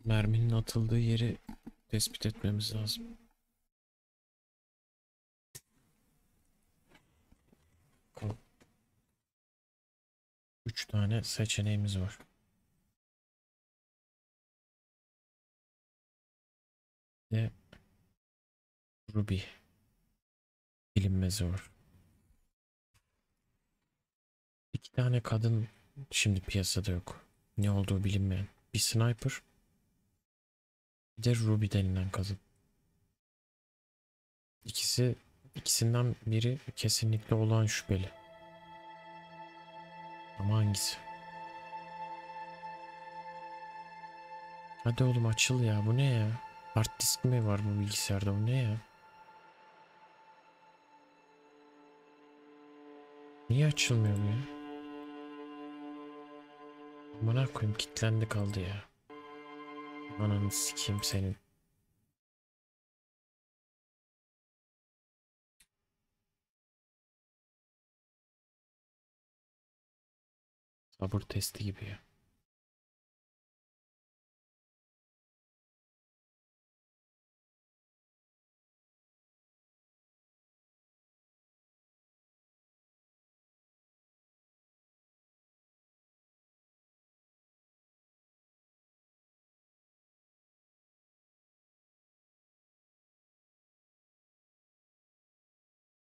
Merminin atıldığı yeri tespit etmemiz lazım. Bakalım. 3 tane seçeneğimiz var. Ve Ruby bilinmezi var. 2 tane kadın şimdi piyasada yok. Ne olduğu bilinmeyen. Bir sniper, bir de Ruby denilen kadın. İkisinden biri kesinlikle olağan şüpheli. Ama hangisi? Hadi oğlum açıl ya, bu ne ya? Hard disk mi var bu bilgisayarda, bu ne ya? Niye açılmıyor bu ya? Amına koyayım, kilitlendi kaldı ya. Ananı sikeyim senin. Sabır testi gibi ya.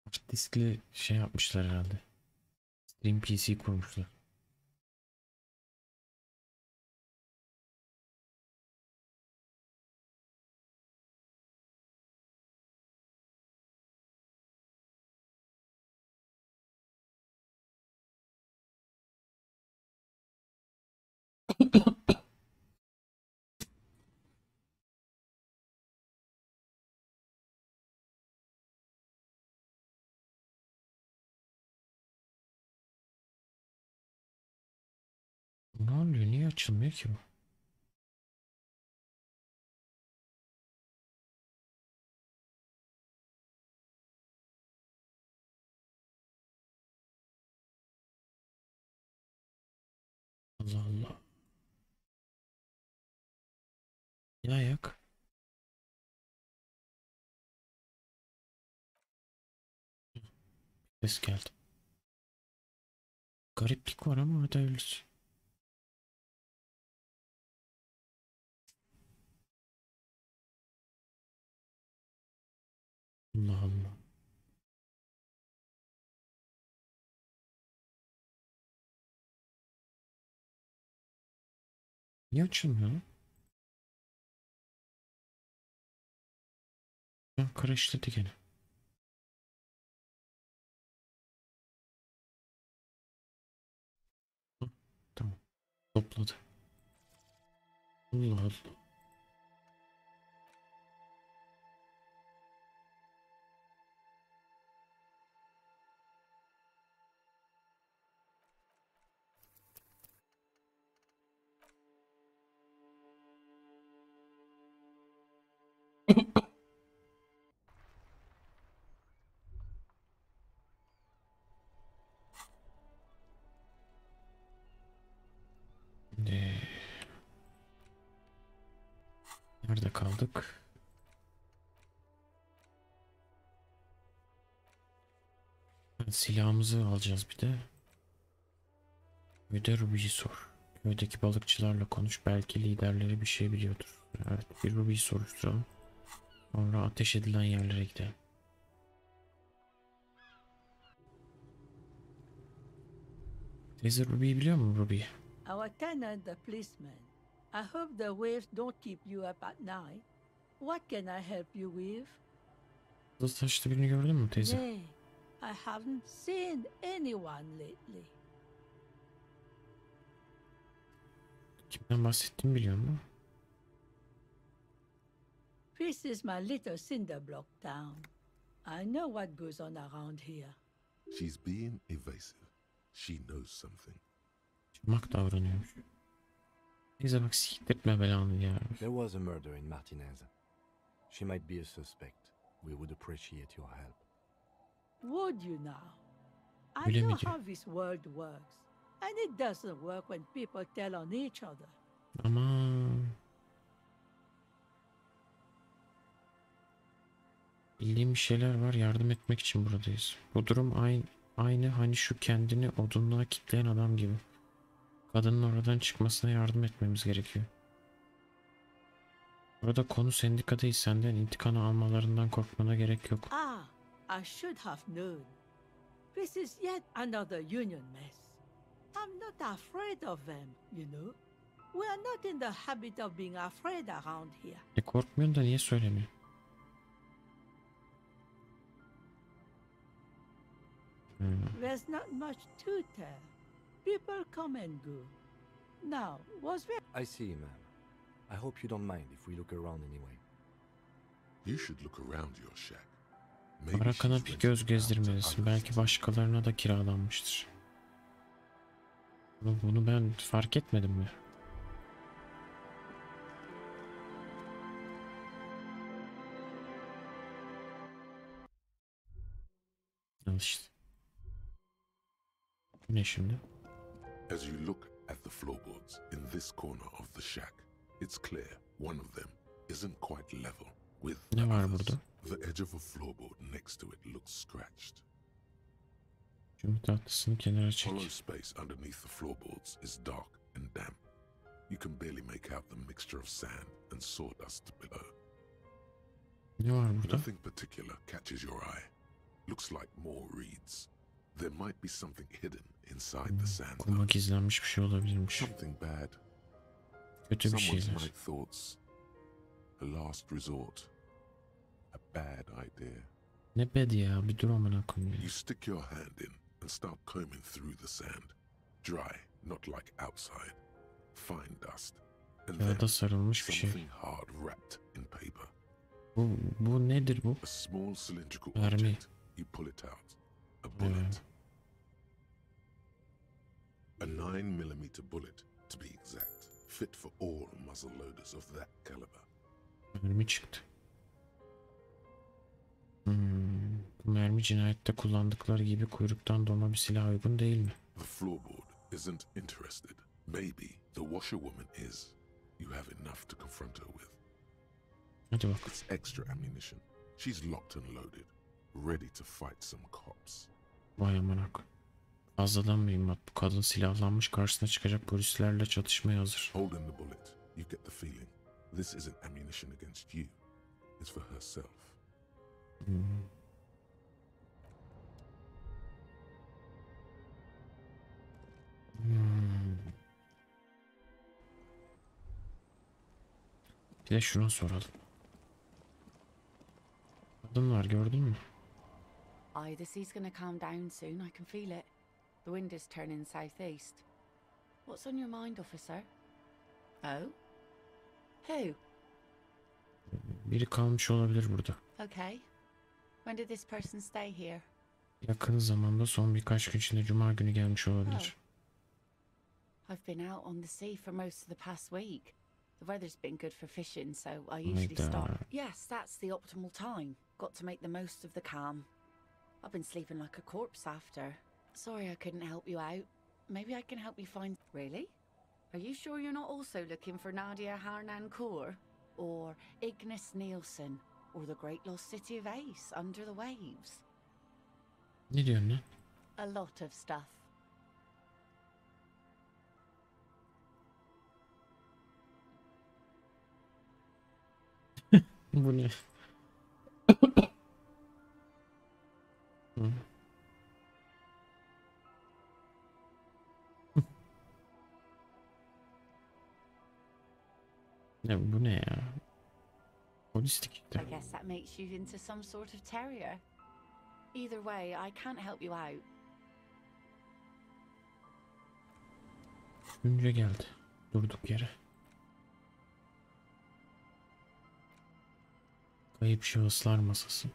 Hard diskli şey yapmışlar herhalde. Stream PC kurmuşlar. Ne oluyor? Niye açılmıyor ki bu? Allah Allah. Ne ayak? Ses geldi. Gariplik var ama hadi hayırlısı. Allah Allah. Niye açılmıyor lan? Ya karıştırdı gene. Hı, tamam. Topladı. Allah Allah. Ee, Nerede kaldık? Silahımızı alacağız bir de. Bir de Ruby'yi sor. Köydeki balıkçılarla konuş. Belki liderleri bir şey biliyordur. Evet, bir Ruby'yi soruşturalım. Sonra ateş edilen yerlere gidelim. Teyze Ruby'yi biliyor musun, Ruby? Our tenant, the policeman. I hope the waves don't keep you up at night. What can I help you with? Kızıl saçlı birini gördün mü teyze? Nay, I haven't seen anyone lately. Kimden bahsettiğimi biliyor musun? This is my little cinder block town. I know what goes on around here. She's being evasive. She knows something. Çamak davranıyormuş. Teyze bak, siktirtme belanı ya. There was a murder in Martinez. She might be a suspect. We would appreciate your help. Would you now? I Öyle mi know diyor? how this world works. And it doesn't work when people tell on each other. Aman. Bildiğim bir şeyler var. Yardım etmek için buradayız. Bu durum aynı hani şu kendini odunluğa kitleyen adam gibi. Kadının oradan çıkmasına yardım etmemiz gerekiyor. Burada konu sendika değil. Senden intikam almalarından korkmana gerek yok. Ah, I should have known. This is yet another union mess. I'm not afraid of them, you know. We are not in the habit of being afraid around here. Korkmuyorsun da niye söylemiyor? There's not much to tell. People come and go. Now, was there... I see, ma'am. I hope you don't mind if we look around anyway. You should look around your shack. Maybe Barakana she's bir rented göz it out to gezdirmelisin. others. Belki başkalarına da kiralanmıştır. Bunu ben fark etmedim mi? Al işte. Bu ne şimdi? As you look at the floorboards in this corner of the shack, it's clear one of them isn't quite level with the Ne var others. burada? The edge of a floorboard next to it looks scratched. Cümle tatlısını kenara Hollow çek. space underneath the floorboards is dark and damp. You can barely make out the mixture of sand and sawdust below. Ne var burada? Nothing particular catches your eye. Looks like more reeds. There might be something hidden inside the sand. Kuma though. gizlenmiş bir şey olabilirmiş. Something bad. Kötü bir Someone's şeyler. night thoughts. A last resort. A bad idea. Ne bedi ya, bir dur amına koyayım ya. You stick your hand in and start combing through the sand. Dry, not like outside. Fine dust. And then Kağıda sarılmış bir şey. something hard wrapped in paper. Bu nedir bu? A small cylindrical Mermi. object. You pull it out. A bullet. A 9mm bullet, to be exact. Fit for all muzzle loaders of that caliber. Mermi çıktı. Bu mermi cinayette kullandıkları gibi kuyruktan dolma bir silah uygun değil mi? The floorboard isn't interested. Maybe the washerwoman is. You have enough to confront her with. Hadi bak. It's extra ammunition. She's locked and loaded, ready to fight some cops. Vay amına koyayım. Fazladan mühimmat. Bu kadın silahlanmış, karşısına çıkacak polislerle çatışmaya hazır. Holding the bullet, you get the feeling this isn't ammunition against you. It's for herself. Bir de şunu soralım. Kadın var, gördün mü? Aye, the sea's gonna calm down soon. I can feel it. The wind is turning southeast. What's on your mind, officer? Oh? Who? Biri kalmış olabilir burada. Okay. When did this person stay here? Yakın zamanda son birkaç gün içinde cuma günü gelmiş olabilir. I've been out on the sea for most of the past week. The weather's been good for fishing, so I usually stop. Yes, that's the optimal time. Got to make the most of the calm. I've been sleeping like a corpse after. Sorry I couldn't help you out. Maybe I can help you find... Really? Are you sure you're not also looking for Nadia Harnancourt? Or Ignis Nielsen? Or the great lost city of Ace under the waves? Ne diyorsun lan? A lot of stuff. Bu ne? Hı. Ne bu ne ya? Polislik işte. I guess that makes you into some sort of terrier. Either way, I can't help you out. Önce geldi. Durduk yere. Kayıp şahıslar masası.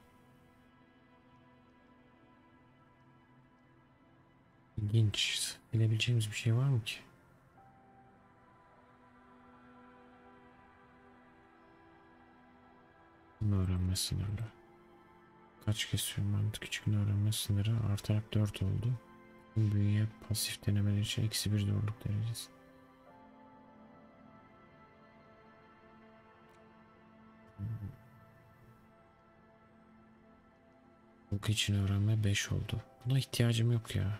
İlginç. Bilebileceğimiz bir şey var mı ki? Öğrenme sınırı. Kaç kesiyorum ben? Küçük öğrenme sınırı artarak 4 oldu. Büyüye pasif denemeler için -1 zorluk derecesi. Halkı için öğrenme 5 oldu. Buna ihtiyacım yok ya.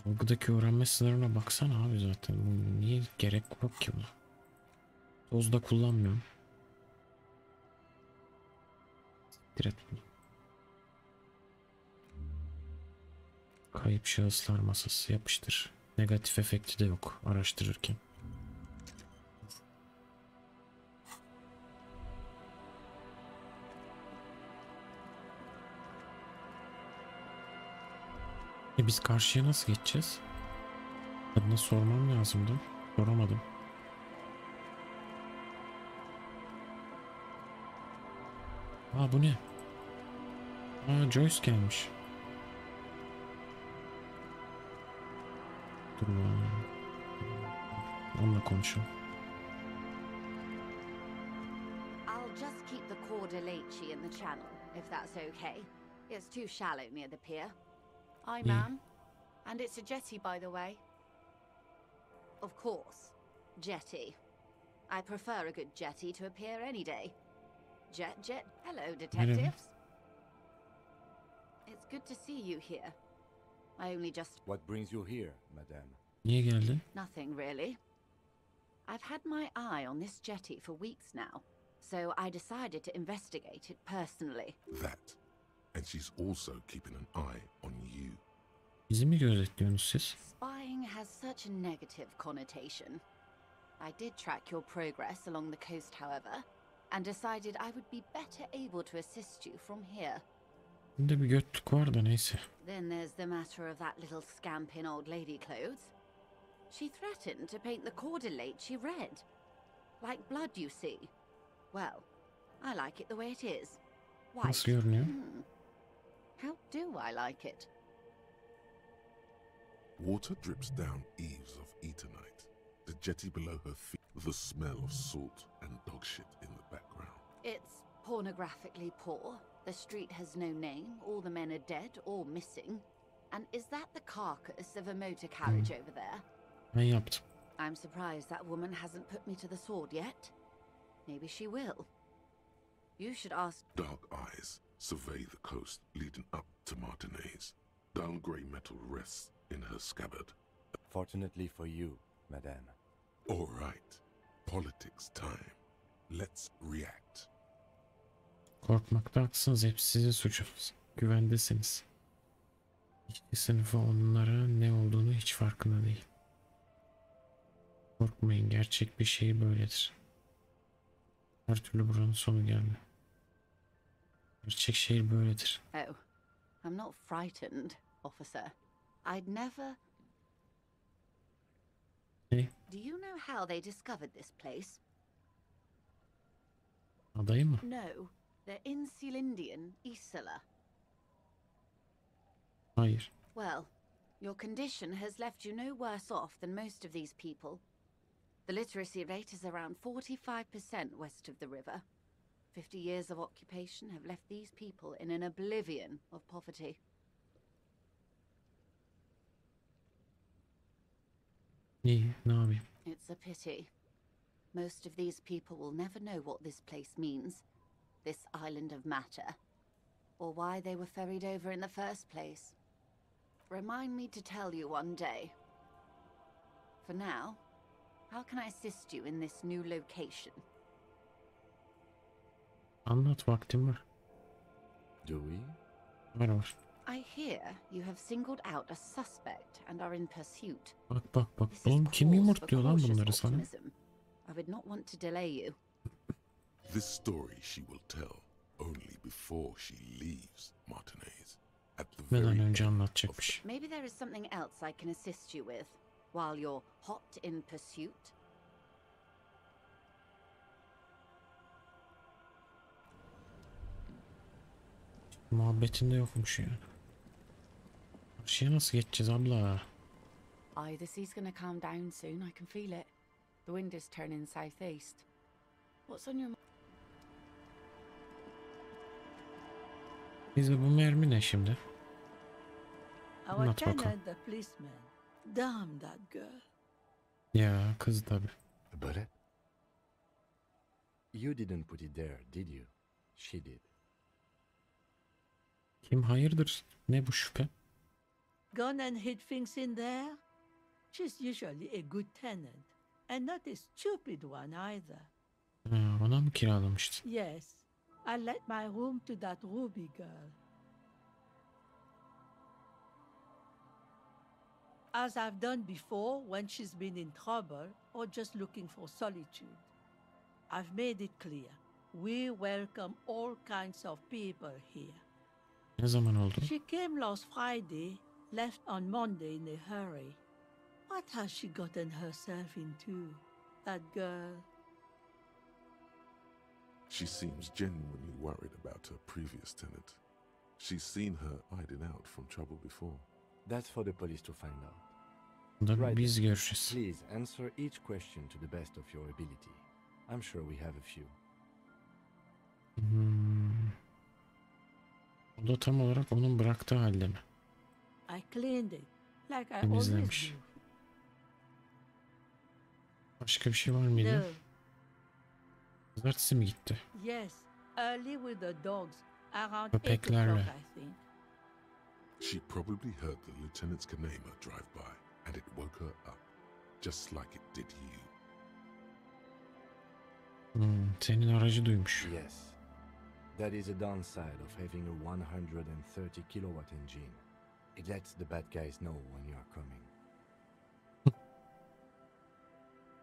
Algıdaki öğrenme sınırına baksana abi zaten. Bu niye gerek yok ki buna? Tozda kullanmıyorum. Direkt bunu. Kayıp şahıslar masası yapıştır. Negatif efekti de yok araştırırken. Biz karşıya nasıl geçeceğiz? Adına sormam lazımdı. Soramadım. Aa bu ne? Aa Joyce gelmiş. Dur bakalım. Onunla konuşalım. I'll just keep the Cordeleche in the channel, if that's okay. It's too shallow near the pier. Aye, ma'am. And it's a jetty, by the way. Of course. Jetty. I prefer a good jetty to a pier any day. Jet. Hello, detectives. It's good to see you here. I only just... What brings you here, madame? Niye geldin? Nothing, really. I've had my eye on this jetty for weeks now, so I decided to investigate it personally. That. And she's also keeping an eye on you. Bizi mi gözetliyorsunuz siz? Spying has such a negative connotation. I did track your progress along the coast, however, and decided I would be better able to assist you from here. Bende bir götlük var da neyse. Then there's the matter of that little scamp in old lady clothes. She threatened to paint the Cordeleche red. Like blood, you see. Well, I like it the way it is. White. Nasıl görünüyor? How do I like it? Water drips down eaves of Eternite. The jetty below her feet. The smell of salt and dog shit in the background. It's pornographically poor. The street has no name. All the men are dead or missing. And is that the carcass of a motor carriage over there? Ben yaptım. I'm surprised that woman hasn't put me to the sword yet. Maybe she will. You should ask... Dark eyes survey the coast leading up to Martinez. Dull grey metal rests in her scabbard. Fortunately for you, madame. All right. Politics time. Let's react. Korkmakta haklısınız. Hepsi sizin suçunuz. Güvendesiniz. İşçi sınıfı onlara ne olduğunu hiç farkında değil. Korkmayın. Gerçek bir şey böyledir. Her türlü buranın sonu geldi. Gerçek şehir böyledir. Oh, I'm not frightened, officer. I'd never... Ne? Do you know how they discovered this place? Adayı mı? No, the Insulindian Isola. Hayır. Well, your condition has left you no worse off than most of these people. The literacy rate is around 45% west of the river. 50 years of occupation have left these people in an oblivion of poverty. İyi. Ne yapayım? It's a pity. Most of these people will never know what this place means, this island of matter, or why they were ferried over in the first place. Remind me to tell you one day. For now, how can I assist you in this new location? Anlat, vaktim var. Do we? Var. I hear you have singled out a suspect and are in pursuit. Bak. This is Oğlum kim cause yumurtluyor for lan cautious bunları sana? optimism. I would not want to delay you. This story she will tell only before she leaves Martinez. At the Gitmeden very önce end anlatacakmış. Maybe there is something else I can assist you with while you're hot in pursuit. Muhabbetinde yokmuş yani. Karşıya nasıl geçeceğiz abla? Aye, the sea's gonna calm down soon. I can feel it. The wind is turning southeast. What's on your mind? Bize bu mermi ne şimdi? Our Anlat bakalım. tenant, the policeman. Damn that girl. Ya kız tabi. A bullet? You didn't put it there, did you? She did. Kim hayırdır? Ne bu şüphe? Gone and hid things in there? She's usually a good tenant, and not a stupid one either. Ha, ona mı kiralamıştın? Yes, I let my room to that Ruby girl. As I've done before when she's been in trouble or just looking for solitude. I've made it clear. We welcome all kinds of people here. Ne zaman oldu? She came last Friday, left on Monday in a hurry. What has she gotten herself into, that girl? She seems genuinely worried about her previous tenant. She's seen her hiding out from trouble before. That's for the police to find out. Bunu biz göreceğiz. Please answer each question to the best of your ability. I'm sure we have a few. O da tam olarak onun bıraktığı halde mi? I cleaned it, like I always Temizlemiş. do. Başka bir şey var mıydı? No, Pazartesi mi gitti? yes, early with the dogs, around 8 Köpeklerle. o'clock, I think. She probably heard the lieutenant's Kanema drive by, and it woke her up, just like it did you. Senin aracı duymuş. Yes. That is a downside of having a 130 kilowatt engine. It lets the bad guys know when you are coming.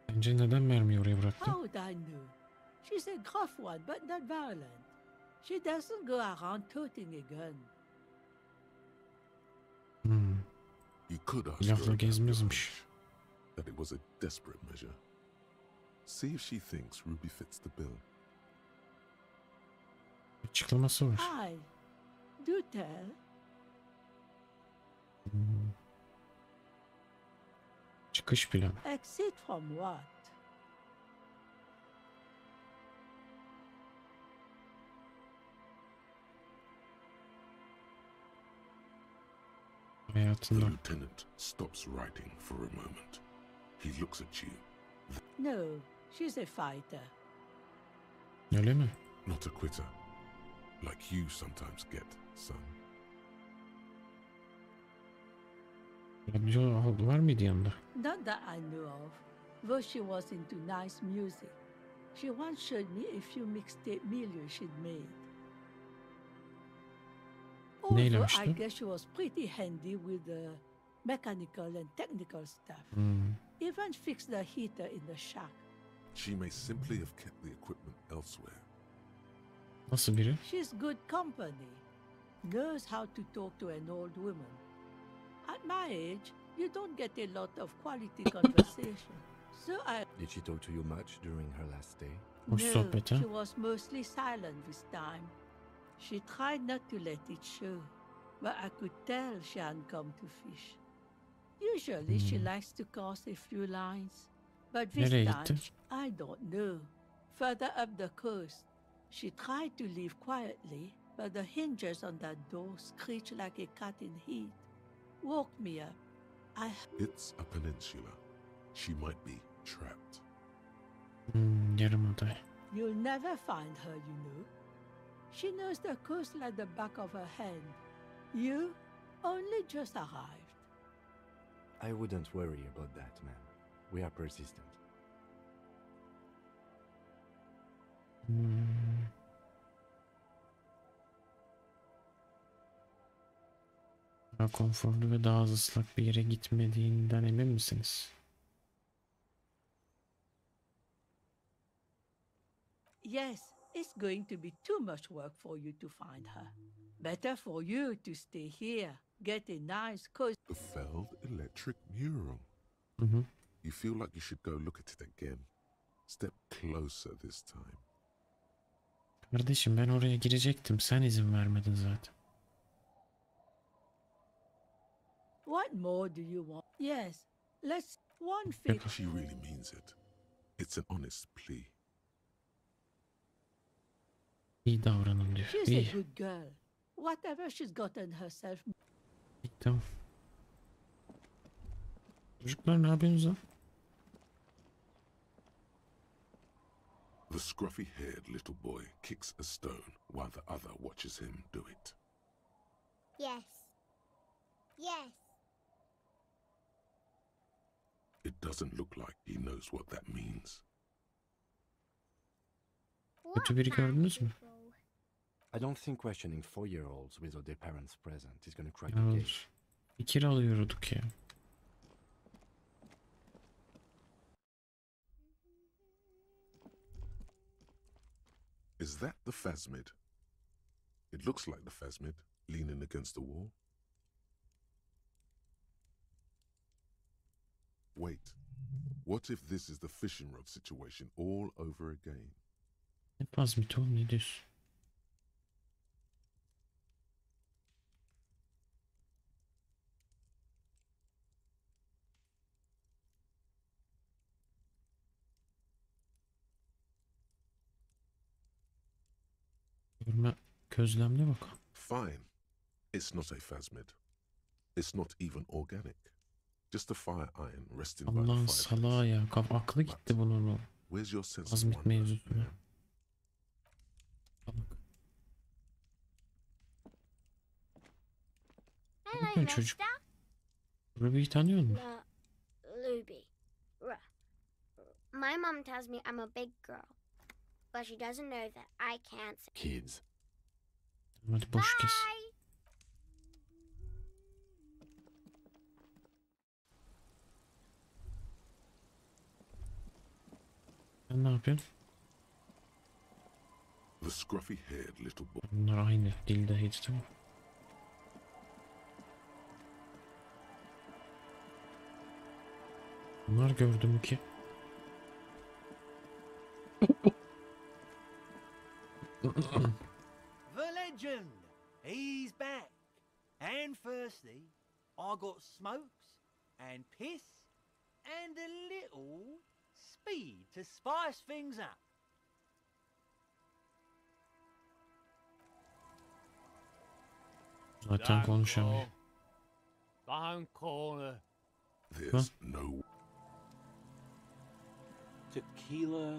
Bence neden mermiyi oraya bıraktı? How would I know? She's a gruff one, but not violent. She doesn't go around toting a gun. You could ask her Silahla about the gezmezmiş. hunch, that it was a desperate measure. See if she thinks Ruby fits the bill. Açıklaması var. Hi, do tell. Çıkış planı. Exit from what? The Hayatında. lieutenant stops writing for a moment. He looks at you, No, she's a fighter. Öyle mi? not a quitter, like you sometimes get, son. Radyo var mıydı yanında? Not that I know of, though she was into nice music. She once showed me a few mixtape millions she'd made. Although I Neylemişti? guess she was pretty handy with the mechanical and technical stuff. Even fixed the heater in the shack. She may simply have kept the equipment elsewhere. Nasıl biri? She's good company. Knows how to talk to an old woman. At my age, you don't get a lot of quality conversation. So I Did she talk to you much during her last stay? Hoş sohbet ha? she was mostly silent this time. She tried not to let it show, but I could tell she hadn't come to fish. Usually she likes to cast a few lines, but this Nereye time gitti? I don't know. Further up the coast, she tried to leave quietly, but the hinges on that door screeched like a cat in heat. Woke me up. It's a peninsula. She might be trapped. Yarımada. You'll never find her, you know. She knows the coast like the back of her hand. You only just arrived. I wouldn't worry about that, man. We are persistent. Daha konforlu ve daha az ıslak bir yere gitmediğinden emin misiniz? Yes, it's going to be too much work for you to find her. Better for you to stay here, get a nice cozy. The failed electric mural. You feel like you should go look at it again. Step closer this time. Kardeşim ben oraya girecektim. Sen izin vermedin zaten. What more do you want? Yes, let's one fix. She really means it. It's an honest plea. İyi davranın diyor. She's a İyi. good girl. Whatever she's gotten herself. İyi, tamam. Çocuklar ne yapıyorsunuz lan? The scruffy-haired little boy kicks a stone while the other watches him do it. Yes. Yes. It doesn't look like he knows what that means. Kötü biri gördünüz mü? I don't think questioning 4-year-olds without their parents present is gonna crack Ya, the case. fikir alıyorduk ya. Is that the phasmid? It looks like the phasmid, leaning against the wall. Wait, what if this is the fishing rod situation all over again? Ne pazmit oğlum, ne diyorsun? Görme, gözlemle bakalım. Fine. It's not a phasmid. It's not even organic. Just a fire iron resting by the Allah'ın fireplace. salağı ya. Aklı gitti bunun o. Where's your sense of Pazmit wonder? mevzusuna. Salak. Hello, Bakın çocuk. mister. Ruby'yi tanıyor musun? Luby. My mom tells me I'm a big girl, but she doesn't know that I can't sing. Kids. Hadi boş kes. Bye. Sen ne yapıyorsun? The scruffy-haired little boy. Bunlar aynı dilde hiç değil mi? Bunlar gördüm ki. The legend! He's back! And firstly, I got smokes and piss and a little speed to spice things up. Zaten konuşamıyor. Bone corner. There's no... Tequila.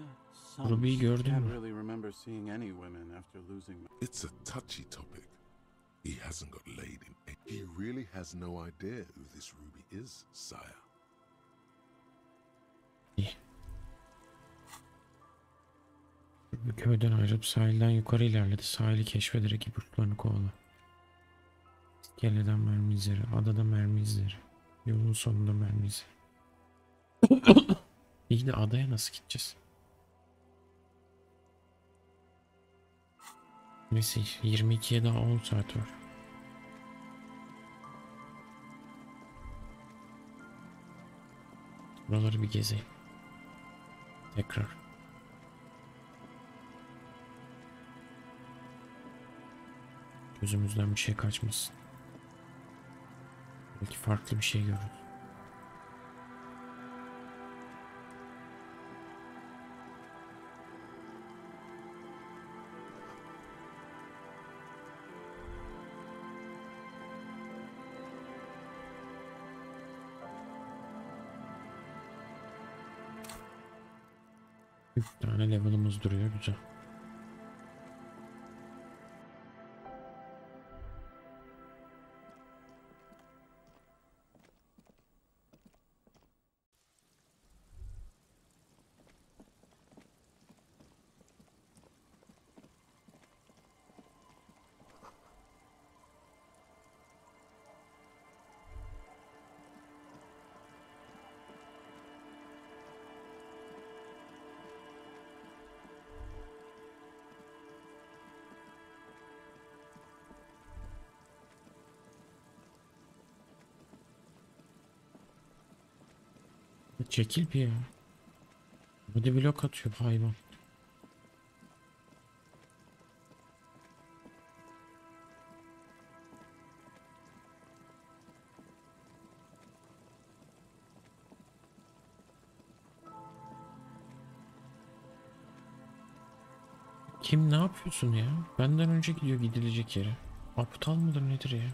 Ruby'yi gördün Can't mü? really remember seeing any women after losing my... It's a touchy topic. He hasn't got laid in... He really has no idea who this Ruby is, sire. İyi. Bir köyden ayrılıp sahilden yukarı ilerledi. Sahili keşfederek ipuçlarını kovaladı. İskeleden mermi izleri, adada mermi izleri. Yolun sonunda mermi izleri. İyi de adaya nasıl gideceğiz? Neyse 22'ye daha 10 saat var. Buraları bir gezeyim. Tekrar. Gözümüzden bir şey kaçmasın. Belki farklı bir şey görürüz. Üç tane level'ımız duruyor, güzel. Çekil bir ya. Hadi blok atıyor hayvan. Kim ne yapıyorsun ya? Benden önce gidiyor gidilecek yere. Aptal mıdır nedir ya?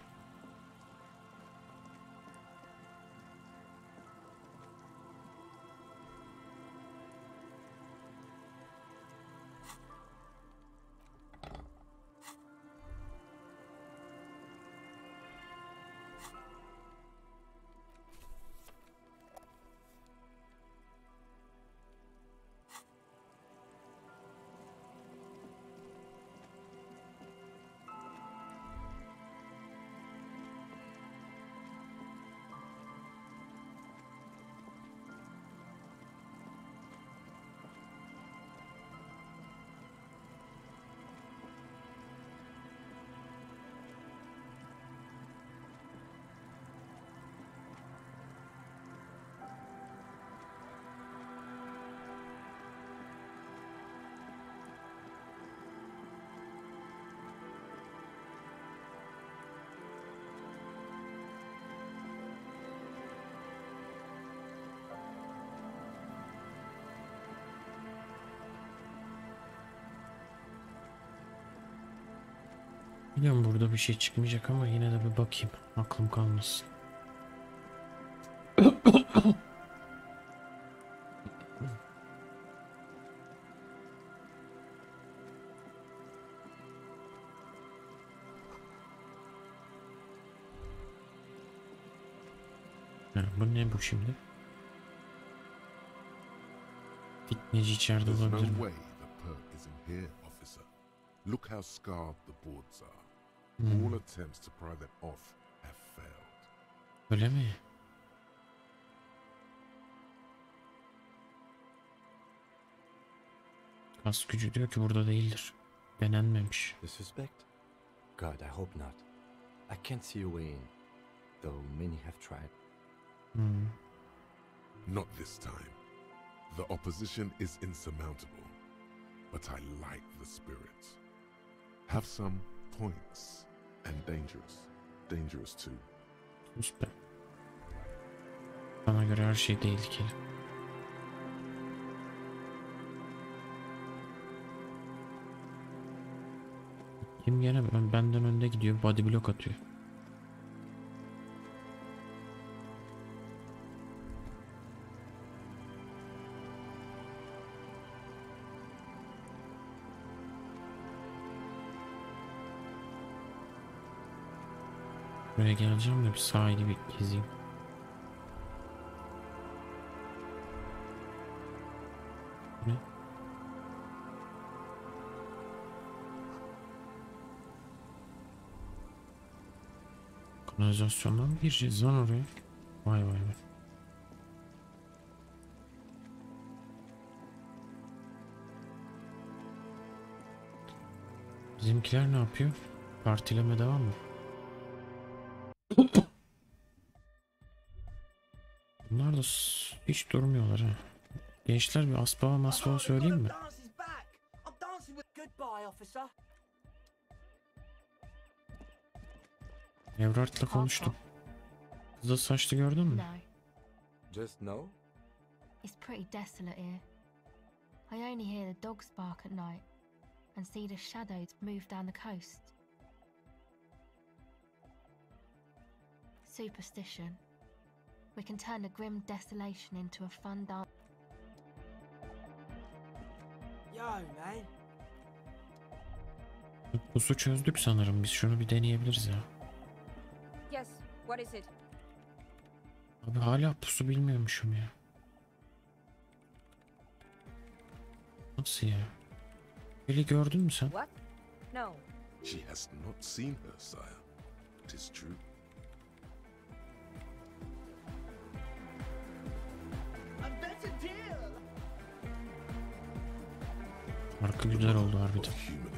Biliyorum burada bir şey çıkmayacak ama yine de bir bakayım. Aklım kalmasın. Ha, bu ne bu şimdi? Fitneci içeride There's no olabilir mi? way the perk is in here, officer. Look how scarred the boards are. Hmm. All attempts to pry them off have failed. Öyle mi? Kas gücü diyor ki burada değildir. Denenmemiş. The suspect? God, I hope not. I can't see a way in, though many have tried. Hmm. Not this time. The opposition is insurmountable, but I like the spirit. Have some points, and dangerous. Dangerous too. Sus be. Bana göre her şey tehlikeli. Kim gene benden önde gidiyor, body block atıyor. Buraya geleceğim de bir sahili bir gezeyim. Ne? Kanalizasyondan mı gireceğiz lan oraya? Vay vay vay. Bizimkiler ne yapıyor? Partileme devam mı? Bunlar da hiç durmuyorlar ha. Gençler bir asbaba masbaba söyleyeyim mi? Evrart'la konuştum. Kızıl saçlı gördün mü? No, Just no? it's pretty desolate here. I only hear the dogs bark at night and see the shadows move down the coast. Superstition. We can turn the grim desolation into a fun dance. Yo, man. Pusu çözdük sanırım. Biz şunu bir deneyebiliriz ya. Yes, what is it? Abi hala pusu bilmiyormuşum ya. Nasıl ya? Biri gördün mü sen? What? No. She has not seen her, sire. It is true. Arka güzel oldu harbiden. Of human.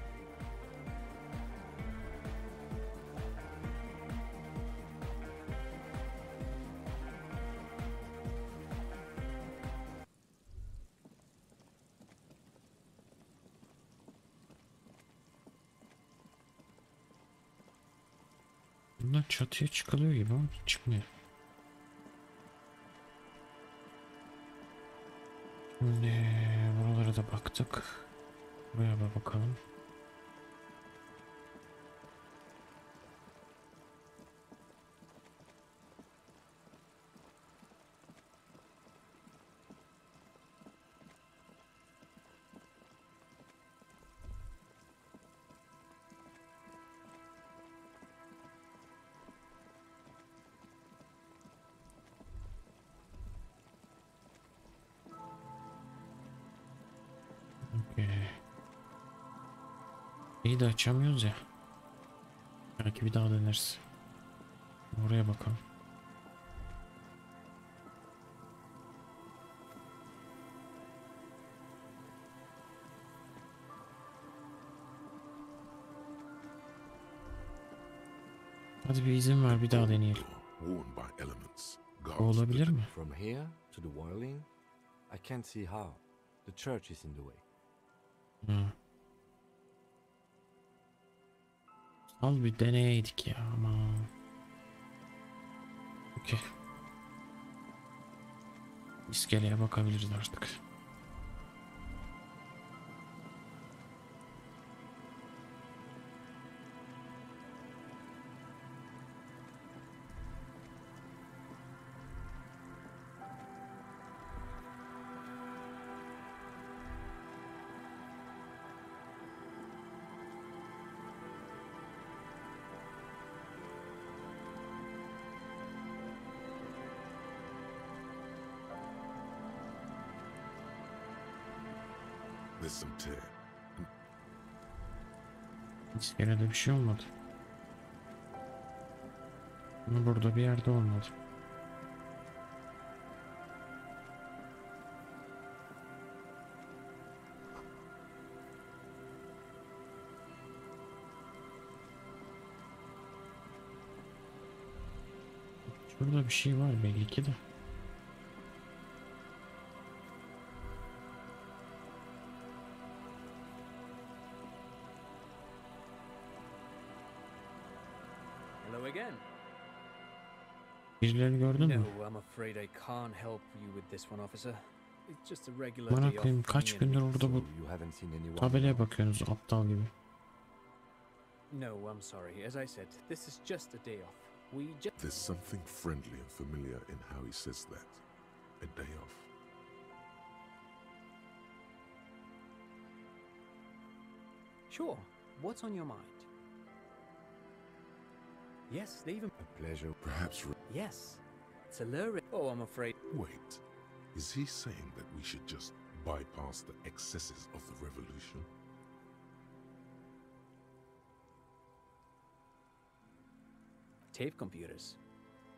Bunlar çatıya çıkılıyor gibi ama çıkmıyor. Şimdi buralara da baktık. Buraya bir bakalım. İyi de açamıyoruz ya. Belki bir daha deneriz. Oraya bakalım. Hadi bir izin ver, bir daha deneyelim. Worn by elements. O olabilir mi? From here to the whirling, I can't see how. The church is in the way. Ha. Al bir deneyeydik ya ama. Okey. İskeleye bakabiliriz artık. There's some tear. İskelede bir şey olmadı. Ama burada bir yerde olmadı. Şurada bir şey var belli ki de. Hello again. Birilerini gördün mü? No, I'm afraid I can't help you with this one, officer. It's just a regular Bana day koyayım off. kaç gündür orada bu You haven't seen anyone. tabelaya bakıyorsunuz aptal gibi. No, I'm sorry. As I said, this is just a day off. We just... There's something friendly and familiar in how he says that. A day off. Sure. What's on your mind? Yes, they even... A pleasure. Perhaps. Yes. It's alluring. Oh, I'm afraid... Wait. Is he saying that we should just bypass the excesses of the revolution? Tape computers.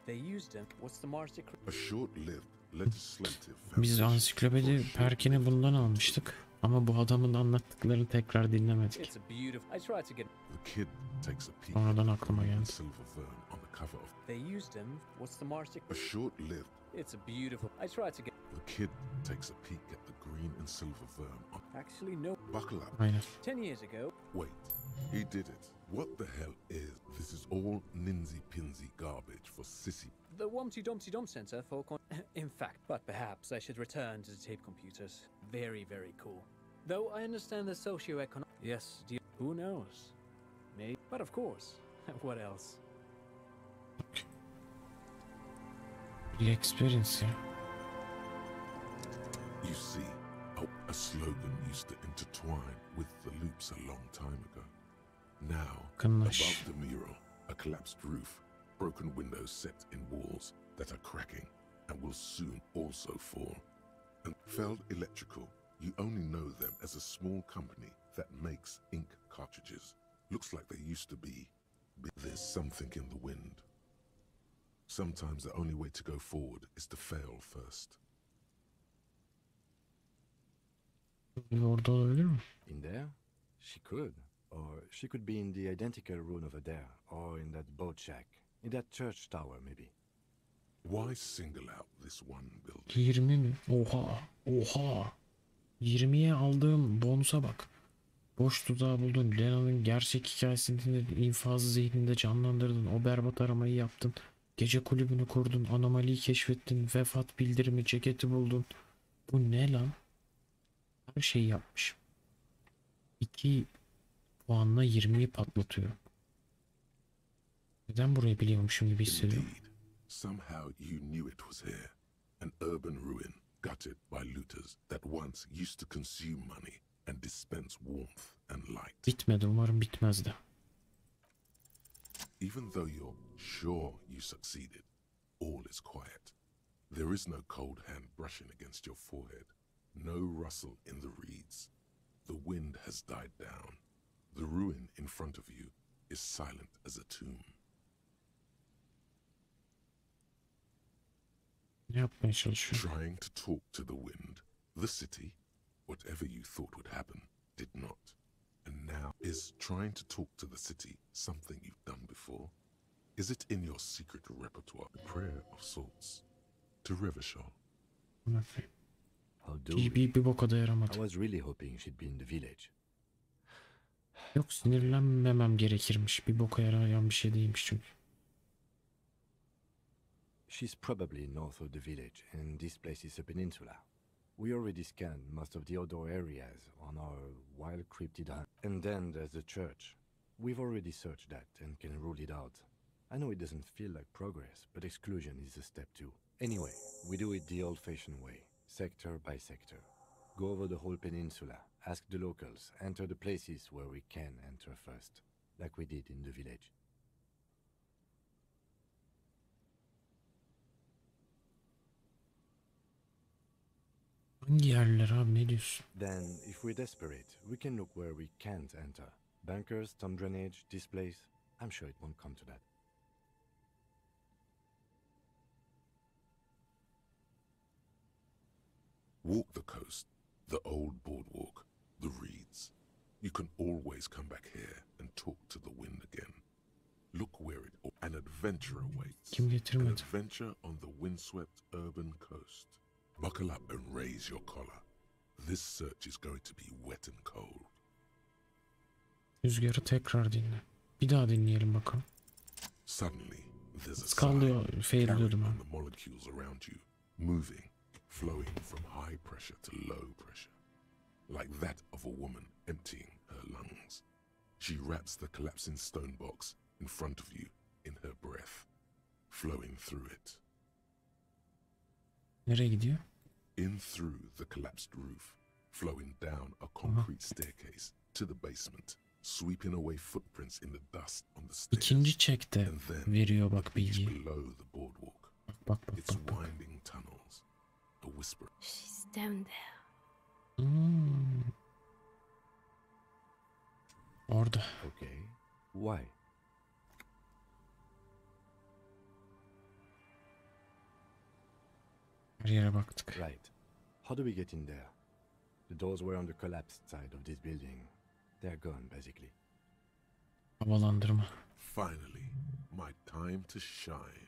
They used them. What's the Mars decree? A short-lived legislative Biz foundation ansiklopedi for Perkin'i bundan almıştık. Ama bu adamın anlattıklarını tekrar dinlemedik. It's a beautiful... I tried to get... The kid takes a peek Sonradan at aklıma the geldi. silver fern on the cover of They used them. What's the Mars a decree? short-lived. It's a beautiful... I tried to get... The kid takes a peek at the green and silver fern on. Actually, no. Buckle up. Aynen. 10 years ago... Wait, he did it. What the hell is this? Is all ninsy-pinsy garbage for sissy. The Wumpty Dumpty Dump Center for... In fact, but perhaps I should return to the tape computers. Very, very cool. Though I understand the socio-economic... Yes, who knows? Maybe. But of course. What else? Bir experience ya. You see, a slogan used to intertwine with the loops a long time ago. Now, Yakınlaş. above the mural, a collapsed roof, broken windows set in walls that are cracking and will soon also fall. And Feld Electrical, you only know them as a small company that makes ink cartridges. Looks like they used to be. There's something in the wind. Sometimes the only way to go forward is to fail first. Orada olabilir mi? In there? She could. Or she could be in the identical room over there. Or in that boat shack. In that church tower, maybe. Why single out this one building? 20 mi? Oha. Oha. 20'ye aldığım bonusa bak. Boş tuzağı buldun. Lena'nın gerçek hikayesini infazı zihninde canlandırdın. O berbat aramayı yaptın. Gece kulübünü kurdun. Anomaliyi keşfettin. Vefat bildirimi ceketi buldun. Bu ne lan? Her şeyi yapmış. 2 puanla 20'yi patlatıyor. Neden burayı biliyormuşum gibi hissediyorum. Indeed, somehow you knew it was here. An urban ruin, gutted by looters that once used to consume money and dispense warmth and light. Bitmedi, umarım bitmez de. Even though you're sure you succeeded, all is quiet. There is no cold hand brushing against your forehead, no rustle in the reeds. The wind has died down. The ruin in front of you is silent as a tomb. Ne yapmaya çalışıyor? Trying to talk to the wind, the city, whatever you thought would happen, did not. And now is trying to talk to the city something you've done before? Is it in your secret repertoire, a prayer of sorts, to Revachol? How do we? Bir boka da I yaramadı. was really hoping she'd be in the village. Yok, sinirlenmemem gerekirmiş. Bir boka yarayan bir şey değilmiş çünkü. She's probably north of the village, and this place is a peninsula. We already scanned most of the outdoor areas on our wild cryptid hunt. And then there's the church. We've already searched that and can rule it out. I know it doesn't feel like progress, but exclusion is a step too. Anyway, we do it the old-fashioned way, sector by sector. Go over the whole peninsula, ask the locals, enter the places where we can enter first, like we did in the village. Hangi yerler abi, ne diyorsun? Then, if we're desperate, we can look where we can't enter. Bunkers, storm drainage, this place. I'm sure it won't come to that. Walk the coast, the old boardwalk, the reeds. You can always come back here and talk to the wind again. Look where an adventure awaits. Kim An getirmedi? adventure on the windswept urban coast. Buckle up and raise your collar. This search is going to be wet and cold. Rüzgarı tekrar dinle. Bir daha dinleyelim bakalım. Suddenly, there's a sigh Skallıyor, carried feyirliyordum on ha. the molecules around you, moving, flowing from high pressure to low pressure, like that of a woman emptying her lungs. She wraps the collapsing stone box in front of you in her breath, flowing through it. Nereye gidiyor? In through the collapsed roof, flowing down a concrete staircase to the basement, sweeping away footprints in the dust on the stairs. İkinci çekte And then veriyor bak the beach bilgiyi. below the boardwalk. Bak. Its winding tunnels, a whisper. She's down there. Hmm. Orada. Okay. Why? Her yere baktık. Right. How do we get in there? The doors were on the collapsed side of this building. They're gone, basically. Havalandırma. Finally, my time to shine.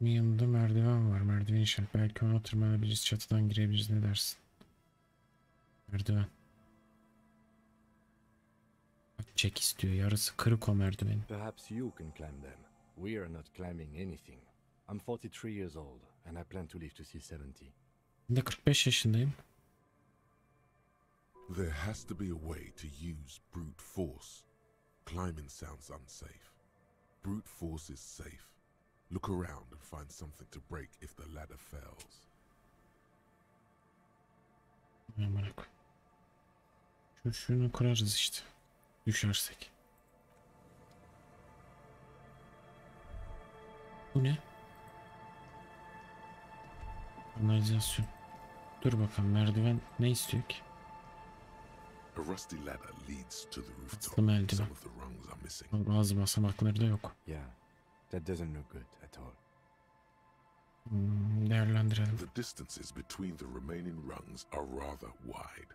Bir yanında merdiven var. Merdiven işaret. Belki ona tırmanabiliriz. Çatıdan girebiliriz. Ne dersin? Merdiven. Çek istiyor. Yarısı kırık o merdivenin. Perhaps you can climb them. We are not climbing anything. I'm 43 years old, and I plan to live to see 70. Ben de 45 yaşındayım. There has to be a way to use brute force. Climbing sounds unsafe. Brute force is safe. Look around and find something to break if the ladder fails. Aman koy. Şunu kurarız işte. Düşersek. Bu ne? Kanalizasyon. Dur bakalım, merdiven ne istiyor ki? A rusty ladder leads to the rooftop. Aslı merdiven. Some of the rungs are missing. Bazı basamakları da yok. Yeah, that doesn't look good at all. Değerlendirelim. The distances between the remaining rungs are rather wide.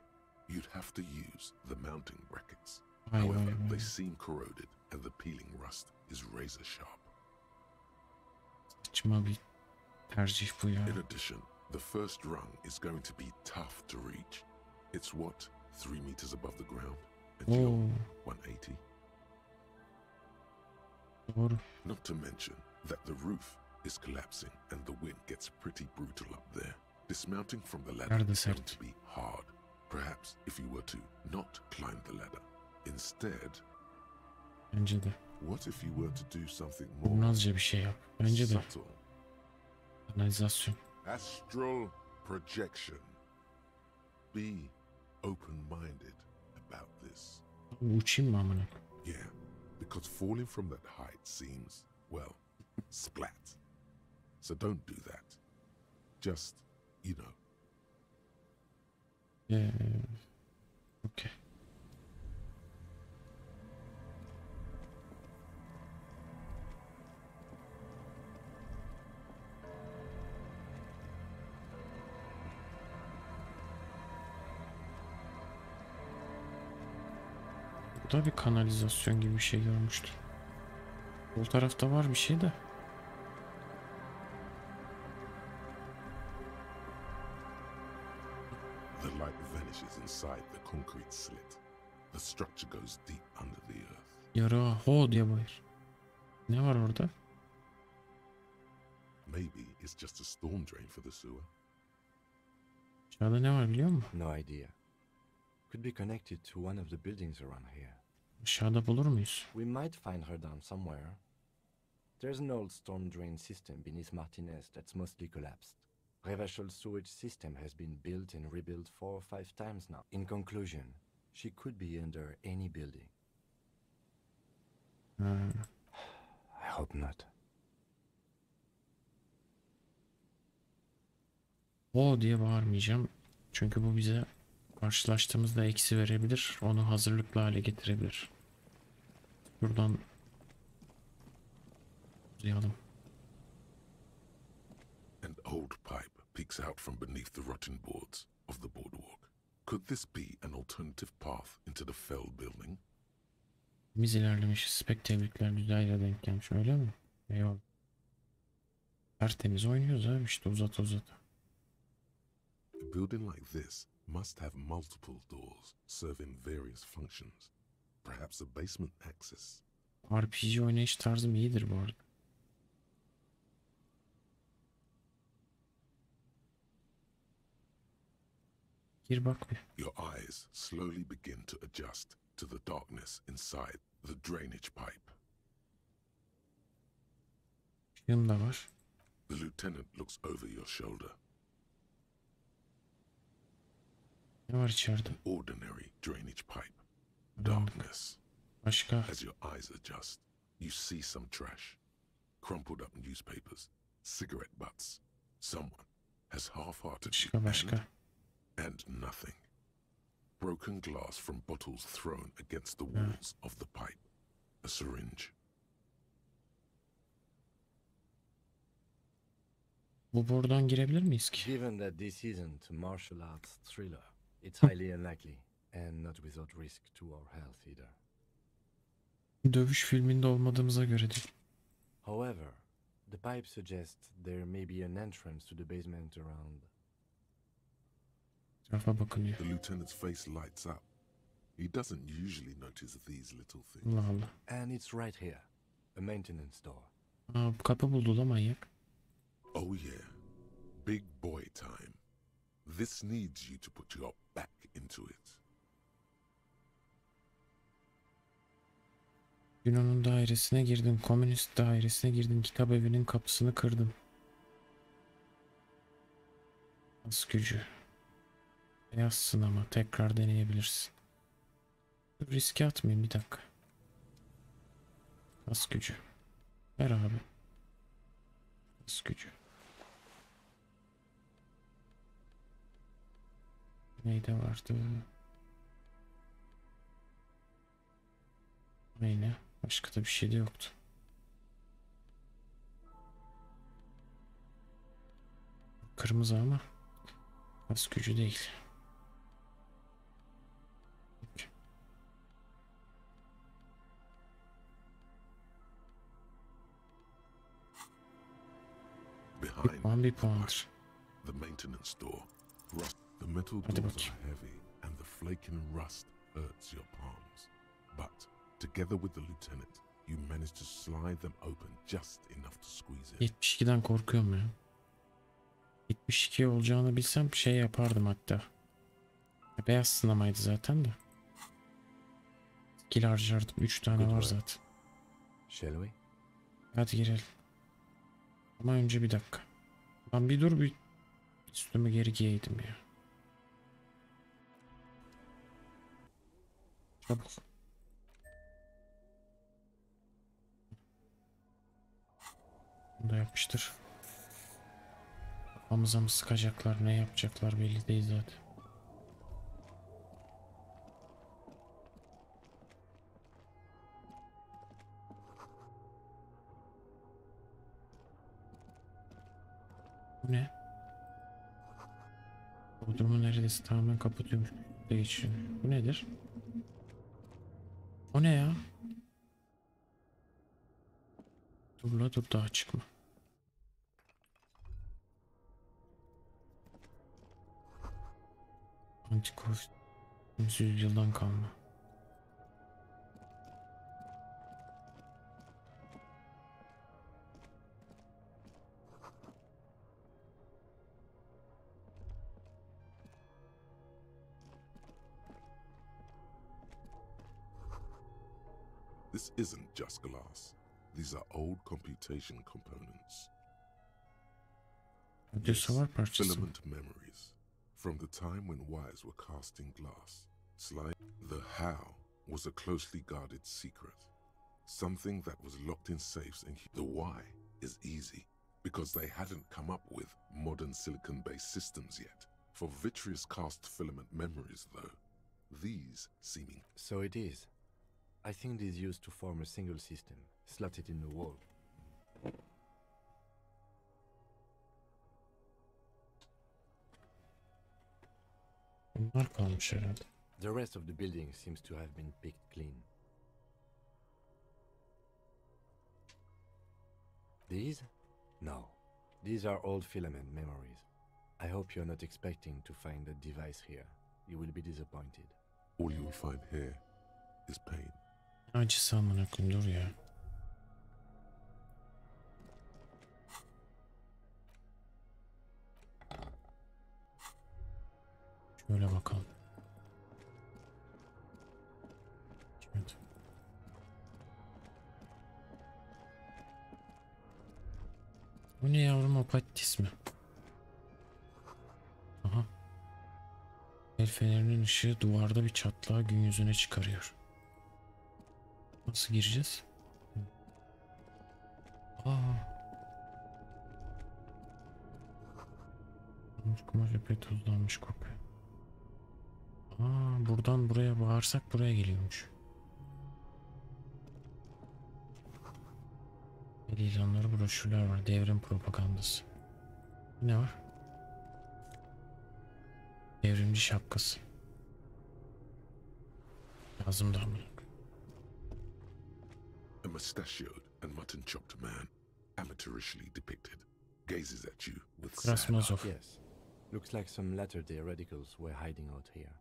You'd have to use the mounting brackets. However, they seem corroded and the peeling rust is razor sharp. Saçma bir tercih bu ya. In addition, the first rung is going to be tough to reach. It's what, 3 meters above the ground, and you're 180. Doğru. Not to mention that the roof is collapsing and the wind gets pretty brutal up there. Dismounting from the ladder is going to be hard. Perhaps if you were to not climb the ladder, instead, Bence de. what if you were to do something more Kurnazca bir şey yap. Bence de. subtle? Kanalizasyon. Astral projection. Be open-minded about this. Uçayım mı amına? Yeah, because falling from that height seems, well, splat. So don't do that. Just, you know. Okay. Burada bir kanalizasyon gibi bir şey görmüştüm. Bu tarafta var bir şey de. The light vanishes inside the concrete slit. The structure goes deep under the earth. Yara ho diye bağır. Ne var orada? Maybe it's just a storm drain for the sewer. Aşağıda ne var biliyor musun? No idea. Could be connected to one of the buildings around here. Aşağıda bulur muyuz? We might find her down somewhere. There's an old storm drain system beneath Martinez that's mostly collapsed. Reversal sewage system has been built and rebuilt 4 or 5 times now. In conclusion, she could be under any building. I hope not. O diye bağırmayacağım. Çünkü bu bize karşılaştığımızda eksi verebilir. Onu hazırlıklı hale getirebilir. Buradan uzayalım. An old pipe peeks out from beneath the rotten boards of the boardwalk. Could this be an alternative path into the fell building? Biz ilerlemişiz. Pek tebrikler. Güzel denk gelmiş. Öyle mi? Eyvallah. Tertemiz oynuyoruz abi işte uzat uzat. A building like this must have multiple doors serving various functions. Perhaps a basement access. RPG oynayış tarzım iyidir bu arada. Gir bak bir. Your eyes slowly begin to adjust to the darkness inside the drainage pipe. Işığım da var. The lieutenant looks over your shoulder. Ne var içeride? Ordinary drainage pipe. Karanlık. Darkness. Başka. As your eyes adjust, you see some trash. Crumpled up newspapers, cigarette butts. Someone has half-heartedly Başka. and nothing. Broken glass from bottles thrown against the walls of the pipe. A syringe. Bu buradan girebilir miyiz ki? Given that this isn't a martial arts thriller, it's highly unlikely, and not without risk to our health either. Dövüş filminde olmadığımıza göre değil. However, the pipe suggests there may be an entrance to the basement around. Etrafa bakınıyor. The lieutenant's face lights up. He doesn't usually notice these little things. Allah Allah. And it's right here, a maintenance door. Aa, kapı buldu la manyak. Oh yeah, big boy time. This needs you to put your back into it. Yunan'ın dairesine girdim. Komünist dairesine girdim. Kitap evinin kapısını kırdım. Az gücü. Beyazsın ama tekrar deneyebilirsin. Riske atmayayım bir dakika. Az gücü. Ver abi. Az gücü. Neyde vardı? Aynı. Başka da bir şey de yoktu. Kırmızı ama az gücü değil. Behind bir puandır. the maintenance door, the metal Hadi doors bakayım. are heavy and the flaking rust hurts your palms. But together with the lieutenant, you manage to slide them open just enough to squeeze in. 72'den korkuyorum ya. 72 olacağını bilsem şey yapardım hatta. Beyaz sinemaydı zaten de. Skill harcardım. 3 tane var zaten. Shall we? Hadi girelim. Ama önce bir dakika. Lan bir dur bir üstümü geri giyeydim ya. Çabuk. Bunu da yapıştır. Kafamıza mı sıkacaklar, ne yapacaklar belli değil zaten. Bu ne? Bodrumu neredeyse tamamen kapatıyormuş. Geçiyor. Bu nedir? O ne ya? Dur la dur daha çıkma. Anti-Covid 100 yıldan kalma. This isn't just glass. These are old computation components. Radyosavar parçası. Filament memories from the time when wires were cast in glass. The how was a closely guarded secret. Something that was locked in safes, and the why is easy. because they hadn't come up with modern silicon-based systems yet. For vitreous cast filament memories, though, these seeming... So it is. I think it is used to form a single system, slotted in the wall. Bunlar kalmış herhalde. The rest of the building seems to have been picked clean. These? No. These are old filament memories. I hope you're not expecting to find a device here. You will be disappointed. All you will find here is pain. Acısı amına koyayım, dur ya. Şöyle bakalım. Evet. Bu ne yavrum, o patates mi? Aha. El fenerinin ışığı duvarda bir çatlağı gün yüzüne çıkarıyor. Nasıl gireceğiz? Aa. Kumaş epey tozlanmış kokuyor. Aa, buradan buraya bağırsak buraya geliyormuş. El ilanları, broşürler var. Devrim propagandası. Ne var? Devrimci şapkası. Lazım da mı? A mustachioed and mutton-chopped man, amateurishly depicted, gazes at you with sad... Yes. Looks like some latter-day radicals were hiding out here.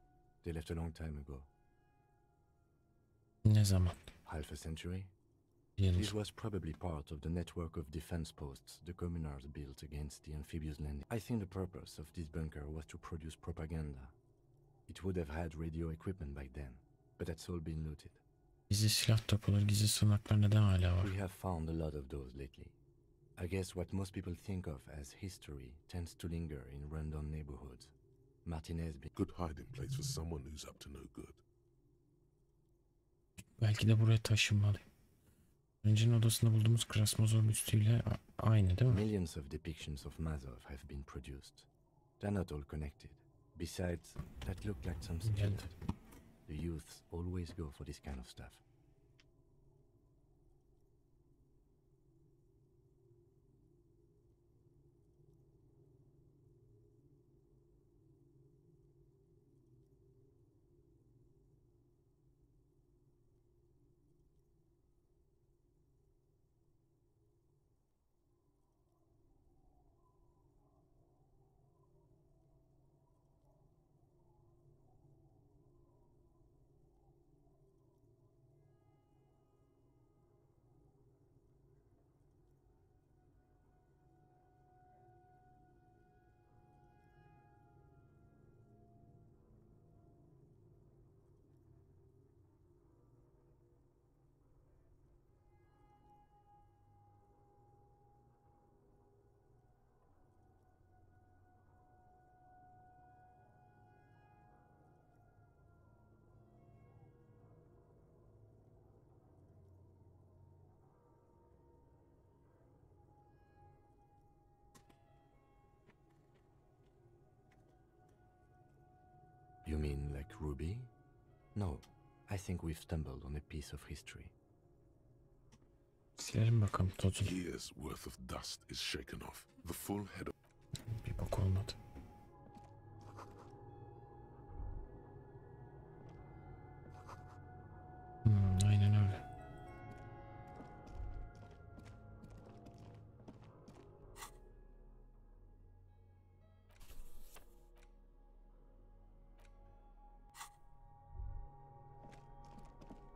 They left a long time ago. Ne zaman? Half a century? Yıldır. This was probably part of the network of defense posts the communards built against the amphibious landing. I think the purpose of this bunker was to produce propaganda. It would have had radio equipment back then, but that's all been looted. Gizli silah depoları, gizli sığınaklar neden hala var? We have found a lot of those lately. I guess what most people think of as history tends to linger in rundown neighborhoods. Martinez... Good hiding place for someone who's up to no good. Belki de buraya taşınmalıyım. Öncünün odasında bulduğumuz Krasmazov büstüyle aynı değil mi? Millions of depictions of Mazov have been produced. They're not all connected. Besides, that looked like some skill. The youths always go for this kind of stuff. You mean like Ruby? No, I think we've stumbled on a piece of history. Silelim bakalım tozunu. Years worth of dust is shaken off. The full head of... Bir bak olmadı. Aynen öyle.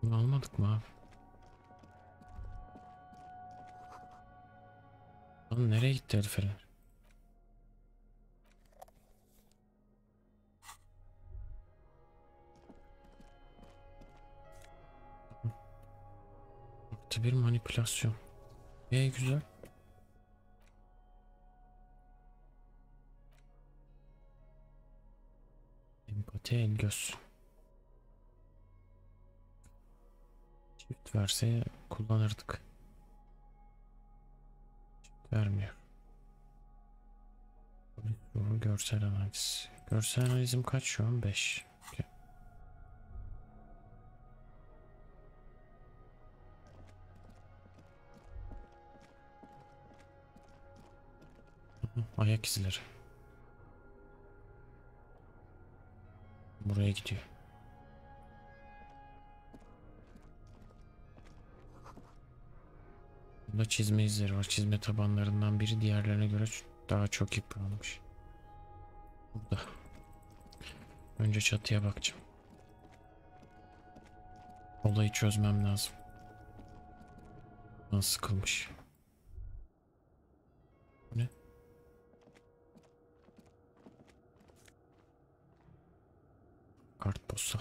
Bunu almadık mı abi? Lan nereye gitti herifler? Artı bir manipülasyon. Güzel. Empati, el göz. Çift verse kullanırdık. Çift vermiyor. görsel analiz. Görsel analizim kaç şu an? 5. Okay. Ayak izleri. Buraya gidiyor. Burada çizme izleri var. Çizme tabanlarından biri diğerlerine göre daha çok yıpranmış. Burada. Önce çatıya bakacağım. Olayı çözmem lazım. Nasıl sıkılmış. Ne? Kartpostal.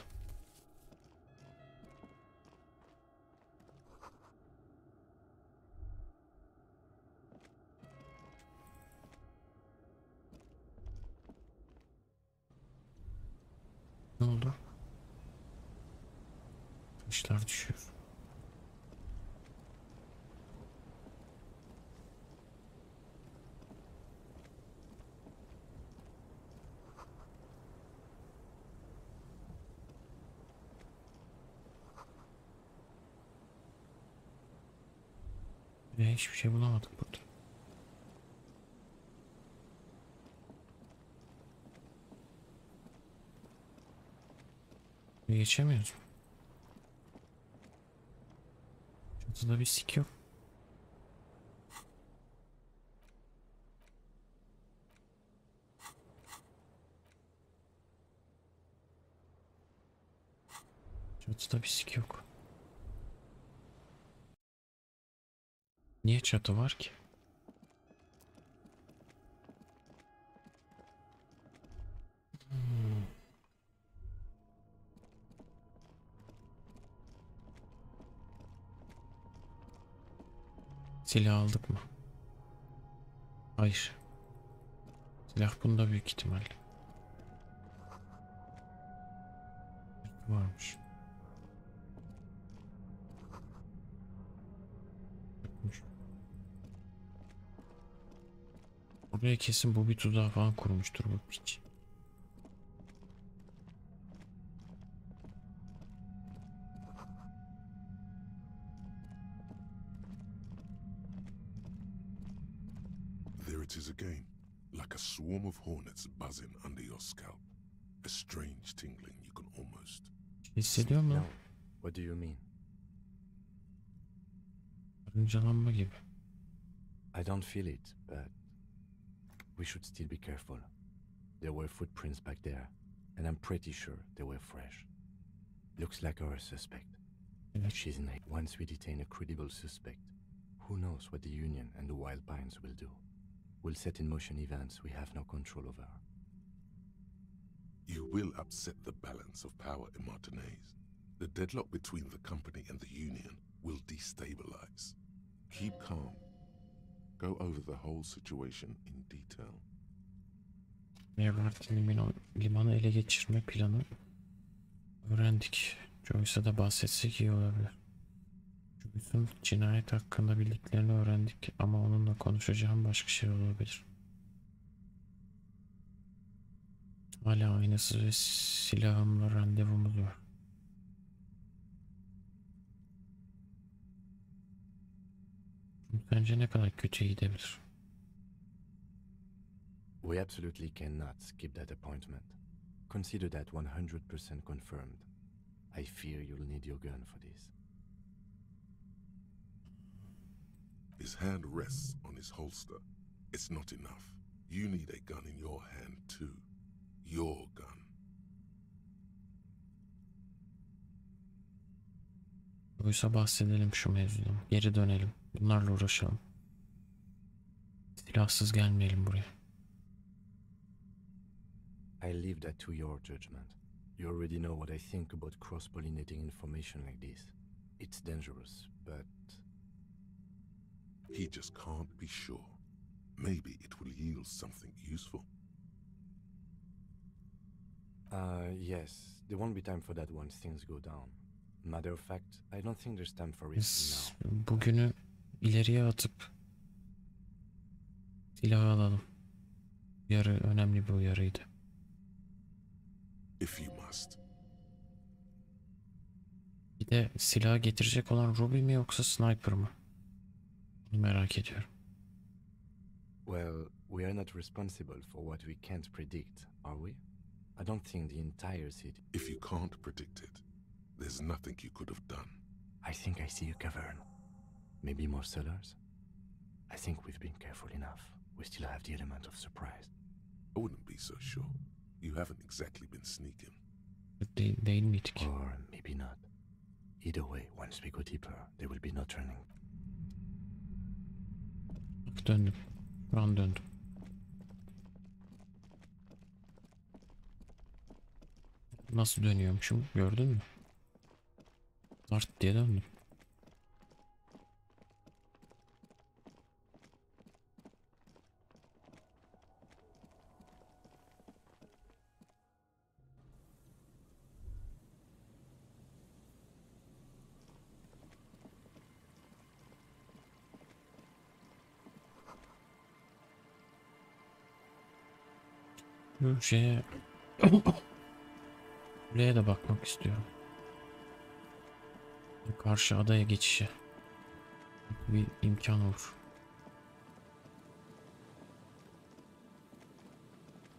Ne oldu? Taşlar düşüyor. Ve hiçbir şey bulamadık burada. Geçemiyoruz mu? Çatıda bir sik yok. Çatıda bir sik yok. Niye çatı var ki? Silah aldık mı? Hayır. Silah bunda büyük ihtimal. Varmış. Yokmuş. Buraya kesin bu bir tuzağı falan kurmuştur bu piç. There it is again, like a swarm of hornets buzzing under your scalp. A strange tingling you can almost... Hissediyor mu? No. What do you mean? Karıncalanma gibi. I don't feel it, but we should still be careful. There were footprints back there, and I'm pretty sure they were fresh. Looks like our suspect. Evet. She's in. Once we detain a credible suspect, who knows what the Union and the Wild Pines will do? We'll set in motion events we have no control over. You will upset the balance of power in Martinaise. The deadlock between the company and the Union will destabilize. Keep calm. Go over the whole situation in detail. Nevert'in limanı ele geçirme planı öğrendik. Joyce'a da bahsetsek iyi olabilir. Joyce'un cinayet hakkında bildiklerini öğrendik ama onunla konuşacağım başka şey olabilir. Hala aynası ve silahımla randevumuz var. Bence ne kadar kötüye gidebilir? We absolutely cannot skip that appointment. Consider that 100% confirmed. I fear you'll need your gun for this. His hand rests on his holster. It's not enough. You need a gun in your hand too. Your gun. Oysa bahsedelim şu mevzudan. Geri dönelim. Bunlarla uğraşalım. Silahsız gelmeyelim buraya. I leave that to your judgment. You already know what I think about cross-pollinating information like this. It's dangerous, but... He just can't be sure. Maybe it will yield something useful. Yes. There won't be time for that once things go down. Matter of fact, I don't think there's time for it now. Bugünü ileriye atıp silahı alalım. Uyarı önemli bir uyarıydı. If you must. Bir de silah getirecek olan Ruby mi yoksa Sniper mı? Bunu merak ediyorum. Well, we are not responsible for what we can't predict, are we? I don't think the entire city... If you can't predict it, there's nothing you could have done. I think I see a cavern. Maybe more cellars? I think we've been careful enough. We still have the element of surprise. I wouldn't be so sure. You haven't exactly been sneaking. Değil miydik? Or maybe not. Either way, once we go deeper, there will be no turning. Bak döndüm. Şu an döndüm. Nasıl dönüyormuşum gördün mü? Zart diye döndüm. Şu şeye buraya da bakmak istiyorum. Karşı adaya geçişe bir imkan olur.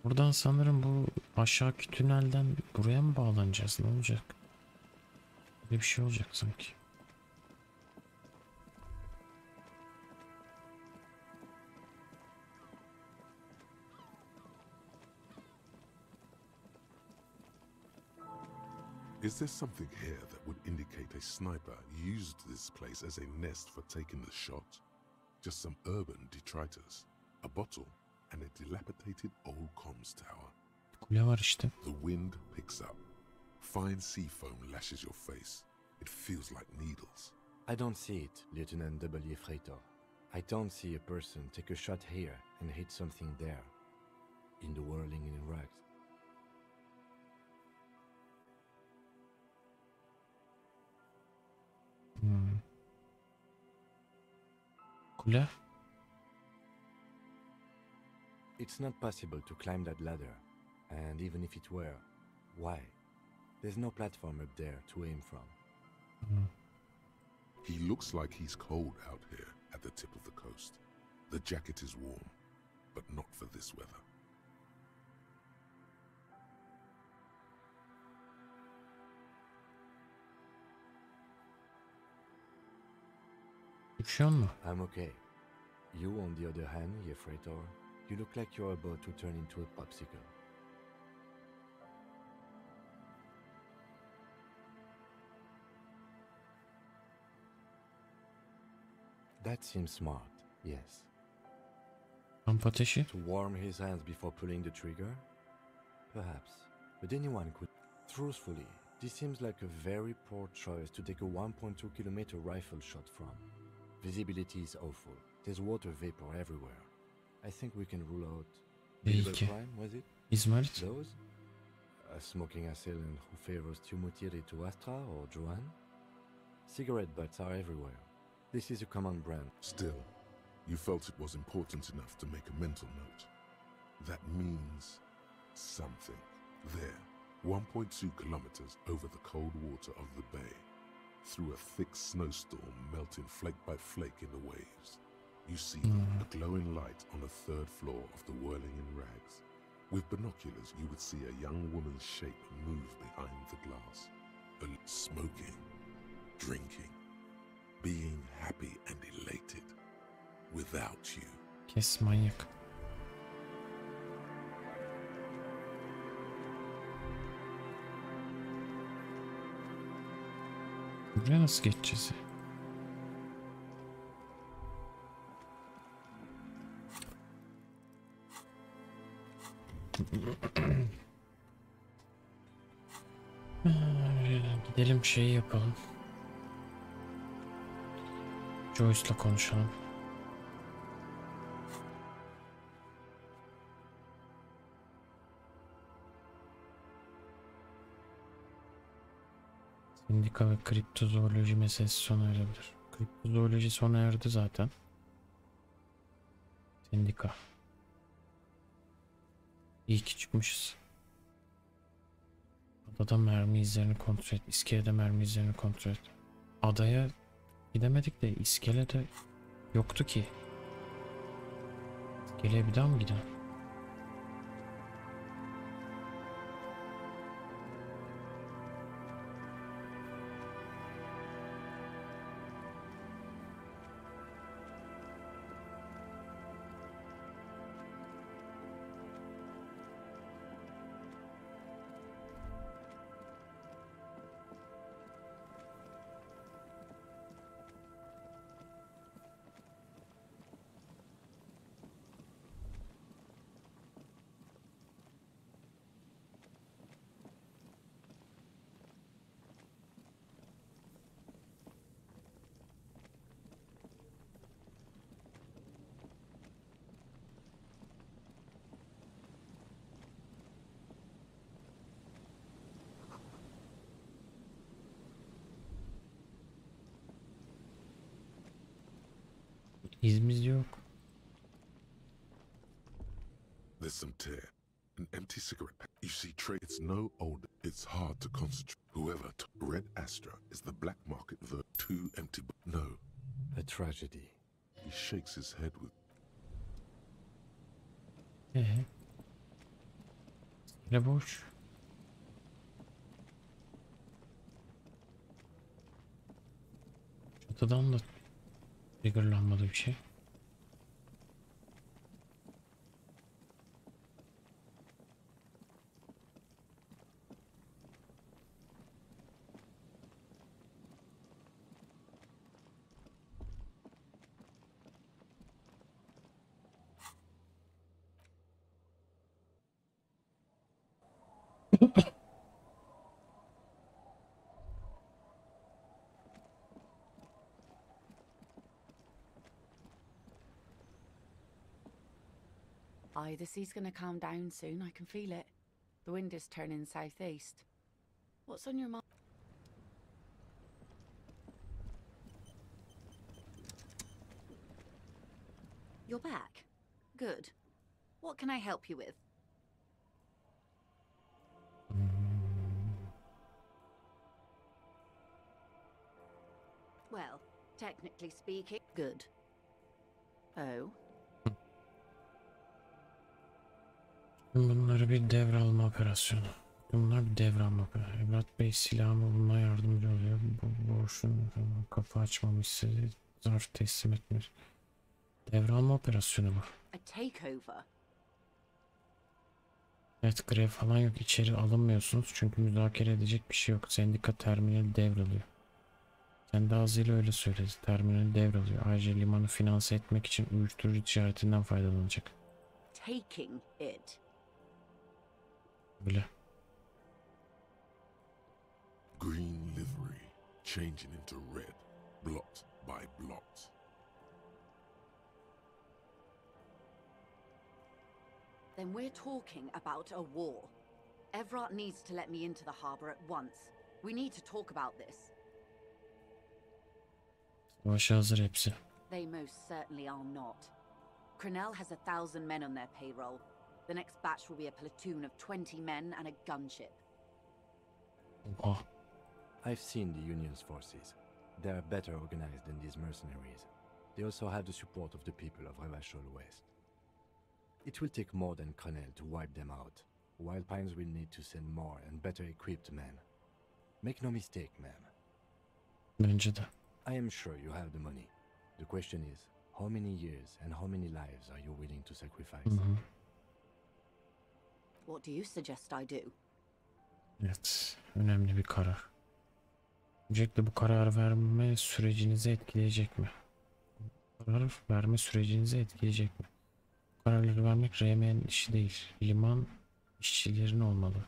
Buradan sanırım bu aşağıki tünelden buraya mı bağlanacağız? Ne olacak? Böyle bir şey olacak sanki. Is there something here that would indicate a sniper used this place as a nest for taking the shot? Just some urban detritus, a bottle, and a dilapidated old comms tower. Kule var işte. The wind picks up. Fine sea foam lashes your face. It feels like needles. I don't see it, Lieutenant W. Freitor. I don't see a person take a shot here and hit something there. In the whirling in rags. Kule. It's not possible to climb that ladder. And even if it were, why? There's no platform up there to aim from. He looks like he's cold out here at the tip of the coast. The jacket is warm, but not for this weather. Üşüyor mu? I'm okay. You, on the other hand, Freitor, you look like you're about to turn into a popsicle. That seems smart, yes. Kamp ateşi. To warm his hands before pulling the trigger? Perhaps. But anyone could. Truthfully, this seems like a very poor choice to take a 1.2 kilometer rifle shot from. Visibility is awful. There's water vapor everywhere. I think we can rule out... Belki. Prime, was it? İzmarit. Those? A smoking assailant who favors Tumutiri to Astra or Joan? Cigarette butts are everywhere. This is a common brand. Still, you felt it was important enough to make a mental note. That means something. There, 1.2 kilometers over the cold water of the bay, through a thick snowstorm melting flake by flake in the waves, you see a glowing light on the third floor of the whirling in rags. With binoculars, you would see a young woman's shape move behind the glass. Smoking, drinking, being happy and elated without you. Kes manyak. Buraya nasıl geçeceğiz? Gidelim şeyi yapalım. Joyce'la konuşalım. Sendika ve kriptozooloji meselesi sona erebilir. Kriptozooloji sona erdi zaten. Sendika. İyi ki çıkmışız. Adada mermi izlerini kontrol et. İskelede mermi izlerini kontrol et. Adaya gidemedik de iskelede yoktu ki. İskeleye bir daha mı gidelim? İzimiz yok. There's some tear. An empty cigarette pack. You see, Trey, it's no older. It's hard to concentrate. Whoever took Red Astra is the black market. The two empty. No. A tragedy. He shakes his head with. İskele boş. Çatıdan da triggerlanmadı bir şey. Aye, the sea's gonna calm down soon. I can feel it. The wind is turning southeast. What's on your mind? You're back. Good. What can I help you with? Well, technically speaking, good. Oh. Bunları bir devralma operasyonu. Bunlar bir devralma operasyonu. Evlat Bey silahımı bulmaya yardımcı oluyor. Bu borçun kafa açmamı istedi. Zarf teslim etmiş. Devralma operasyonu bu. A takeover. Evet, grev falan yok. İçeri alınmıyorsunuz çünkü müzakere edecek bir şey yok. Sendika terminali devralıyor. Kendi ağzıyla öyle söyledi. Terminali devralıyor. Ayrıca limanı finanse etmek için uyuşturucu ticaretinden faydalanacak. Taking it. Öyle. Green livery changing into red, blot by blot. Then we're talking about a war. Everett needs to let me into the harbor at once. We need to talk about this. Savaşa hazır hepsi. They most certainly are not. Crenell has 1,000 men on their payroll. The next batch will be a platoon of 20 men and a gunship. Oha. I've seen the Union's forces. They are better organized than these mercenaries. They also have the support of the people of Revachol West. It will take more than Crenell to wipe them out. Wild Pines will need to send more and better equipped men. Make no mistake, ma'am. Bence de. I am sure you have the money. The question is, how many years and how many lives are you willing to sacrifice? What do you suggest I do? Evet. Önemli bir karar. Öncelikle bu karar verme sürecinizi etkileyecek mi? Karar verme sürecinizi etkileyecek mi? Kararları vermek RM'nin işi değil. Liman işçilerin olmalı.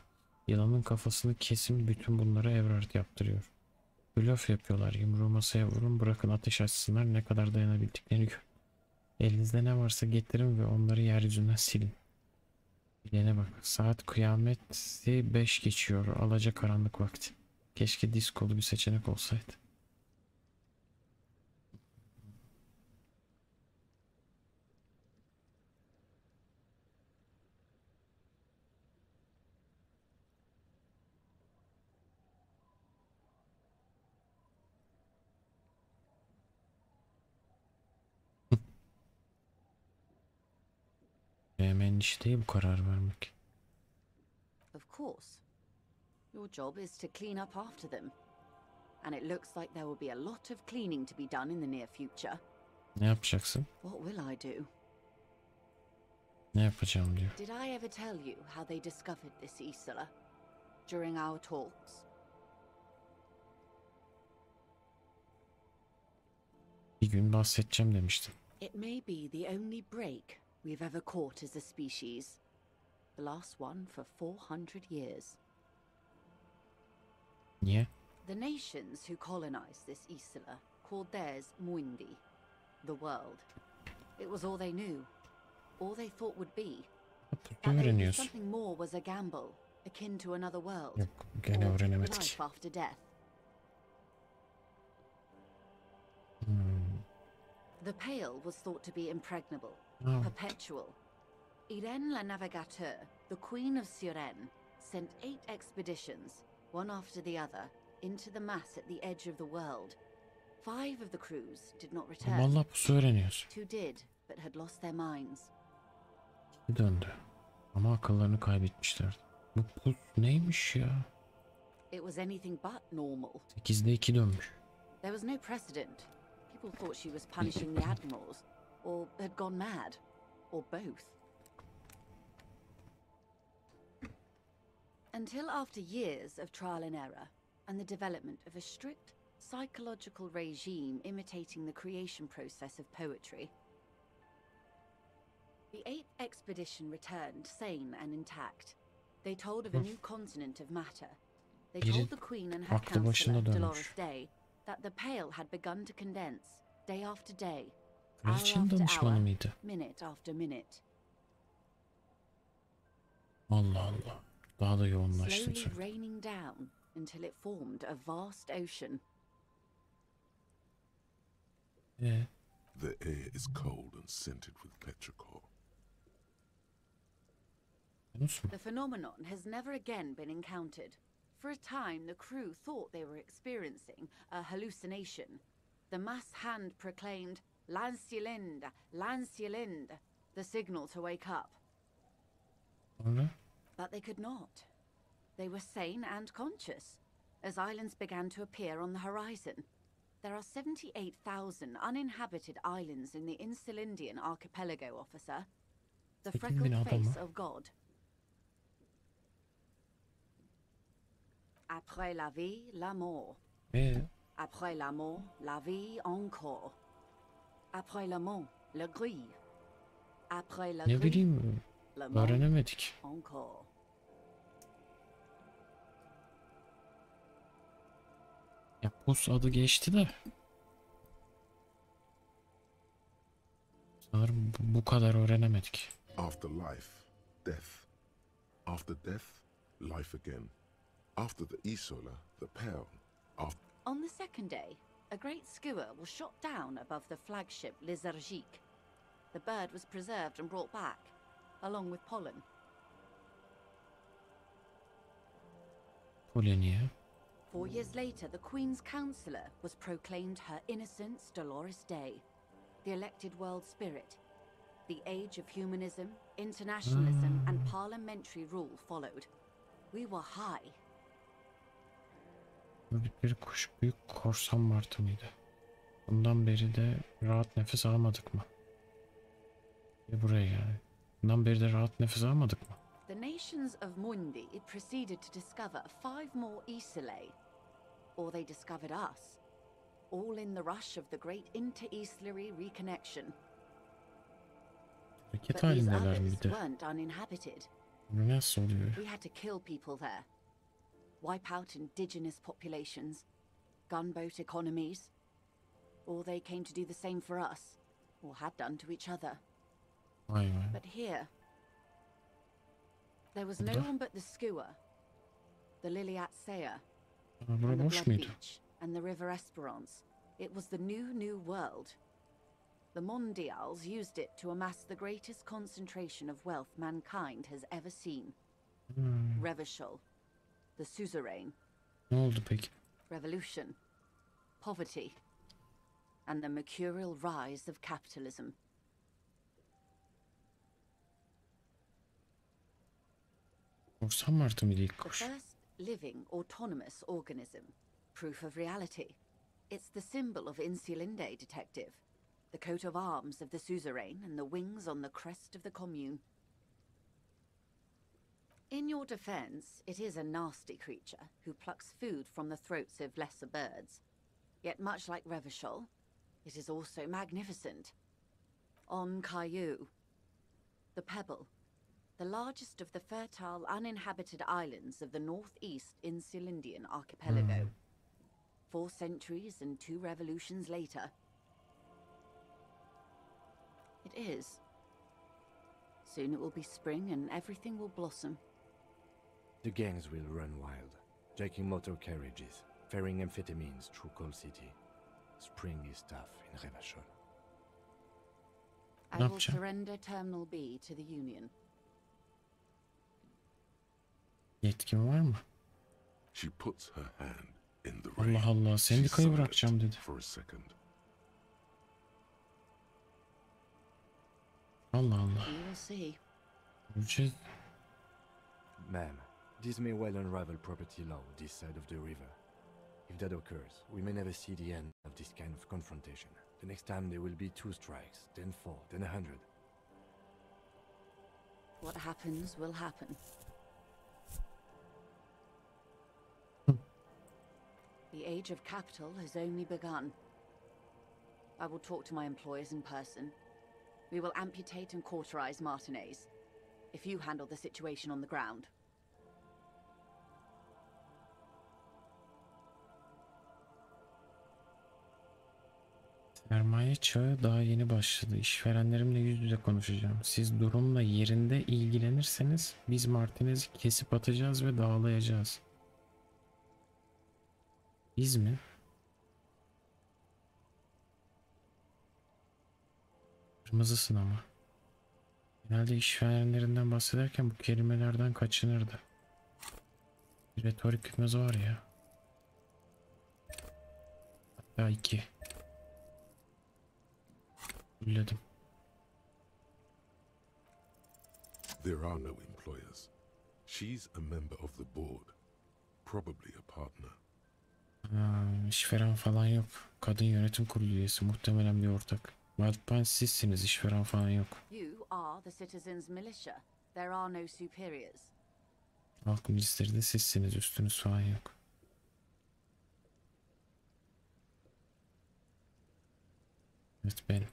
Yılanın kafasını kesin, bütün bunları Everard yaptırıyor. Blöf yapıyorlar. Yumruğu masaya vurun, bırakın ateş açsınlar, ne kadar dayanabildiklerini gör. Elinizde ne varsa getirin ve onları yeryüzünden silin. Bilene bak. Saat kıyameti 5 geçiyor. Alacakaranlık vakti. Keşke diskolu bir seçenek olsaydı. senin işi değil bu karar vermek. Of course. Your job is to clean up after them. And it looks like there will be a lot of cleaning to be done in the near future. Ne yapacaksın? What will I do? Ne yapacağım diyor. Did I ever tell you how they discovered this Isla during our talks? Bir gün bahsedeceğim demiştim. It may be the only break we've ever caught as a species. The last one for 400 years. Niye? The nations who colonized this Isla called theirs Muindi, the world. It was all they knew, all they thought would be. That maybe something more was a gamble, akin to another world. Yok, gene or öğrenemedik. life after death. The Pale was thought to be impregnable, perpetual. Irene la Navigateur, the Queen of Suren, sent 8 expeditions, one after the other, into the mass at the edge of the world. 5 of the crews did not return. Vallahi pusu öğreniyoruz. 2 did, but had lost their minds. Döndü. Ama akıllarını kaybetmişlerdi. Bu pus neymiş ya? It was anything but normal. 8'de 2 dönmüş. There was no precedent. People thought she was punishing the admirals, or had gone mad, or both. Until after years of trial and error, and the development of a strict psychological regime imitating the creation process of poetry, the 8th expedition returned sane and intact. They told of a new continent of matter. They told the Queen and her counselor, Dolores Day, that the Pale had begun to condense, day after day, hour after hour, minute after minute. Allah Allah. Daha da yoğunlaştın Slowly raining down until it formed a vast ocean. The air is cold and scented with petrichor. The phenomenon has never again been encountered. For a time, the crew thought they were experiencing a hallucination. The mass hand proclaimed, "Lanciolinde, Lanciolinde," the signal to wake up. But they could not. They were sane and conscious, as islands began to appear on the horizon. There are 78,000 uninhabited islands in the Insulindian archipelago, officer. The freckled face of God. Après la vie, la mort. Après la mort, la vie encore. Après la mort, le gris. Après la Ne gris, bileyim, le mort öğrenemedik. encore. Ya pus adı geçti de. Sanırım bu kadar öğrenemedik. After life, death. After death, life again. After the Isola, the Pale. On the second day, a great skua was shot down above the flagship Lysergique. The bird was preserved and brought back, along with pollen. Poloniye. 4 years later, the Queen's Counsellor was proclaimed Her Innocence Dolores Day, the elected world spirit. The age of humanism, internationalism, and parliamentary rule followed. We were high. Bir kuş büyük korsan martı mıydı? Bundan beri de rahat nefes almadık mı? Buraya yani. Bundan beri de rahat nefes almadık mı? The nations of Mundi proceeded to discover 5 more Isolae, or they discovered us, all in the rush of the great inter-Islary reconnection. But these others weren't uninhabited. Nasıl oluyor? We had to kill people there, wipe out indigenous populations, gunboat economies, or they came to do the same for us, or had done to each other. Vay vay. But here, there was no one but the skua, the Liliat Sea, and the Blood Beach, and the River Esperance. It was the new world. The Mondials used it to amass the greatest concentration of wealth mankind has ever seen. Revachol, the suzerain. Ne oldu peki? Revolution, poverty, and the mercurial rise of capitalism. Korsan martı mıydı ilk The kuş? first living autonomous organism. Proof of reality. It's the symbol of Insulinde, Detective. The coat of arms of the suzerain and the wings on the crest of the commune. In your defense, it is a nasty creature who plucks food from the throats of lesser birds. Yet much like Revachol, it is also magnificent. On Caillou, the Pebble, the largest of the fertile, uninhabited islands of the northeast Insulindian archipelago. 4 centuries and 2 revolutions later. It is. Soon it will be spring and everything will blossom. The gangs will run wild, jacking motor carriages, ferrying amphetamines through Coal City. Spring is tough in Revachol. I will surrender Terminal B to the Union. Yetkin var mı? She puts her hand in the rain. Allah Allah, sendikayı bırakacağım dedi. For a second. Allah Allah. We will see. Göreceğiz. Ma'am, this may well unravel property law this side of the river. If that occurs, we may never see the end of this kind of confrontation. The next time there will be 2 strikes, then 4, then 100. What happens will happen. The age of capital has only begun. I will talk to my employers in person. We will amputate and cauterize Martinez. If you handle the situation on the ground. Sermaye çağı daha yeni başladı. İşverenlerimle yüz yüze konuşacağım. Siz durumla yerinde ilgilenirseniz biz Martinez'i kesip atacağız ve dağılayacağız. Biz mi? Kırmızısın ama. Genelde işverenlerinden bahsederken bu kelimelerden kaçınırdı. Bir retorik hükmüz var ya. Hatta 2. Fulledim. There are no employers. She's a member of the board. Probably a partner. İşveren falan yok. Kadın yönetim kurulu üyesi. Muhtemelen bir ortak. Wildpine sizsiniz. İşveren falan yok. You are the citizens' militia. There are no superiors. Halk milisleri de sizsiniz. Üstünüz falan yok. Evet benim.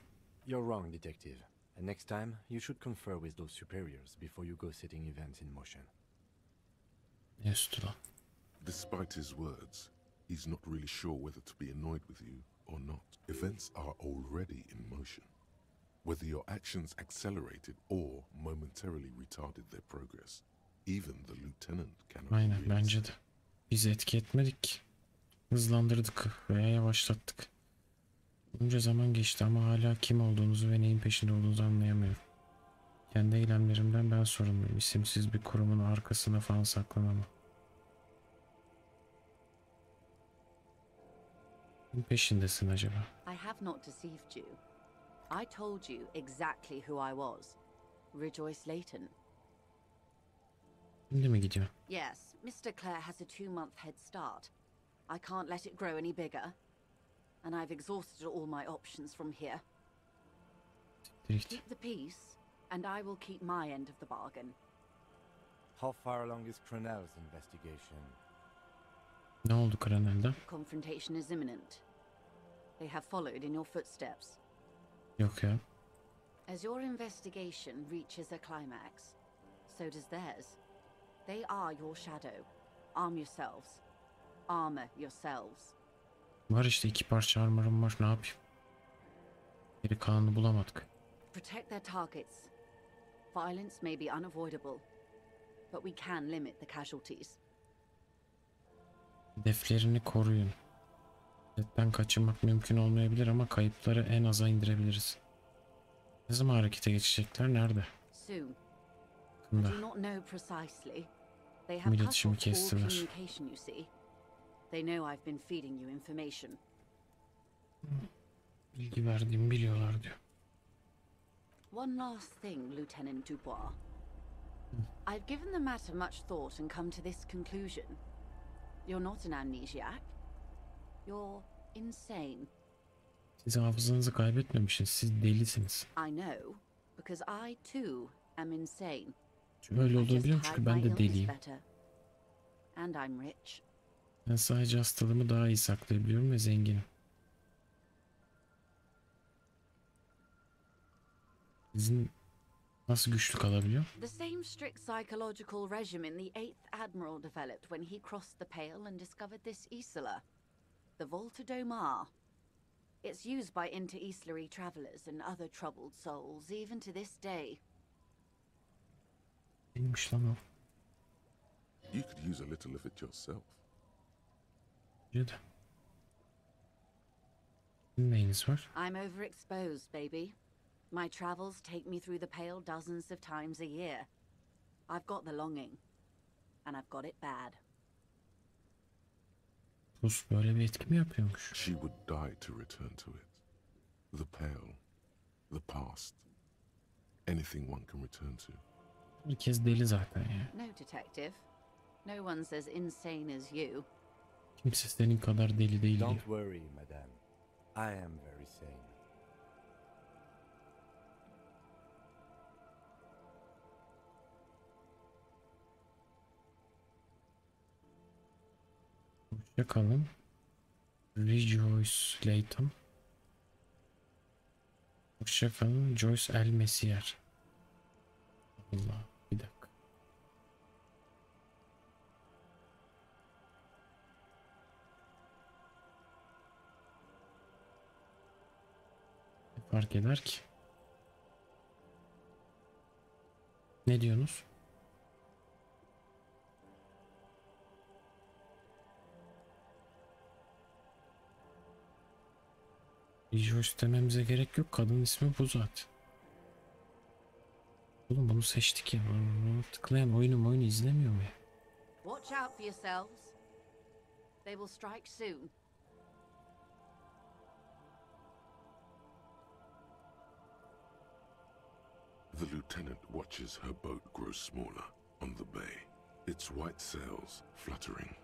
You're wrong, Detective. And next time, you should confer with those superiors before you go setting events in motion. Ne üstü lan? Despite his words, he's not really sure whether to be annoyed with you or not. Events are already in motion. Whether your actions accelerated or momentarily retarded their progress, even the lieutenant cannot. Aynen bence de. Biz etki etmedik ki. Hızlandırdık veya yavaşlattık. Bunca zaman geçti ama hala kim olduğunuzu ve neyin peşinde olduğunuzu anlayamıyorum. Kendi eylemlerimden ben sorumluyum. İsimsiz bir kurumun arkasına falan saklanamam. Neyin peşindesin acaba? I have not deceived you. I told you exactly who I was. Rejoice Layton. Şimdi mi gidiyor? Yes, Mr. Clare has a 2-month head start. I can't let it grow any bigger. And I've exhausted all my options from here. Keep the peace, and I will keep my end of the bargain. How far along is Cronell's investigation? Ne oldu Cronell'da? Confrontation is imminent. They have followed in your footsteps. Yok ya. As your investigation reaches a climax, so does theirs. They are your shadow. Arm yourselves. Armor yourselves. Var işte 2 parça armorum var, ne yapayım? Geri kalanını bulamadık. Protect their targets. Violence may be unavoidable, but we can limit the casualties. Hedeflerini koruyun. Hedeften kaçınmak mümkün olmayabilir ama kayıpları en aza indirebiliriz. Ne zaman harekete geçecekler? Nerede? Soon. Yakında. I do not know precisely. They have cut off all communication, you see. They know I've been feeding you information. Bilgi verdiğimi biliyorlar diyor. One last thing, Lieutenant Dubois. I've given the matter much thought and come to this conclusion. You're not an amnesiac. You're insane. Siz hafızanızı kaybetmemişsiniz. Siz delisiniz. I know, because I too am insane. Öyle olduğunu biliyorum çünkü ben de deliyim. And I'm rich. Ben sadece hastalığımı daha iyi saklayabiliyorum ve zenginim. Sizin nasıl güçlü kalabiliyor? The same strict psychological regime in the 8th Admiral developed when he crossed the Pale and discovered this Isla, the Volta do Mar. It's used by inter-Islary travelers and other troubled souls, even to this day. Neymiş lan o? You could use a little of it yourself. Ya da. Neyiniz var? I'm overexposed, baby. My travels take me through the Pale dozens of times a year. I've got the longing, and I've got it bad. Rus böyle bir etki mi yapıyormuş? She would die to return to it. The Pale, the past, anything one can return to. Herkes deli zaten ya. No, detective. No one's as insane as you. Kimse senin kadar deli değil diyor. Don't worry, madame. I am very sane. Hoşça kalın. Rejoice Layton. Hoşça kalın. Joyce El Messier. Allah, bir dakika. Ne fark eder ki? Ne diyorsunuz? Rejoice dememize gerek yok. Kadın ismi bu zaten. Oğlum bunu seçtik ya. Bunu tıklayan oyunu izlemiyor mu ya? Watch out for yourselves. They will strike soon. The lieutenant watches her boat grow smaller on the bay, its white sails fluttering.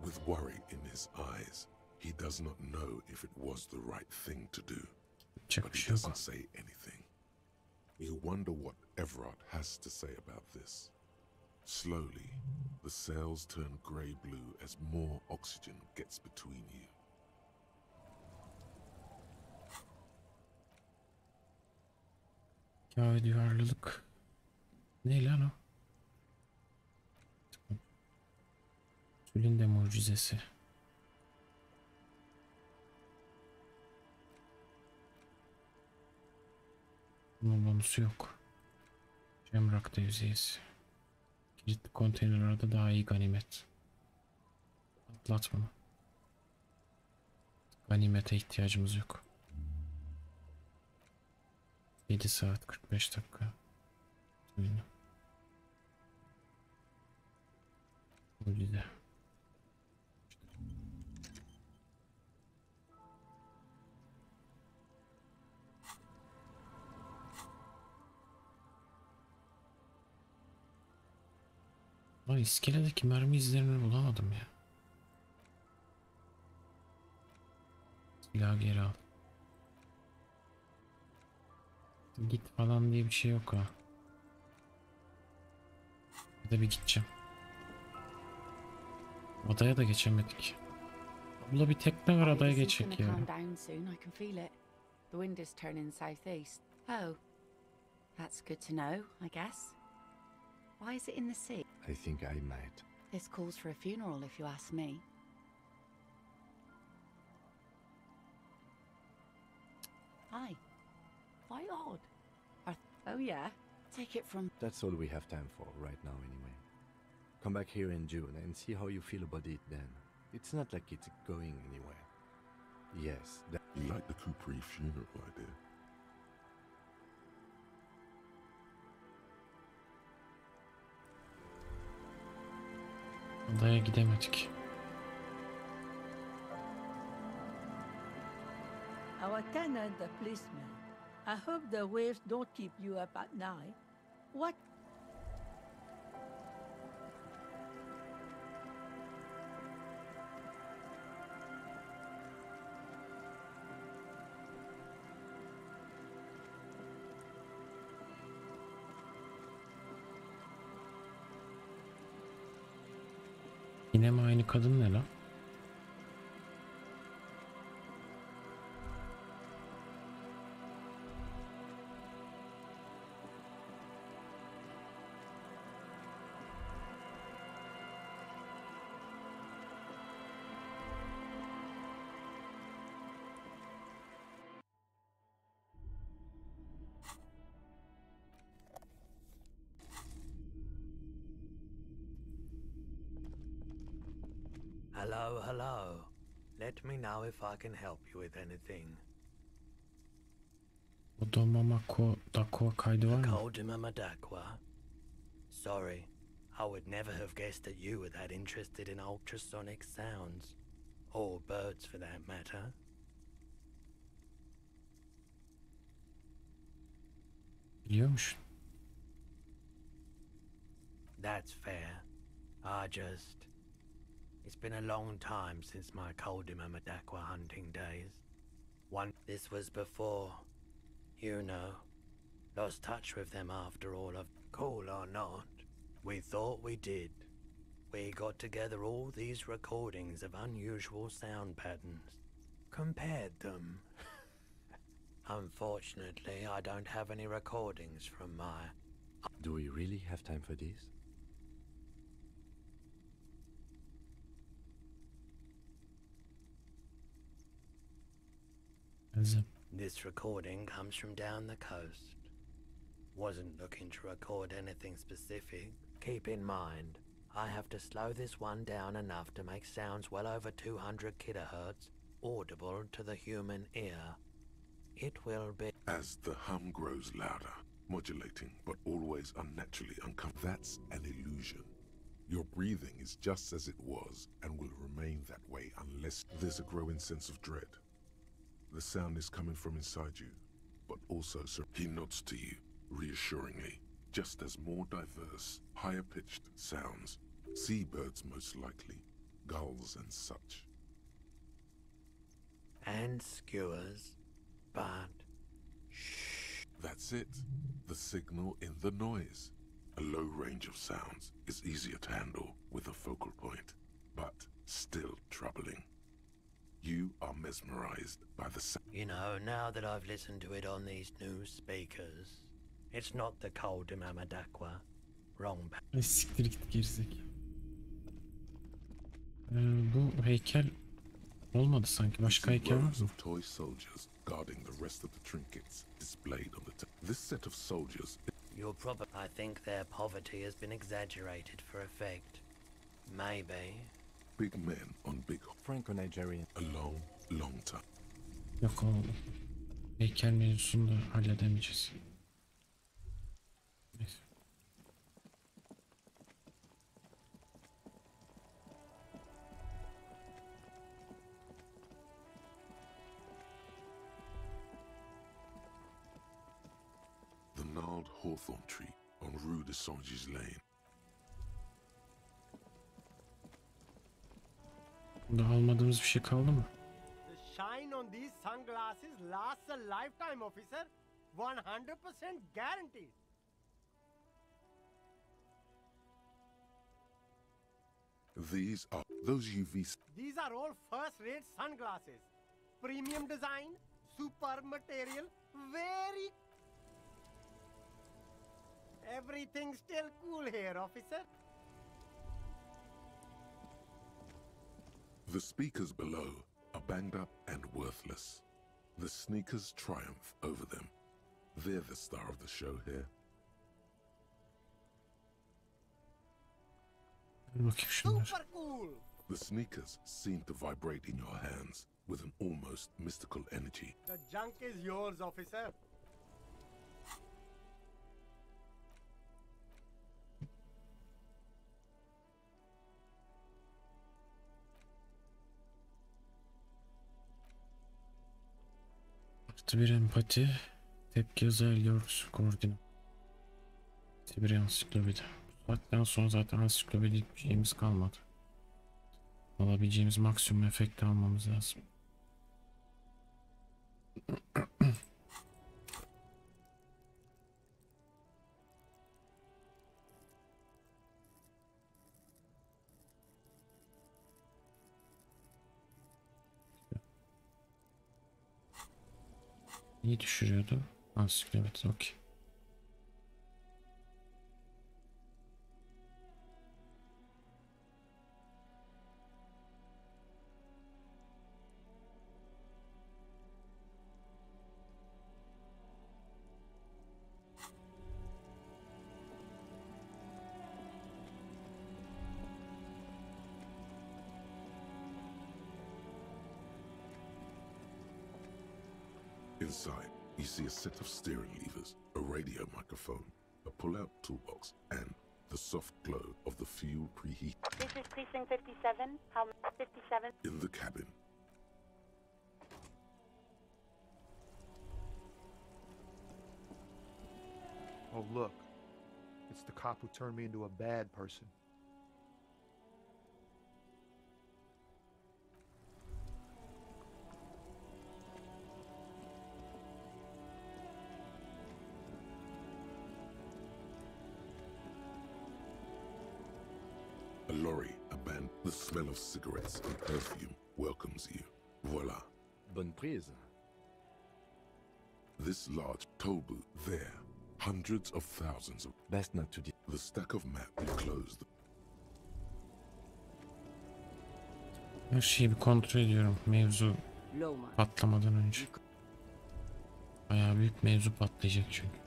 With worry in his eyes, he does not know if it was the right thing to do, but he doesn't say anything. You wonder what Everard has to say about this. Slowly, the sails turn grey-blue as more oxygen gets between you. Ya duyarlılık. Ne lan o? Tülin de mucizesi. Bunun bonusu yok. Cemrak'ta yüzeyesi. Kilitli konteynerlerde daha iyi ganimet. Atlat bunu. Ganimete ihtiyacımız yok. 7 saat 45 dakika. Mucize. Lan iskeledeki mermi izlerini bulamadım ya. Silahı geri al. Git falan diye bir şey yok ha. Ya da bir gideceğim. Adaya da geçemedik. Abla bir tekne var, adaya geçecek ya. The wind is turning southeast. Oh, that's good to know, I guess. Why is it in the sea? I think I might. This calls for a funeral, if you ask me. Hi. Why odd? Oh yeah. Take it from... That's all we have time for right now anyway. Come back here in June and see how you feel about it then. It's not like it's going anywhere. Yes, that... You like the Capri funeral idea? Adaya gidemedik. Our tenant, the policeman. I hope the waves don't keep you up at night. What? Yine mi aynı kadın ne lan? Hello, hello. Let me know if I can help you with anything. Odomamako Dakwa kaydı var mı? Koldima Madakwa. Sorry, I would never have guessed that you were that interested in ultrasonic sounds. Or birds for that matter. Biliyor musun? That's fair. It's been a long time since my Koldima Madakwa hunting days. This was before, you know, lost touch with them after all of... Cool or not, we thought we did. We got together all these recordings of unusual sound patterns, compared them. Unfortunately, I don't have any recordings from my... Do we really have time for this? This recording comes from down the coast. Wasn't looking to record anything specific. Keep in mind, I have to slow this one down enough to make sounds well over 200 kilohertz audible to the human ear. It will be... As the hum grows louder, modulating but always unnaturally uncomfortable. That's an illusion. Your breathing is just as it was and will remain that way unless there's a growing sense of dread. The sound is coming from inside you, but also he nods to you, reassuringly, just as more diverse, higher-pitched sounds. Seabirds most likely, gulls and such. And skewers, but... Shh. That's it. The signal in the noise. A low range of sounds is easier to handle with a focal point, but still troubling. You are mesmerized by the sound. You know, now that I've listened to it on these new speakers, it's not the Koldima Madakwa. Wrong. Siktir git gerizekalı. Bu heykel olmadı sanki. Başka heykel var mı? Of toy soldiers guarding the rest of the trinkets displayed on the this set of soldiers. I think their poverty has been exaggerated for effect. Maybe. Big men on big... Franco-Nigerian. A long, long time. Yok o heykel mevzusunu da halledemeyeceğiz. Neyse. The gnarled hawthorn tree on Rue de Saint-Gilles Lane. Bunda almadığımız bir şey kaldı mı? The shine on these sunglasses lasts a lifetime, officer. 100% guaranteed. These are those UV. These are all first-rate sunglasses. Premium design, superb material, very... Everything's still cool here, officer. The speakers below are banged up and worthless. The sneakers triumph over them. They're the star of the show here. Super cool! The sneakers seem to vibrate in your hands with an almost mystical energy. The junk is yours, officer. Artı bir empati, tepki hızı eliyoruz koordinat. Bir ansiklopedi. Bu saatten sonra zaten ansiklopedik bir şeyimiz kalmadı. Alabileceğimiz maksimum efekti almamız lazım. İyi düşürüyordu. Ansiklopedi okey. Inside, you see a set of steering levers, a radio microphone, a pull-out toolbox, and the soft glow of the fuel preheat. This is Precinct 57. How 57? In the cabin. Oh, look. It's the cop who turned me into a bad person. A lorry abandoned. The smell of cigarettes and perfume welcomes you. Voila. Bonne prise. This large toll booth there. Hundreds of thousands of... Best not to... The stack of map you closed. Her şeyi bir kontrol ediyorum. Mevzu patlamadan önce. Bayağı büyük mevzu patlayacak çünkü.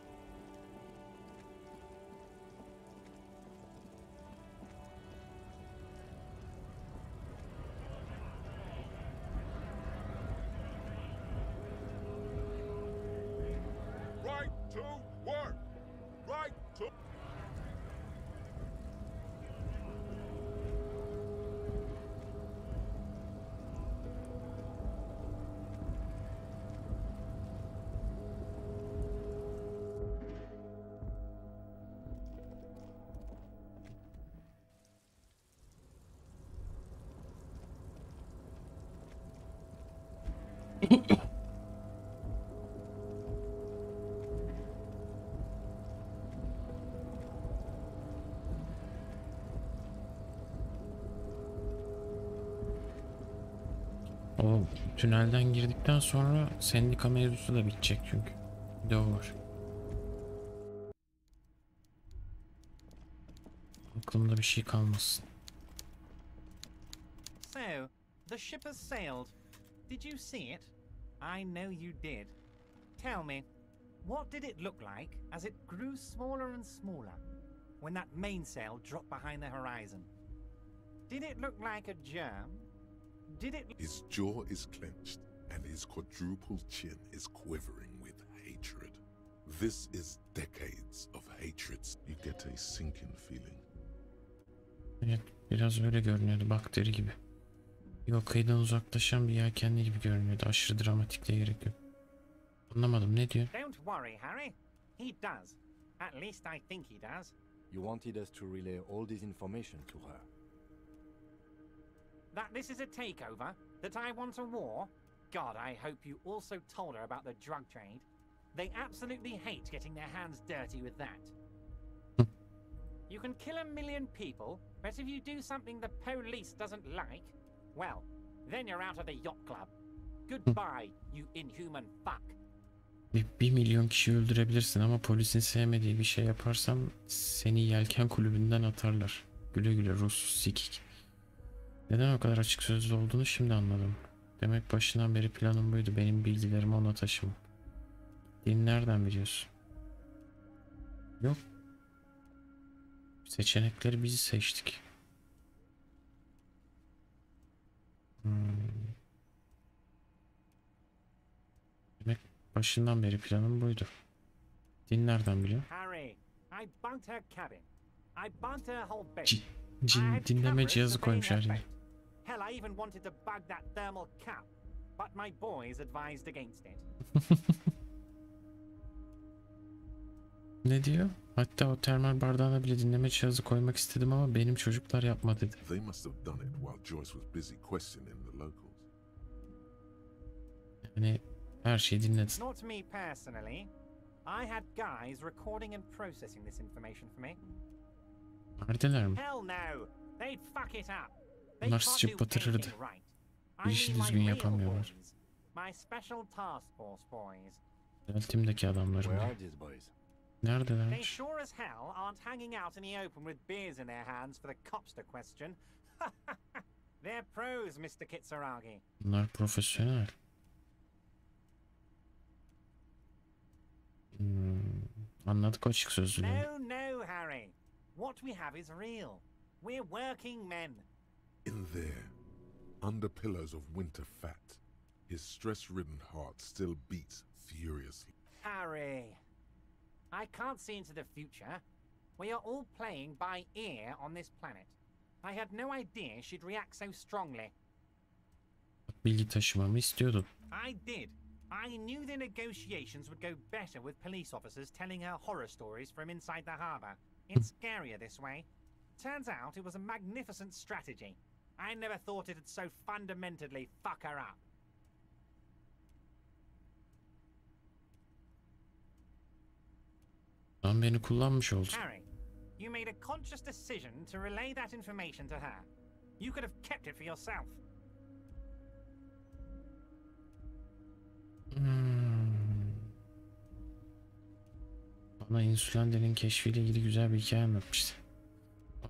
O tünelden girdikten sonra sendika mevzusu da bitecek çünkü. Bir de o var. Aklımda bir şey kalmasın. So, the ship has sailed. Did you see it? I know you did. Tell me, what did it look like as it grew smaller and smaller when that mainsail dropped behind the horizon? Did it look like a germ? Did it... His jaw is clenched and his quadruple chin is quivering with hatred. This is decades of hatreds. You get a sinking feeling. Evet, biraz öyle görünüyordu, bakteri gibi. Yok, kıyıdan uzaklaşan bir yelkenli gibi görünüyordu. Aşırı dramatikliğe gerek yok. Anlamadım, ne diyor? Don't worry, Harry. He does. At least I think he does. You wanted us to relay all this information to her. That this is a takeover? That I want a war? God, I hope you also told her about the drug trade. They absolutely hate getting their hands dirty with that. You can kill 1 million people, but if you do something the police doesn't like, well, then you're out of the yacht club. Goodbye, you inhuman fuck. 1 milyon kişi öldürebilirsin ama polisin sevmediği bir şey yaparsam seni yelken kulübünden atarlar. Güle güle Rus sikik. Neden o kadar açık sözlü olduğunu şimdi anladım. Demek başından beri planım buydu, benim bilgilerimi ona taşımam. Din nereden biliyorsun? Yok. Seçenekleri bizi seçtik. Demek başından beri planım buydu. Din nereden biliyor? Harry, I bunked her cabin. I bunked her whole base. Dinleme cihazı koymuş her yere. Hell, I even wanted to bug that thermal cap, but my boys advised against it. Ne diyor? Hatta o termal bardağına bile dinleme cihazı koymak istedim ama benim çocuklar yapma dedi. They must have done it while Joyce was busy questioning the locals. Yani her şeyi dinledin. Not me personally. I had guys recording and processing this information for me. Neredeler mi? Hell no. They'd fuck it up. They Bunlar can't do sıçıp batırırdı. anything right. Bir işi düzgün yapamıyorlar. My special task force boys. Tim'deki adamlarım Where ya. are these boys? They Neredelermiş? sure as hell aren't hanging out in the open with beers in their hands for the cops to question. They're pros, Mr. Kitsuragi. Bunlar profesyonel. Anladık açık sözlülüğünü. No, no, Harry. What we have is real. We're working men. In there, under pillows of winter fat, his stress-ridden heart still beats furiously. Harry, I can't see into the future. We are all playing by ear on this planet. I had no idea she'd react so strongly. Bilgi taşımamı istiyordun. I did. I knew the negotiations would go better with police officers telling her horror stories from inside the harbor. It's scarier this way. Turns out it was a magnificent strategy. I never thought it'd so fundamentally fuck her up. Lan beni kullanmış oldun. Harry, you made a conscious decision to relay that information to her. You could have kept it for yourself. Bana insülenlerin keşfiyle ilgili güzel bir hikaye anlatmıştı.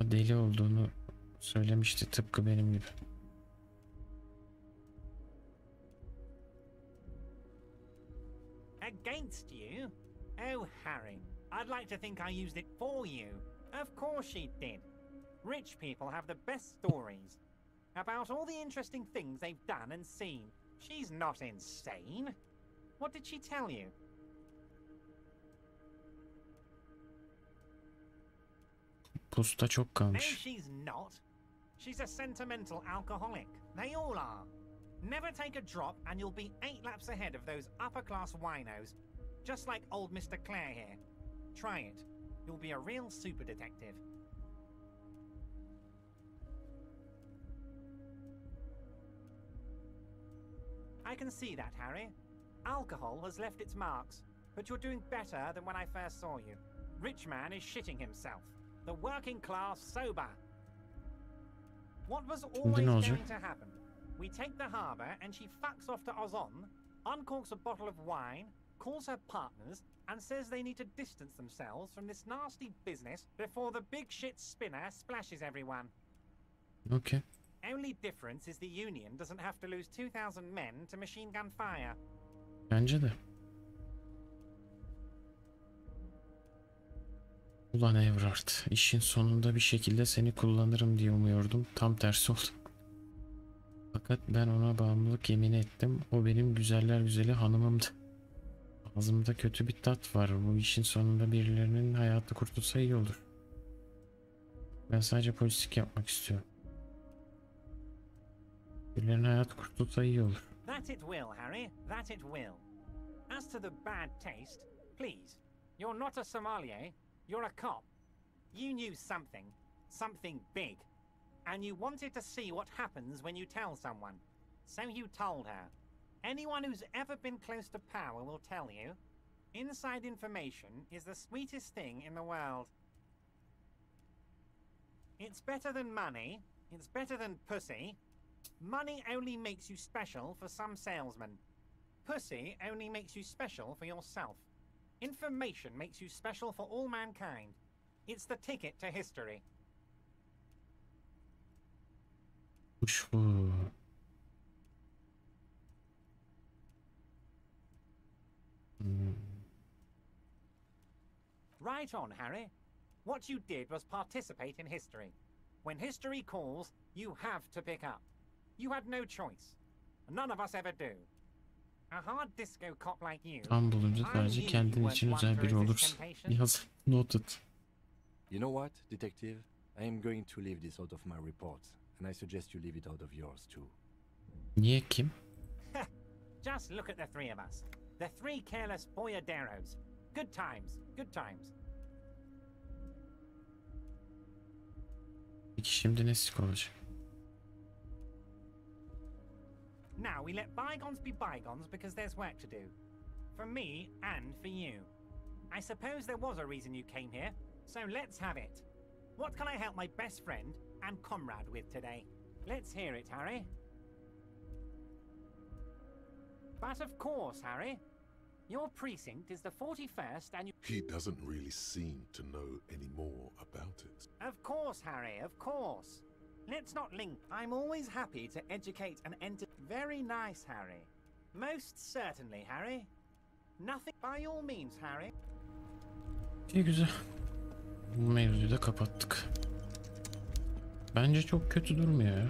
O deli olduğunu söylemişti tıpkı benim gibi. Against you? Oh, Harry, I'd like to think I used it for you. Of course she did. Rich people have the best stories about all the interesting things they've done and seen. She's not insane. What did she tell you? Pusta çok No, kalmış. she's not. She's a sentimental alcoholic. They all are. Never take a drop and you'll be 8 laps ahead of those upper-class winos. Just like old Mr. Clare here. Try it. You'll be a real super detective. I can see that, Harry. Alcohol has left its marks, but you're doing better than when I first saw you. Rich man is shitting himself. The working class sober. What was always going to happen? We take the harbour and she fucks off to Ozon, uncorks a bottle of wine, calls her partners, and says they need to distance themselves from this nasty business before the big shit spinner splashes everyone. Okay. Only difference is the Union doesn't have to lose 2,000 men to machine gun fire. Bence de. Ulan Evrard, işin sonunda bir şekilde seni kullanırım diye umuyordum. Tam tersi oldu. Fakat ben ona bağımlılık yemin ettim. O benim güzeller güzeli hanımımdı. Ağzımda kötü bir tat var. Bu işin sonunda birilerinin hayatı kurtulsa iyi olur. Ben sadece polislik yapmak istiyorum. Birilerinin hayatı kurtulsa iyi olur. That it will, Harry. That it will. As to the bad taste, please. You're not a sommelier. You're a cop. You knew something. Something big. And you wanted to see what happens when you tell someone. So you told her. Anyone who's ever been close to power will tell you. Inside information is the sweetest thing in the world. It's better than money. It's better than pussy. Money only makes you special for some salesmen. Pussy only makes you special for yourself. Information makes you special for all mankind. It's the ticket to history. Kuş bu. Right on, Harry. What you did was participate in history. When history calls, you have to pick up. You had no choice. None of us ever do. A hard disco cop like you. Tam bulunca sadece kendin için özel biri olursun. Yaz. Noted. You know what, detective? I am going to leave this out of my reports, and I suggest you leave it out of yours too. Niye kim? Just look at the three of us. The three careless boyaderos. Good times, good times. Peki şimdi ne sik olacak? Now we let bygones be bygones because there's work to do. For me and for you. I suppose there was a reason you came here, so let's have it. What can I help my best friend and comrade with today? Let's hear it, Harry. But of course, Harry. Your precinct is the 41st and you... He doesn't really seem to know any more about it. Of course, Harry, of course. Let's not link. I'm always happy to educate and enter... Very nice, Harry. Most certainly, Harry. Nothing by all means, Harry. İyi güzel. Bu mevzuyu da kapattık. Bence çok kötü durmuyor ya.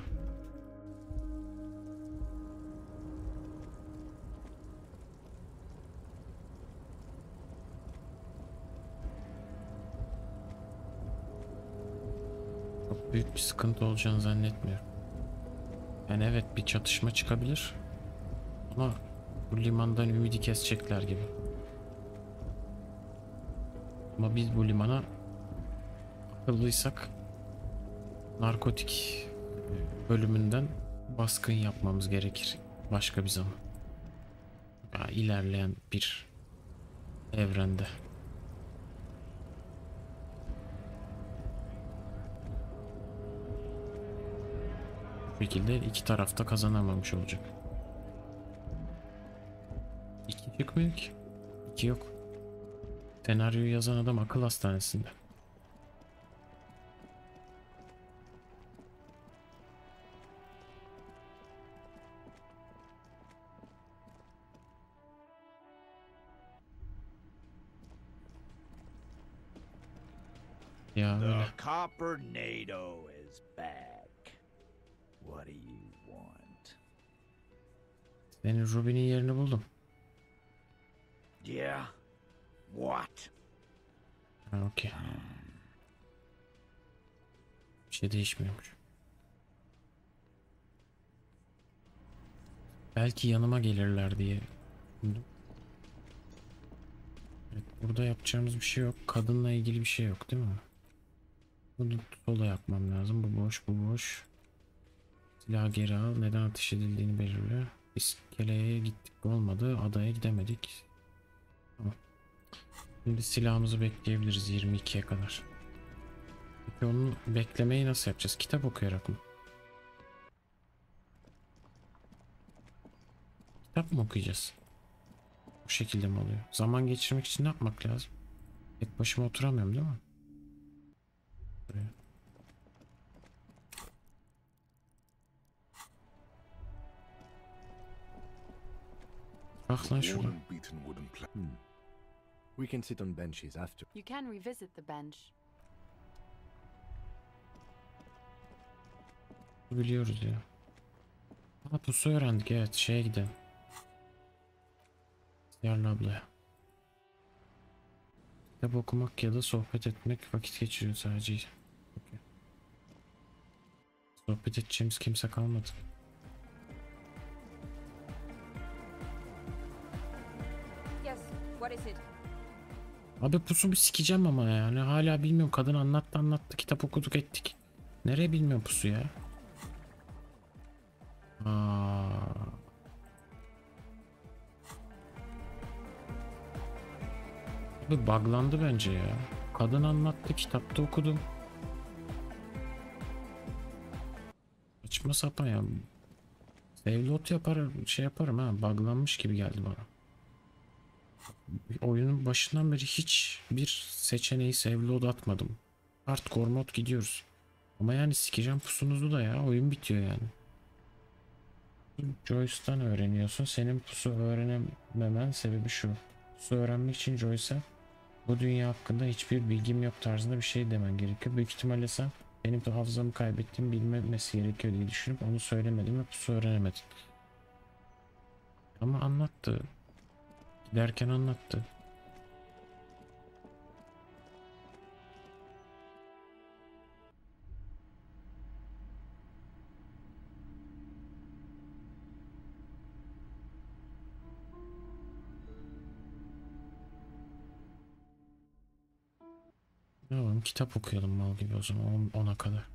Çok büyük bir sıkıntı olacağını zannetmiyorum. Yani evet bir çatışma çıkabilir. Ama bu limandan ümidi kesecekler gibi. Ama biz bu limana akıllıysak narkotik bölümünden baskın yapmamız gerekir başka bir zaman. Ya, ilerleyen bir evrende. Bu şekilde iki tarafta kazanamamış olacak. İki çıkmıyor ki. İki yok. Senaryoyu yazan adam akıl hastanesinde. Ya öyle. The Copper-Nado is back. What do you want? Senin Ruby'nin yerini buldum. Yeah. What? Ha, okey. Bir şey değişmiyormuş. Belki yanıma gelirler diye düşündüm. Evet, burada yapacağımız bir şey yok. Kadınla ilgili bir şey yok değil mi? Bunu sola yapmam lazım. Bu boş, bu boş. Silahı geri al. Neden ateş edildiğini belirle. İskeleye gittik, olmadı. Adaya gidemedik. Tamam. Şimdi silahımızı bekleyebiliriz 22'ye kadar. Peki onu beklemeyi nasıl yapacağız? Kitap okuyarak mı? Kitap mı okuyacağız? Bu şekilde mi oluyor? Zaman geçirmek için ne yapmak lazım? Tek başıma oturamıyorum değil mi? Buraya. Bak lan şuradan. We can sit on benches after. You can revisit the bench. Biliyoruz ya. Ha, pusu öğrendik, evet, şeye gidelim. Yarın ablaya. Kitap okumak ya da sohbet etmek, vakit geçiriyor sadece. Okay. Sohbet edeceğimiz kimse kalmadı. Yes, what is it? Abi pusumu sikeceğim ama yani hala bilmiyorum, kadın anlattı, kitap okuduk ettik. Nereye bilmiyorum pusu ya. Abi buglandı bence ya. Kadın anlattı, kitapta okudum. Saçma sapan ya. Sevlot yapar, şey yaparım ha. Buglanmış gibi geldi bana. Oyunun başından beri hiçbir seçeneği sevlot atmadım. Hardcore mod gidiyoruz. Ama yani sikeceğim pusunuzu da ya. Oyun bitiyor yani. Joyce'dan öğreniyorsun. Senin pusu öğrenememen sebebi şu. Pusu öğrenmek için Joyce'a bu dünya hakkında hiçbir bilgim yok tarzında bir şey demen gerekiyor. Büyük ihtimalle sen benim de hafızamı kaybettiğimi bilmemesi gerekiyor diye düşünüp onu söylemedim ve pusu öğrenemedin. Ama anlattı. Giderken anlattı. Ne yapalım? Kitap okuyalım mal gibi o zaman 10'a kadar.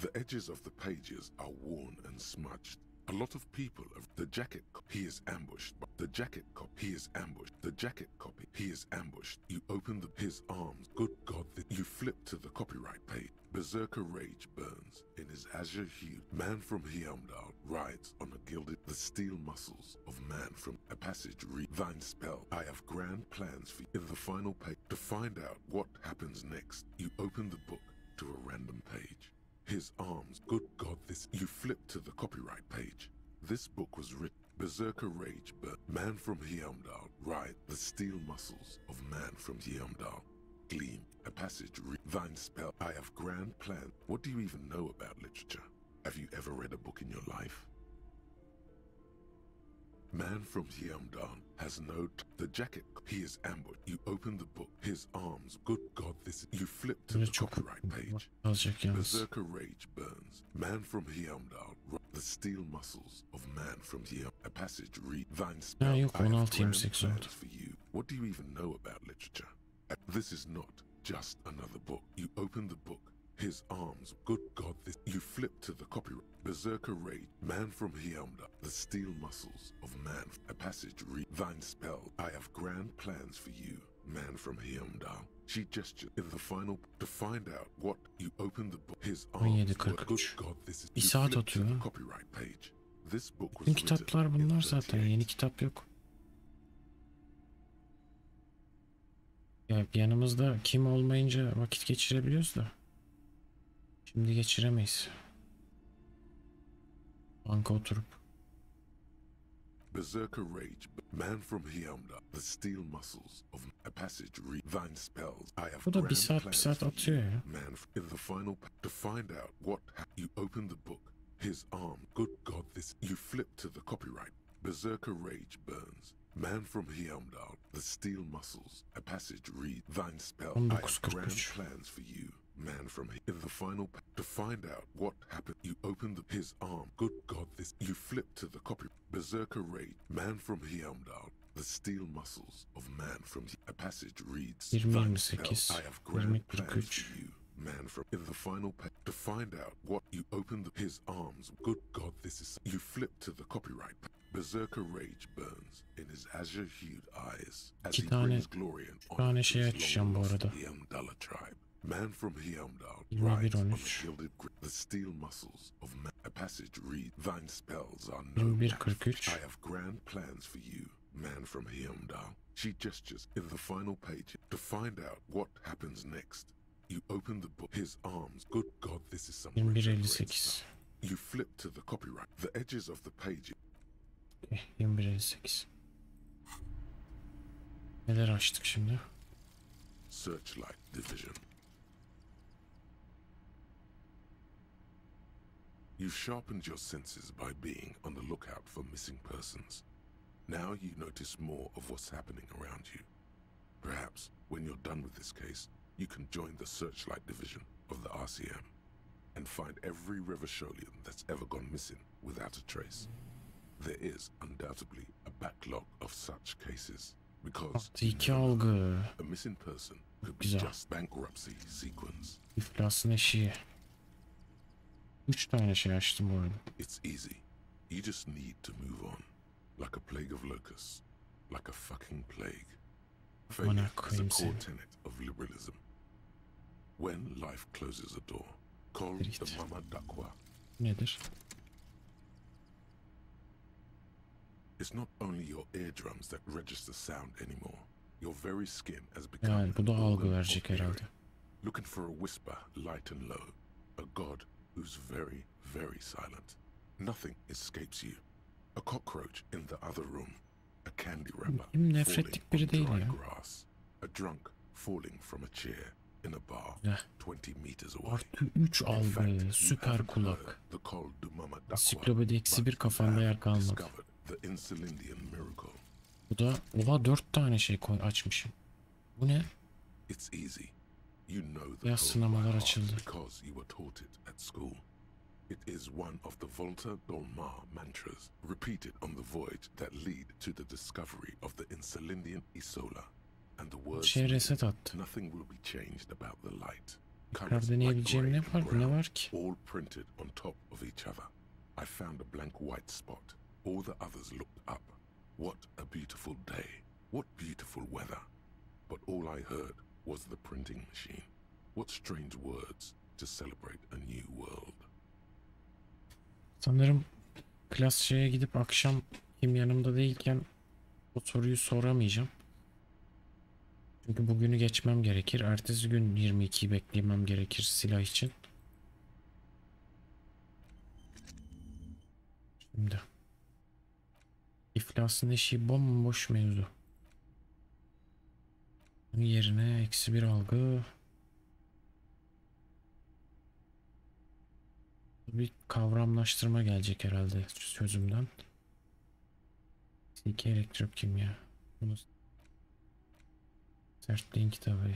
The edges of the pages are worn and smudged. A lot of people of the jacket he is ambushed. The jacket copy he is ambushed. The jacket copy he is ambushed. You open his arms. Good God, you flip to the copyright page. Berserker rage burns in his azure hue. Man from Heimdall rides on a gilded the steel muscles of man from a passage read thine spell. I have grand plans for you. In the final page to find out what happens next. You open the book to a random page. His arms, good God, you flip to the copyright page. This book was written, Berserker Rage, but man from Heimdall, ride the steel muscles of man from Heimdall. Gleam, a passage read, thine spell, I have grand plan. What do you even know about literature? Have you ever read a book in your life? Man from Heimdall has the jacket, he is ambushed. You open the book, his arms, good God, you flip to the copyright page. Berserker rage burns. Man from Heimdall, the steel muscles of man from Heimdall. A passage read, thine spell, I have grand plans for you. What do you even know about literature? This is not just another book. You open the book, his arms, good God, you flip to the copyright. Berserker rage, man from Heimdall, the steel muscles of man. A passage read, thine spell, I have grand plans for you, man from Heimdall. She gestured in the final to find out what you open the book, his arms, good God, you flip to the copyright page. This book was written kitaplar bunlar zaten, yeni kitap yok. Ya yanımızda kim olmayınca vakit geçirebiliyoruz da. Şimdi geçiremeyiz. Banka oturup. Berserker rage, man from Heimdall, the steel muscles of a passage read thine spells. I have Bu da bir saat atıyor ya. Man in the final to find out what you open the book, his arm, good God, you flip to the copyright. Berserker rage burns. Man from Heimdall, the steel muscles, a passage read thine spell. I have grand plans for you. Man from in the final to find out what happened. You open his arm. Good God, you flip to the copy. Berserker rage. Man from Heimdall. The steel muscles of man from a passage reads. Thine spell. I have grand plans for you. Man from in the final to find out what you open his arms. Good God, you flip to the copyright. Berserker rage burns in his azure-hued eyes as he brings glory and honor to his long-lost Heimdall tribe. Man from Heimdall rides on the gilded the steel muscles of man. A passage read, thine spells are known. I have grand plans for you, man from Heimdall. She gestures in the final page to find out what happens next. You open the book, his arms. Good God, this is some great stuff. You flip to the copyright. The edges of the page. 21.58. Neler açtık şimdi? Searchlight Division. You sharpened your senses by being on the lookout for missing persons. Now you notice more of what's happening around you. Perhaps, when you're done with this case, you can join the Searchlight Division of the RCM and find every Revacholian that's ever gone missing without a trace. There is undoubtedly a backlog of such cases because a missing person could be just bankruptcy sequence. İflasın eşiği. 3 tane şey açtım bu arada. It's easy. You just need to move on. Like a plague of locusts. Like a fucking plague. Failure is a core tenet of liberalism. When life closes a door, call the Mama Dakwa. Nedir? It's not only your eardrums that register sound anymore. Your very skin has become yani bu da algı verecek herhalde. Looking for a whisper, light and low. A god who's very, very silent. Nothing escapes you. A cockroach in the other room. A candy wrapper falling on dry grass. A drunk falling from a chair in a bar 20 meters away. Artı 3 algı, süper kulak. Ansiklopedi -1 kafanda yer kalmadı. Bu da oha 4 tane şey açmışım. Bu ne? Yaz sınamalar açıldı. It is one of the Volta Dolma mantras repeated on the voyage that lead to the discovery of the Insulindian Isola. And the words reset attı. Nothing will be changed about the light. Tekrar deneyebileceğim ne var? Ne var ki? All printed on top of each other. I found a blank white spot. All the others looked up. What a beautiful day. What beautiful weather. But all I heard was the printing machine. What strange words to celebrate a new world. Sanırım klas şeye gidip akşam kim yanımda değilken o soruyu soramayacağım. Çünkü bugünü geçmem gerekir. Ertesi gün 22'yi beklemem gerekir silah için. Şimdi. İflasın eşiği bomboş mevzu. Bunun yerine -1 algı. Bir kavramlaştırma gelecek herhalde sözümden. Seri elektrokimya. Bunu sertliğin kitabı.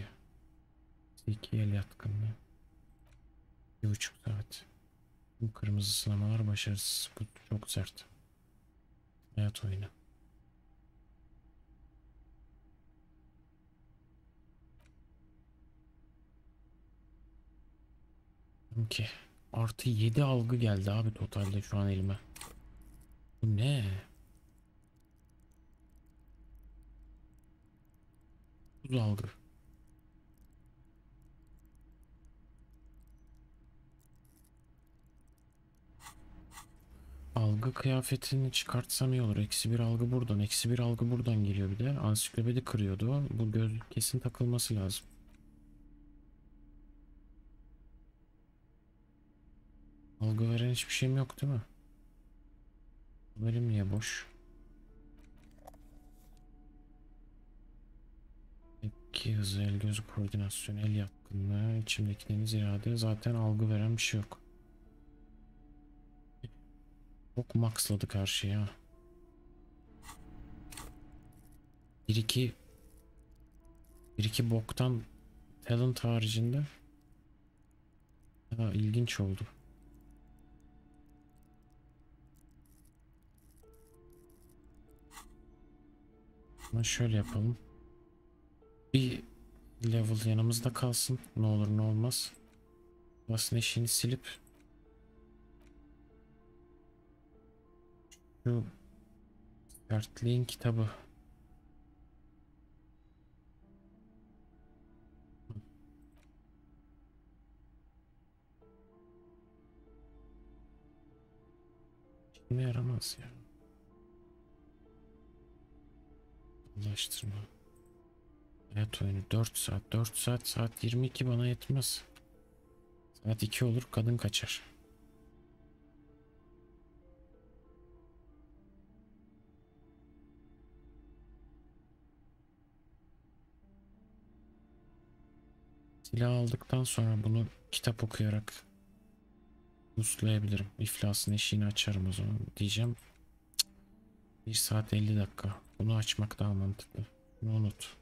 Seri el yatkınlığı. 1,5 saat. Bu kırmızı sınamalar başarısız. Bu çok sert. Hayat oyunu. Ki artı 7 algı geldi abi totalde şu an elime. Bu ne? Bu algı. Algı kıyafetini çıkartsam iyi olur. -1 algı buradan. -1 algı buradan geliyor bir de. Ansiklopedi kırıyordu o. Bu gözlük kesin takılması lazım. Algı veren hiçbir şeyim yok değil mi? Benim niye boş? Tepki hızı, el göz koordinasyonu, el yatkınlığı, içimdeki deniz irade. Zaten algı veren bir şey yok. Çok maxladık her şeyi ha. 1-2 boktan talent haricinde ilginç oldu. Ama şöyle yapalım. Bir level yanımızda kalsın. Ne olur ne olmaz. Aslında eşiğini silip şu sertliğin kitabı. İşime yaramaz ya. Ulaştırma. Hayat oyunu 4 saat saat 22 bana yetmez. Saat 2 olur kadın kaçar. Silah aldıktan sonra bunu kitap okuyarak boostlayabilirim. İflasın eşiğini açarım o zaman diyeceğim. 1 saat 50 dakika. Bunu açmak daha mantıklı. Bunu unut.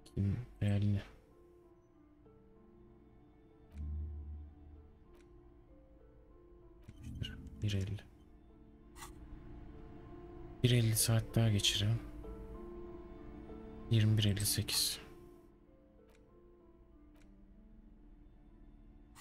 Kim realini? ...1.50. 1.50 saat daha geçirelim. 21.58.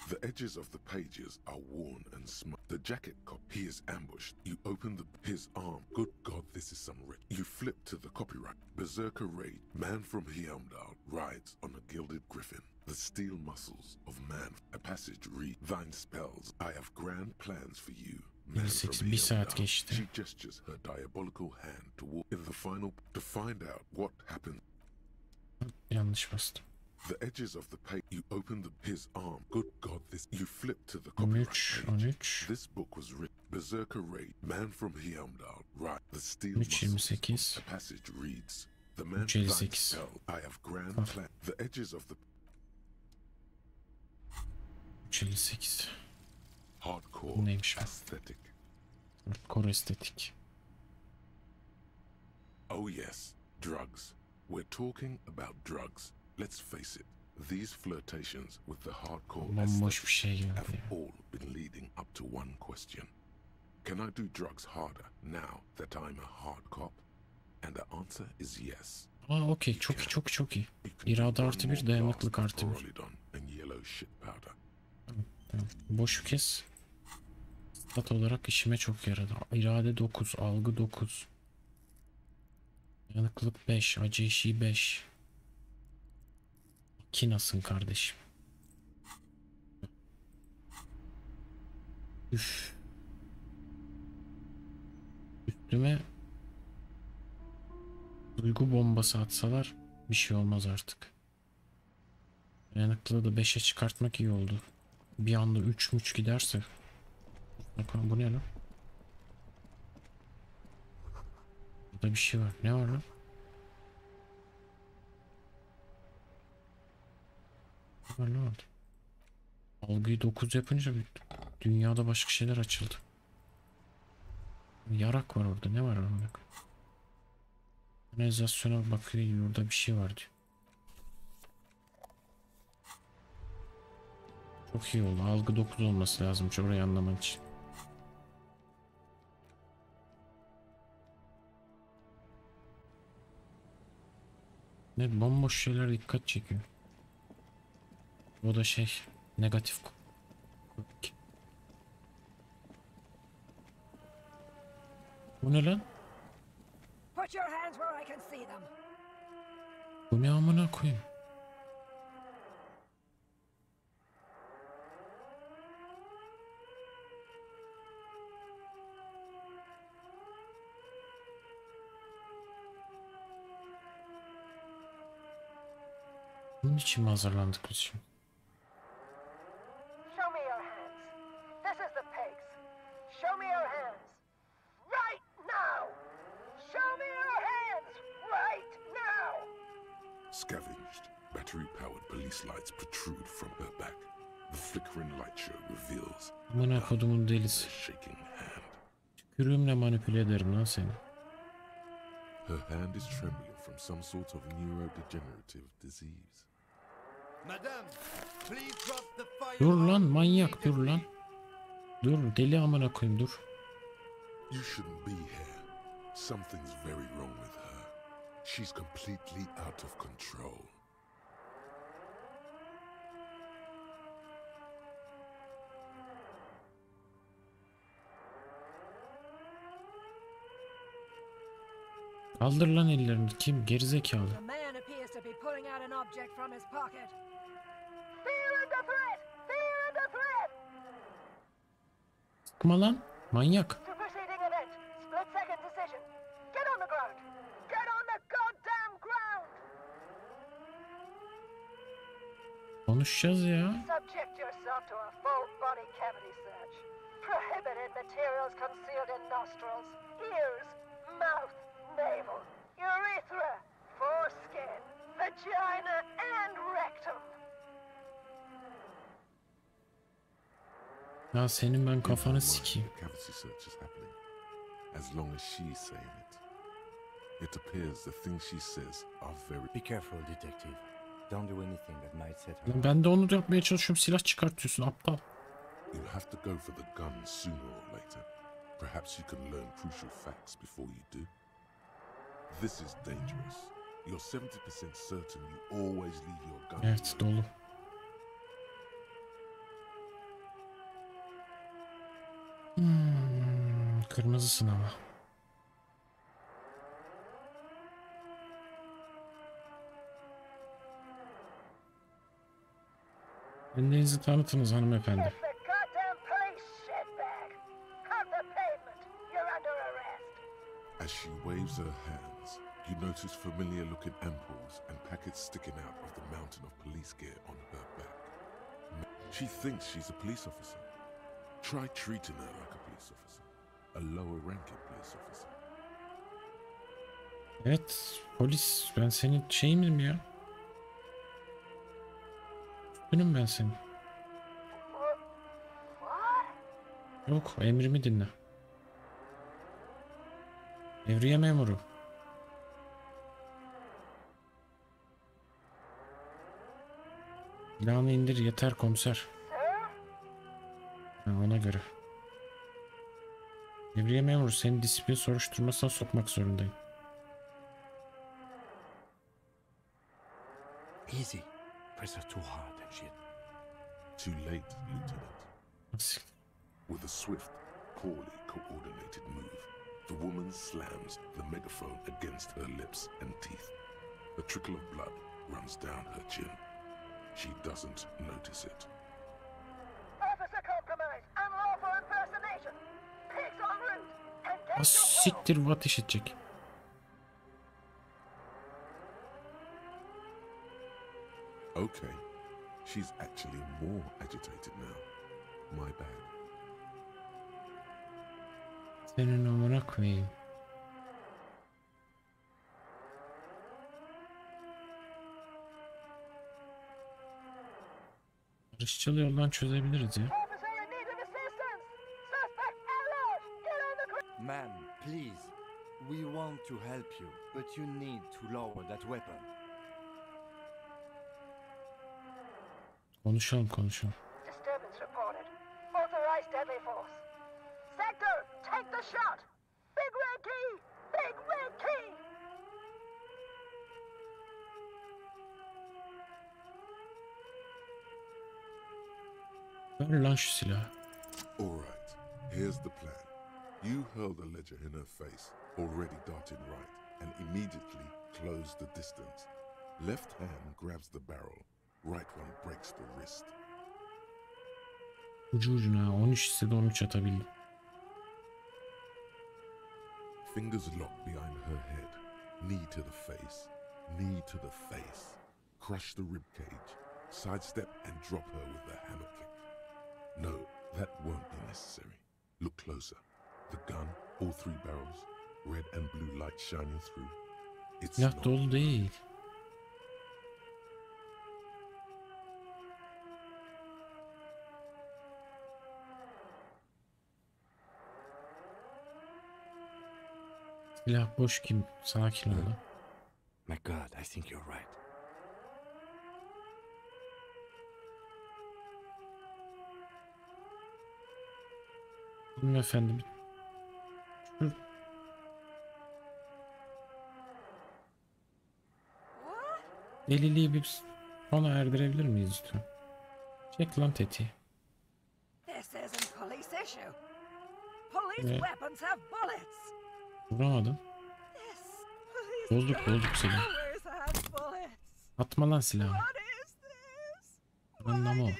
The edges of the pages are worn and smudged. The jacket cop, he is ambushed. You open his arm. Good God, this is some rich. You flip to the copyright. Berserker Raid, man from Heimdall, rides on a gilded griffin. The steel muscles of man. A passage read, thine spells. I have grand plans for you. Man from Heimdall. She gestures her diabolical hand toward in the final to find out what happened. Yanlış bastım. The edges of the page, you open his arm. Good God, this you flip to the copyright page. 13. This book was written. Berserker Raid, man from Heimdall, right? The steel 3.28. muscles. The passage reads, the man thine spell. I have grand plan. The edges of the 3.58. Hardcore neymiş aesthetic. Hardcore estetik. Oh yes, drugs. We're talking about drugs. Let's face it, these flirtations with the hardcore aesthetic have all been leading up to one question. Can I do drugs harder now that I'm a hard cop? And the answer is yes. Aa okey, çok iyi, çok iyi, çok iyi. İrade artı 1, dayanıklık artı 1. Tamam. Boş kes. Stat olarak işime çok yaradı. İrade 9, algı 9. Dayanıklık 5, acı eşiği 5. Kinasın kardeşim. Üf. Üstüme duygu bombası atsalar bir şey olmaz artık. Dayanıklılığı da 5'e çıkartmak iyi oldu. Bir anda 3 giderse. Bakalım bu ne lan? Burada bir şey var. Ne var lan? Ne var lan? Algıyı 9 yapınca dünyada başka şeyler açıldı. Yarak var orada. Ne var orada? Organizasyona bakıyor. Orada bir şey var diyor. Çok iyi oldu. Algı 9 olması lazım orayı anlaman için. Ne bomboş şeyler dikkat çekiyor. O da şey negatif. Bu ne lan? Put your hands where I can see them. Bu ne amına koyayım? Bunun için mi hazırlandık biz şimdi? Show me your hands. This is the pigs. Show me your hands. Right now. Show me your hands. Right now. Scavenged, battery-powered police lights protrude from her back. The flickering light show reveals Amına kodumun delisi. shaking hand. Tükürüğümle manipüle ederim lan seni. Her hand is trembling from some sort of neurodegenerative disease. Madame, please drop the fire. Dur lan manyak, dur lan. Dur deli amına koyayım, dur. You shouldn't be here. Something's very wrong with her. She's completely out of control. Kaldır lan ellerini, kim gerizekalı. The man appears to be pulling out an object from his pocket. Fear under threat! Fear under threat! Sıkma lan manyak. Superseding event. Split second decision. Get on the ground. Get on the goddamn ground. Konuşacağız ya. Subject yourself to a full body cavity search. Prohibited materials concealed in nostrils, ears, mouth, navel, urethra, foreskin, vagina, and rectum. Ya senin ben kafanı sikeyim. Cavity search is happening. As long as she's saying it. It appears the things she says are very... Be careful, detective. Don't do anything that might set her. Lan ben de onu yapmaya çalışıyorum, silah çıkartıyorsun aptal. You'll have to go for the gun sooner or later. Perhaps you can learn crucial facts before you do. This is dangerous. You're 70% certain you always leave your gun. Evet dolu. Kırmızısın ama. Kendinizi tanıtınız hanımefendi. It's the goddamn police shitbag. Cut the pavement. You're under arrest. As she waves her hands, you notice familiar-looking ampoules and packets sticking out of the mountain of police gear on her back. She thinks she's a police officer. Try treating her like a police officer. A lower-ranking police officer. Evet polis, ben senin şeyinim ya. Üstünüm ben senin. Yok, emrimi dinle. Devriye memuru. Silahını indir yeter komiser. Ha, ona göre. Devriye memuru, seni disiplin soruşturmasına sokmak zorundayım. Easy. Press her too hard and she'll... Too late, Lieutenant. With a swift, poorly coordinated move, the woman slams the megaphone against her lips and teeth. A trickle of blood runs down her chin. She doesn't notice it. Officer compromise, unlawful impersonation, pigs en route, engage Siktir, bu ateş edecek. Okay, she's actually more agitated now. My bad. Senin amına koyayım. Barışçıl yoldan çözebiliriz ya. Ma'am, please. We want to help you, but you need to lower that weapon. Konuşalım. Disturbance reported. Authorized deadly force. Sector, take the shot. Big red key. Big red key. Ver lan şu silahı. Alright, here's the plan. You hurl the ledger in her face, already darting right, and immediately close the distance. Left hand grabs the barrel, right one breaks the wrist. Ucu ucuna 13 ise de 13 atabildim. Fingers locked behind her head, knee to the face, knee to the face. Crush the rib cage, sidestep and drop her with a hammer kick. No, that won't be necessary. Look closer. The gun, all three barrels, red and blue light shining through. It's Silah dolu değil. Silah boş kim? Sakin ol. My God, I think you're right. Efendim. Deliliği bir sona erdirebilir miyiz lütfen? Çek lan tetiği. This isn't police issue. Police weapons have bullets. Vuramadın. Bozduk seni. Atma lan silahı. Anlama o.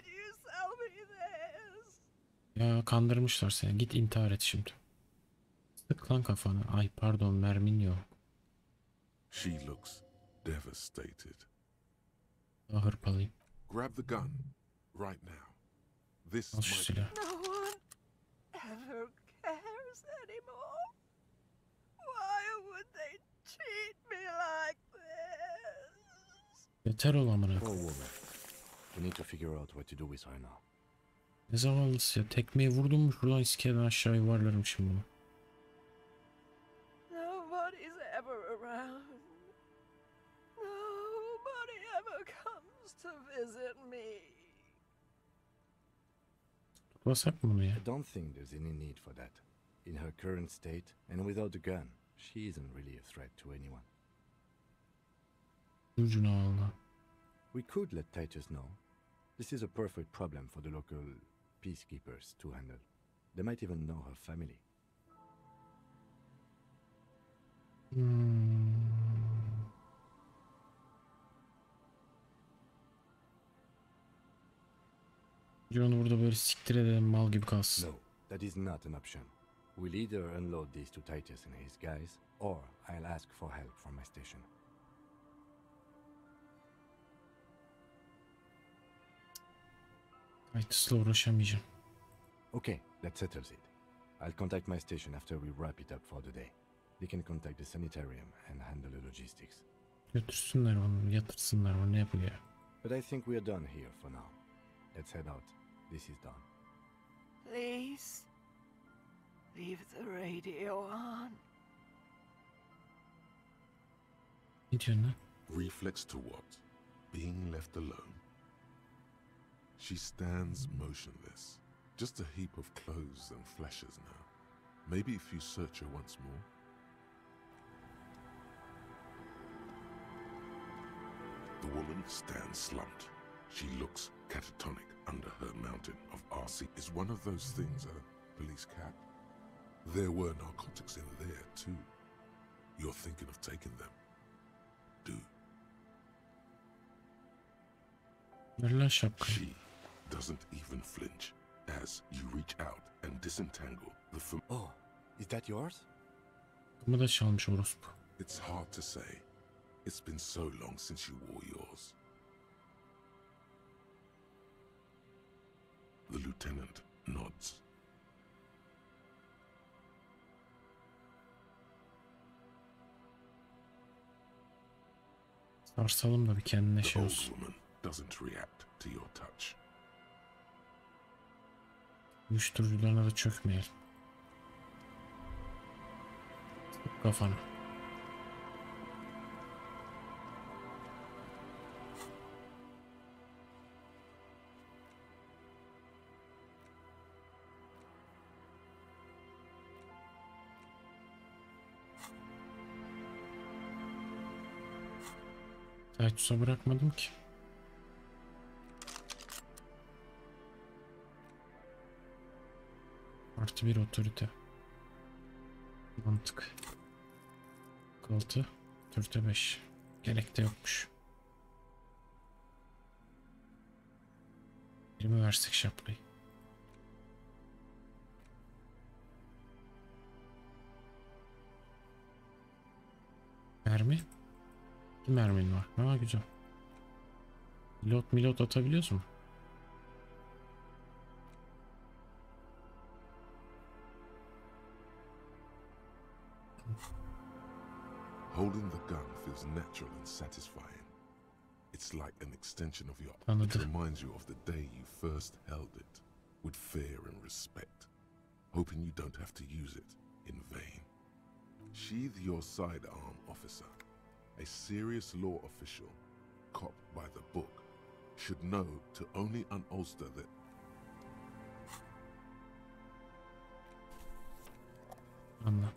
Ya kandırmışlar seni. Git intihar et şimdi. Sık lan kafanı. Ay pardon, mermin yok. She looks devastated. Daha hırpalayayım. Grab the gun right now. This Al şu silahı. No one ever cares anymore. Why would they treat me like this? Yeter ol amına. Poor woman. We need to figure out what to do with her now. Ne zavallısı ya. Tekmeyi vurdum mu şuradan iskeleden aşağı yuvarlarım şimdi bunu. Nobody's ever around. Nobody ever comes to visit me. Tutmasak mı bunu ya? I don't think there's any need for that. In her current state, and without a gun, she isn't really a threat to anyone. Ucuna valla. We could let Titus know. This is a perfect problem for the local peacekeepers to handle. They might even know her family. Onu burada böyle siktir edelim, mal gibi kalsın. No, that is not an option. We'll either unload these to Titus and his guys, or I'll ask for help from my station. Titus'la uğraşamayacağım. Okay, that settles it. I'll contact my station after we wrap it up for the day. They can contact the sanitarium and handle the logistics. Götürsünler onu, yatırsınlar onu, ne yapıyor? But I think we're done here for now. Let's head out. This is done. Please, leave the radio on. Ne diyorsun lan? Reflex to what? Being left alone? She stands motionless, just a heap of clothes and flashes now. Maybe if you search her once more. The The woman stands slumped. She looks catatonic under her mountain of RC. Is one of those things a police cap? There were narcotics in there too. You're thinking of taking them. Do. She doesn't even flinch as you reach out and disentangle the Oh, is that yours? Bunu da çalmış orospu. It's hard to say. It's been so long since you wore yours. The lieutenant nods. Sarsalım da bir kendine The şey old olsun. woman doesn't react to your touch. Uyuşturucularına da çökmeyelim. Sık kafana. Titus'a bırakmadım ki. Artı bir otorite. Mantık. 6. Türkçe 5. Gerek de yokmuş. 20 versek şaplayı. Mermi? Bir mermin var. Ha güzel. Milot atabiliyoruz mu? Holding the gun feels natural and satisfying. It's like an extension of your... Anladım. It reminds you of the day you first held it, with fear and respect, hoping you don't have to use it in vain. Sheathe your sidearm, officer. A serious law official, cop by the book, should know to only unholster the... Anla.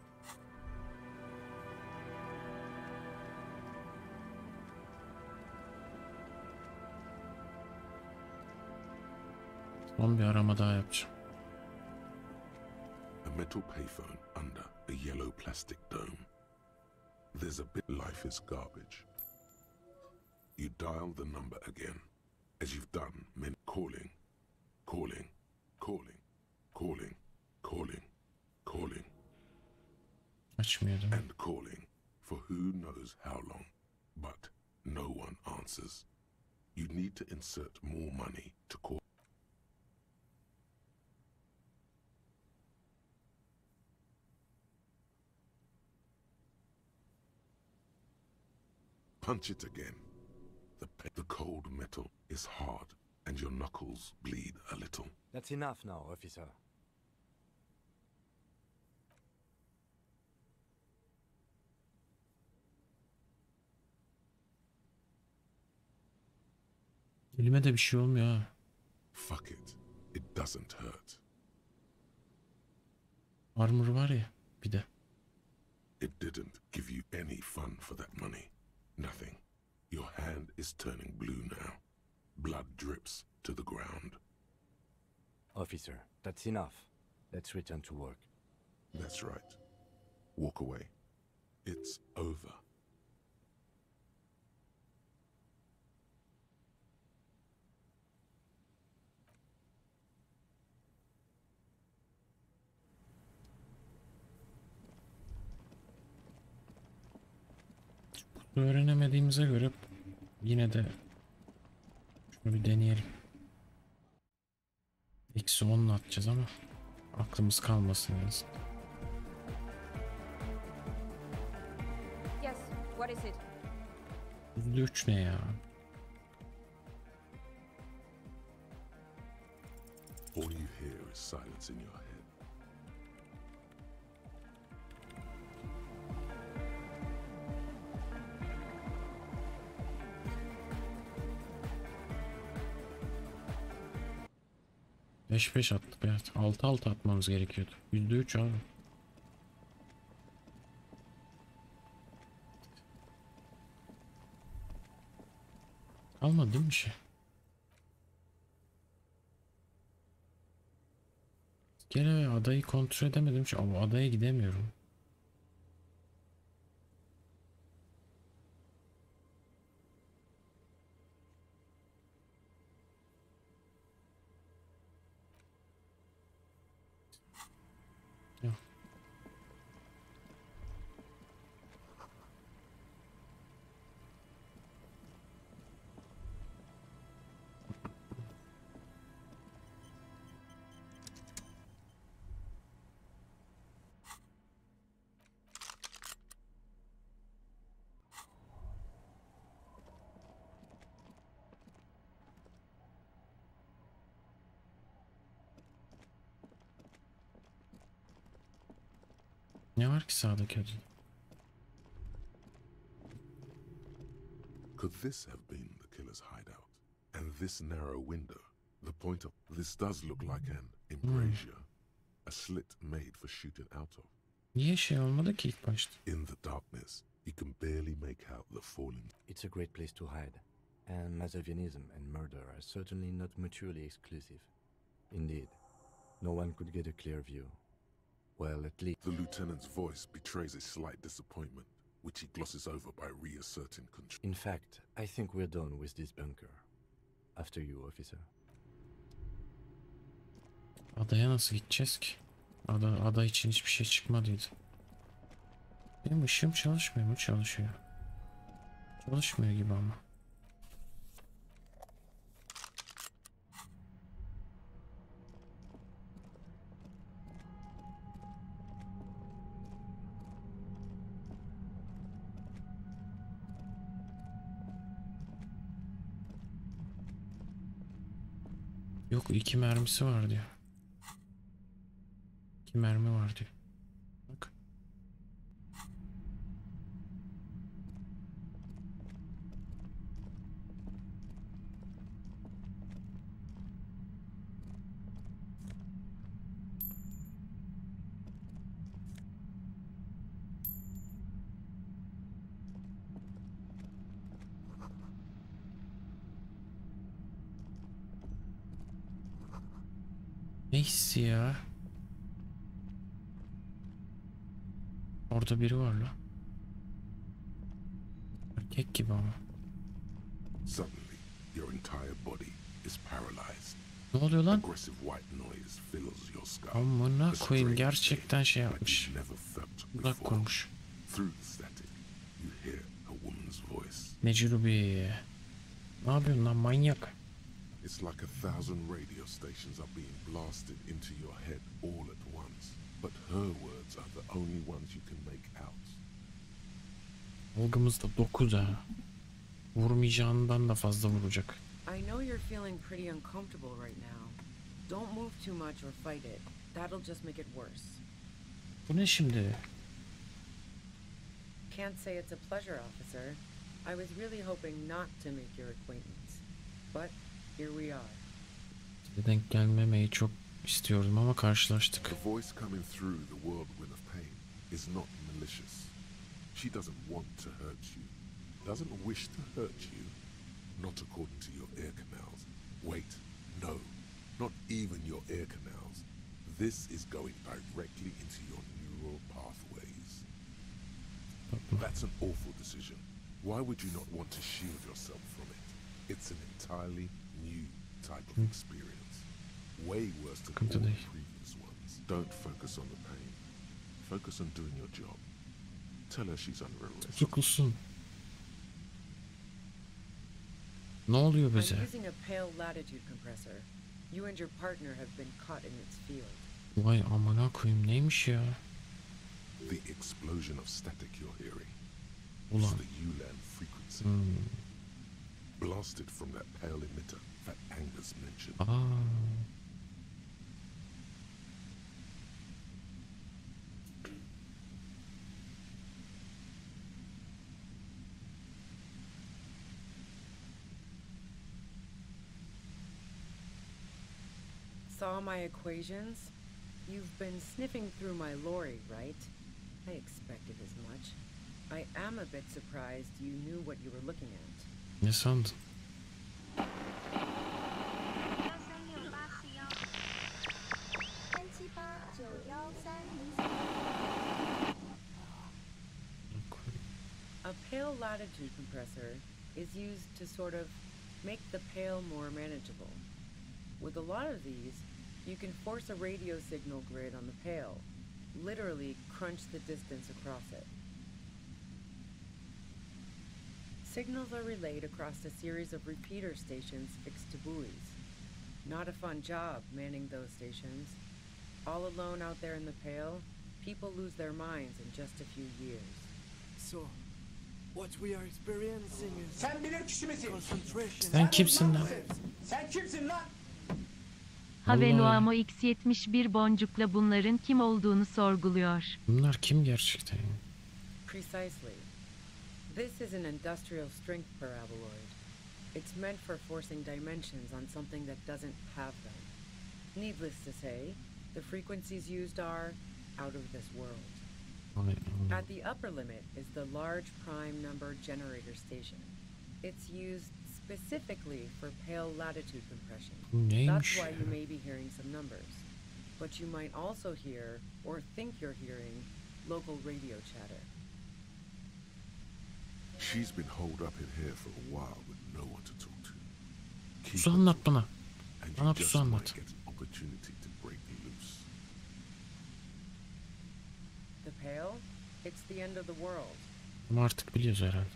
Son bir arama daha yapacağım. A metal payphone under a yellow plastic dome. There's a bit... Life is garbage. You dial the number again, as you've done many... Calling, calling, calling, calling, calling, calling. Açmıyor değil mi? And calling for who knows how long, but no one answers. You need to insert more money to call. Punch it again. The cold metal is hard and your knuckles bleed a little. That's enough now, officer. Elime de bir şey olmuyor ha. Fuck it. It doesn't hurt. Armor var ya bir de. It didn't give you any fun for that money. Nothing. Your hand is turning blue now. Blood drips to the ground. Officer, that's enough. Let's return to work. That's right. Walk away. It's over. Öğrenemediğimize göre yine de şunu bir deneyelim. Eksi 10'la atacağız ama aklımız kalmasın en azından. Yes, what is it? %3 ne ya? All you hear is silence in your head. Beş attık, evet. 6 atmamız gerekiyordu. %3 abi. Kalmadı değil mi bir şey? Gene adayı kontrol edemedim. Ama adaya gidemiyorum. Ya. Ne var ki sağdaki adada? Could this have been the killer's hideout? And this narrow window, the point of this does look like an embrasure, a slit made for shooting out of. Niye şey olmadı ki ilk başta? In the darkness, you can barely make out the falling. It's a great place to hide, and Mazovianism and murder are certainly not mutually exclusive. Indeed, no one could get a clear view. Well, at least... The lieutenant's voice betrays a slight disappointment, which he glosses over by reasserting control. In fact, I think we're done with this bunker. After you, officer. Adaya nasıl gideceğiz ki? Ada için hiçbir şey çıkmadıydı. Benim ışığım çalışmıyor mu? Çalışıyor. Çalışmıyor gibi ama. Yok 2 mermisi var diyor. 2 mermi var diyor. Bak. Ne hissi ya? Orada biri var la. Erkek gibi ama. Suddenly, your entire body is paralyzed. Ne oluyor lan? Aggressive white noise fills your skull. Amına koyayım, gerçekten şey yapmış. Bırak koymuş. Through the static, you hear a woman's voice. Necrubi. Ne yapıyorsun lan manyak? It's like 1,000 radio stations are being blasted into your head all at once. But her words are the only ones you can make out. Algımızda 9 ha. Vurmayacağından da fazla vuracak. I know you're feeling pretty uncomfortable right now. Don't move too much or fight it. That'll just make it worse. Bu ne şimdi? Can't say it's a pleasure, officer. I was really hoping not to make your acquaintance. But here we are. Size denk gelmemeyi çok istiyordum ama karşılaştık. The voice coming through the whirlwind of pain is not malicious. She doesn't want to hurt you, doesn't wish to hurt you, not according to your ear canals. Wait, no, not even your ear canals. This is going directly into your neural pathways. That's an awful decision. Why would you not want to shield yourself from it? It's an entirely new type of experience. Way worse than all the previous ones. Don't focus on the pain. Focus on doing your job. Tell her she's under arrest. Tutuklusun. Ne oluyor bize? I'm using a pale latitude compressor. You and your partner have been caught in its field. Vay amına koyayım, neymiş ya? The explosion of static you're hearing Ulan. is the ULAN frequency. Blasted from that pale emitter that Angus mentioned. Saw my equations? You've been sniffing through my lorry, right? I expected as much. I am a bit surprised you knew what you were looking at. Ne sandın? pale latitude compressor is used to sort of make the pale more manageable. With a lot of these, you can force a radio signal grid on the pale, literally crunch the distance across it. Signals are relayed across a series of repeater stations fixed to buoys. Not a fun job manning those stations. All alone out there in the pale, people lose their minds in just a few years. So, what we are experiencing is Sen concentration. kimsin lan? Sen kimsin lan? Havenoamo X71 boncukla bunların kim olduğunu sorguluyor. Bunlar kim gerçekten? Precisely. This is an industrial strength paraboloid. It's meant for forcing dimensions on something that doesn't have them. Needless to say, the frequencies used are out of this world. At the upper limit is the large prime number generator station. It's used specifically for pale latitude compression. That's why you may be hearing some numbers. But you might also hear, or think you're hearing, local radio chatter. She's been holed up in here for a while with no one to talk to. Pusu anlat bana. And Bana you pusu just anlat. might get an opportunity to break loose. The pale? It's the end of the world. Bunu artık biliyoruz herhalde.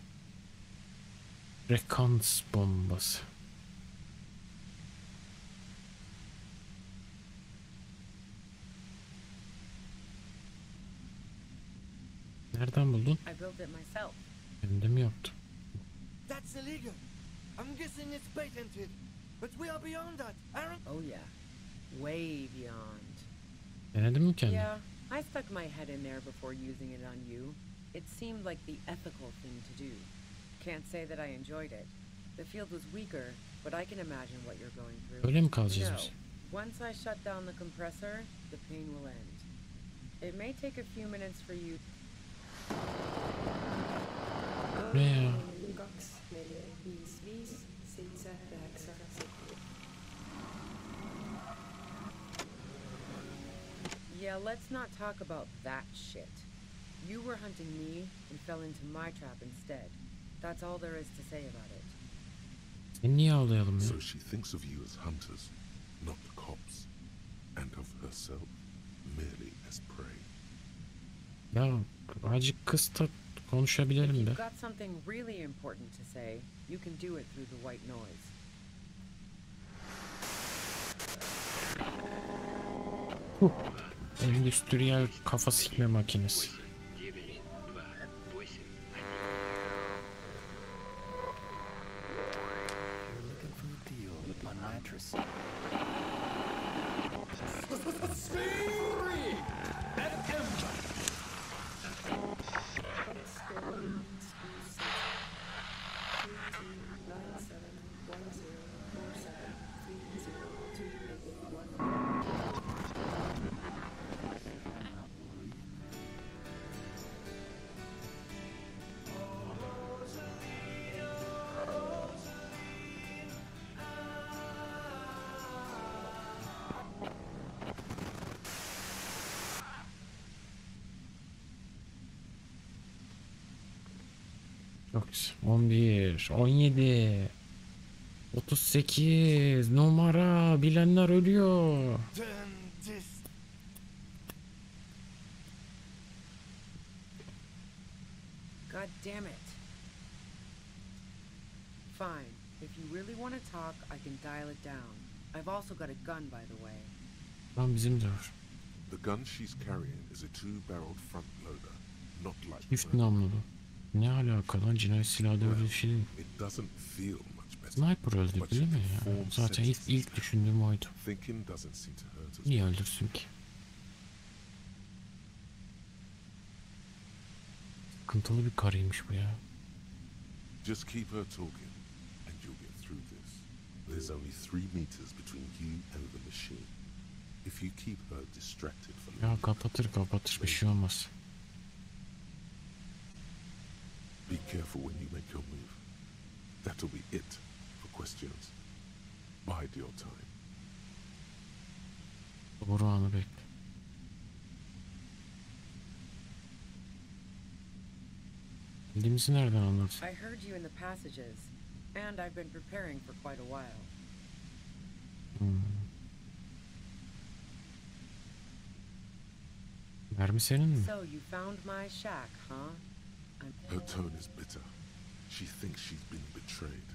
Frekans bombası. Nereden buldun? I built it myself. Elinde mi yoktu? That's illegal. I'm guessing it's patented. But we are beyond that, aren't Oh yeah. Way beyond. Denedin mi kendin? Yeah, I stuck my head in there before using it on you. It seemed like the ethical thing to do. Can't say that I enjoyed it. The field was weaker, but I can imagine what you're going through. Öyle mi kalacağız No. biz? Once I shut down the compressor, the pain will end. It may take a few minutes for you. Ne ya? Yeah, let's not talk about that shit. You were hunting me and fell into my trap instead. That's all there is to say about it. Seni niye avlayalım ya? So she thinks of you as hunters, not the cops, and of herself merely as prey. Ya azıcık kız da konuşabilirim If de. you've got something really important to say, you can do it through the white noise. Endüstriyel kafa sikme makinesi. looking for a deal with my mattress. Çok güzel. 11, 17, 38 numara, bilenler ölüyor. God damn it. Fine. If you really want to talk, I can dial it down. I've also got a gun, by the way. Lan bizim de var. The gun she's carrying is a two-barreled front loader, not like Çift namlulu. Ne alaka lan, cinayet silahı öyle bir şey değil. It doesn't feel much better. Sniper öldü but değil you mi ya? perform Zaten ilk düşündüğüm oydu. Thinking doesn't seem to hurt us. Niye öldürsün ki? Sıkıntılı bir karıymış bu ya. Just keep her talking, and you'll get through this. There's only 3 meters between you and the machine. If you keep her distracted for Ya long, kapatır bir şey olmaz. be careful when you make your move. That'll be it for questions. Bide your time. Doğru anı bekle. Bildiğimizi nereden anladın? I heard you in the passages, and I've been preparing for quite a while. Mermi senin mi? So you found my shack, huh? Her tone is bitter. She thinks she's been betrayed.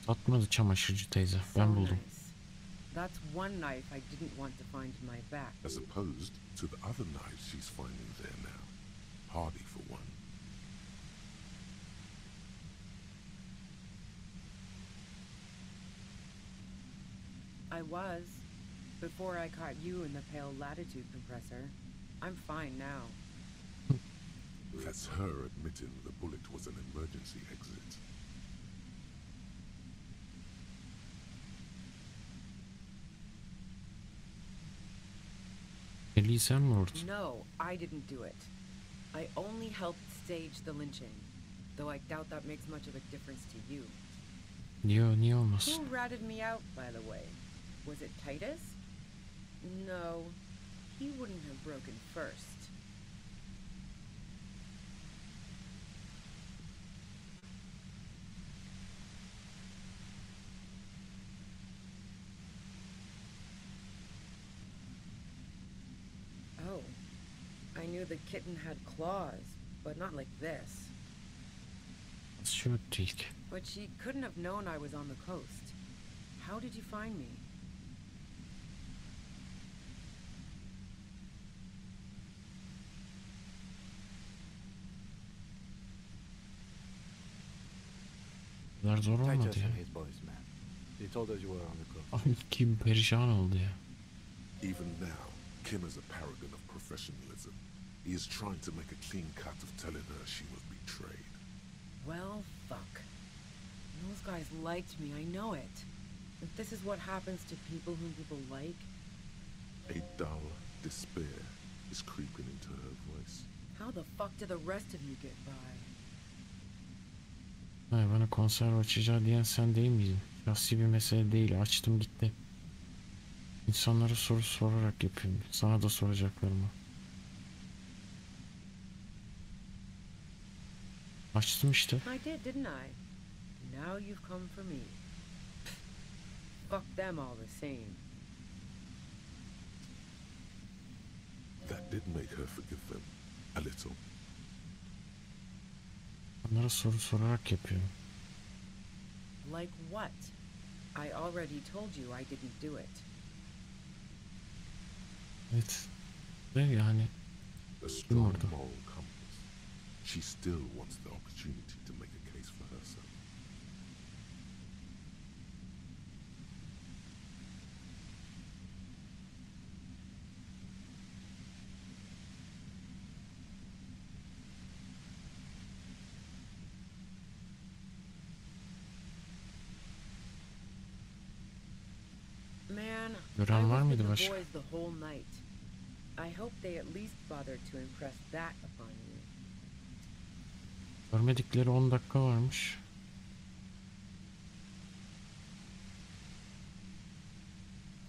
Satmadı çamaşırcı teyze. Ben buldum. That's one knife I didn't want to find in my back. As opposed to the other knives she's finding there now. Hardy for one. I was. Before I caught you in the pale latitude compressor. I'm fine now. That's her admitting the bullet was an emergency exit. Elysium mi vurdu? No, I didn't do it. I only helped stage the lynching. Though I doubt that makes much of a difference to you. Niye olmasın? Who ratted me out, by the way? Was it Titus? No, he wouldn't have broken first. Oh, I knew the kitten had claws, but not like this. Shoot ilk. But she couldn't have known I was on the coast. How did you find me? Bunlar zor olmadı Titus ya. and his boys, man. They told us you were on the coast. Ay kim perişan oldu ya. Even now, Kim is a paragon of professionalism. He is trying to make a clean cut of telling her she was betrayed. Well, fuck. Those guys liked me, I know it. If this is what happens to people whom people like... A dull despair is creeping into her voice. How the fuck do the rest of you get by? Hayır, bana konserve açacağı diyen sen değil miydin? Şahsi bir mesele değil. Açtım gitti. İnsanlara soru sorarak yapıyorum. Sana da soracaklarımı. Açtım işte. I did, didn't I? Now you've come for me. Fuck them all the same. That did make her forgive them a little. Onlara soru sorarak yapıyorum. Like what? I already told you I didn't do it. Evet. Ve yani A strong moral compass. She still wants the opportunity to make a case for herself. Man, Gören I var was mıydı with the başka? boys the whole night. I hope they at least bothered to impress that upon you. Görmedikleri 10 dakika varmış.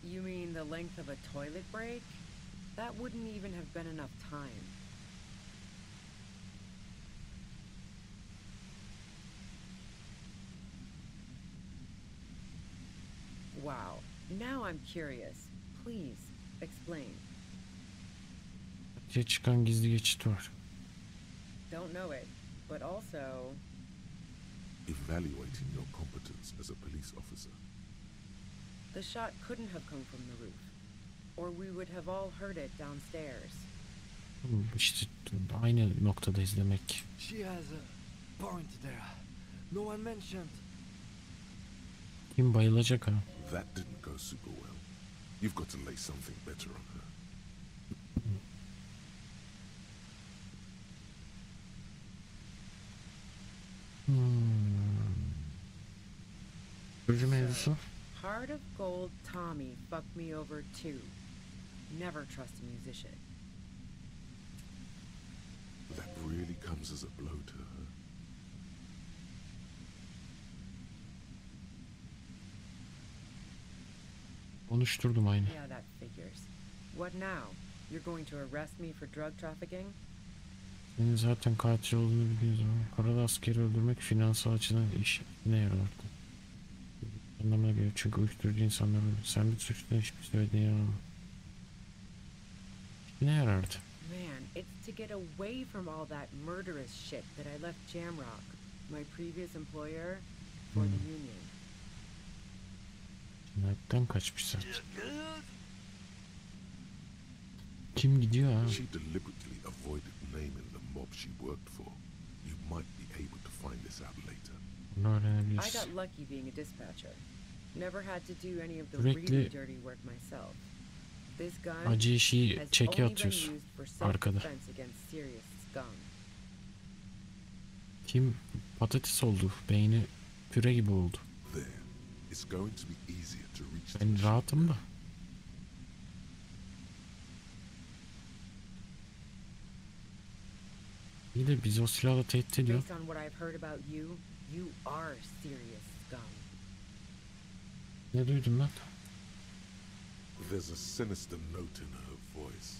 You mean the length of a toilet break? That wouldn't even have been enough time. Wow. Now I'm curious. Please, explain. Ortaya çıkan gizli geçit var. Don't know it, but also... Evaluating your competence as a police officer. The shot couldn't have come from the roof, or we would have all heard it downstairs. İşte aynı noktadayız demek. She has a point there. No one mentioned. Kim bayılacak ha? That didn't go super well. You've got to lay something better on her. Sürücü mevzusu. Heart of Gold Tommy fucked me over too. Never trust a musician. That really comes as a blow to her. Konuşturdum aynı. Yeah, that figures. What now? You're going to arrest me for drug trafficking? Senin zaten katil olduğunu biliyoruz ama paralı askeri öldürmek finansal açıdan işine yarardı. Anlamına göre çünkü uyuşturucu insanlar öldü. Sen bir suçla hiçbir söylediğin yaramı. Ne yarardı? Man, it's to get away from all that murderous shit that I left Jamrock, my previous employer, for the union. Cinayetten kaçmış zaten. Kim gidiyor ha? She deliberately avoided naming the mob she worked for. You might be able to find this out later. Bunu öğrenebiliriz. I got lucky being a dispatcher. Never had to do any of the Sürekli really dirty work myself. This gun acı işi has çeke only been atıyorsun used for arkada. self-defense against serious scum. Kim patates oldu, beyni püre gibi oldu. There, it's going to be easier to reach the Ben rahatım da. İyi de bizi o silahla tehdit ediyor. Based on what I've heard about you, you are serious scum. Ne duydun lan? There's a sinister note in her voice.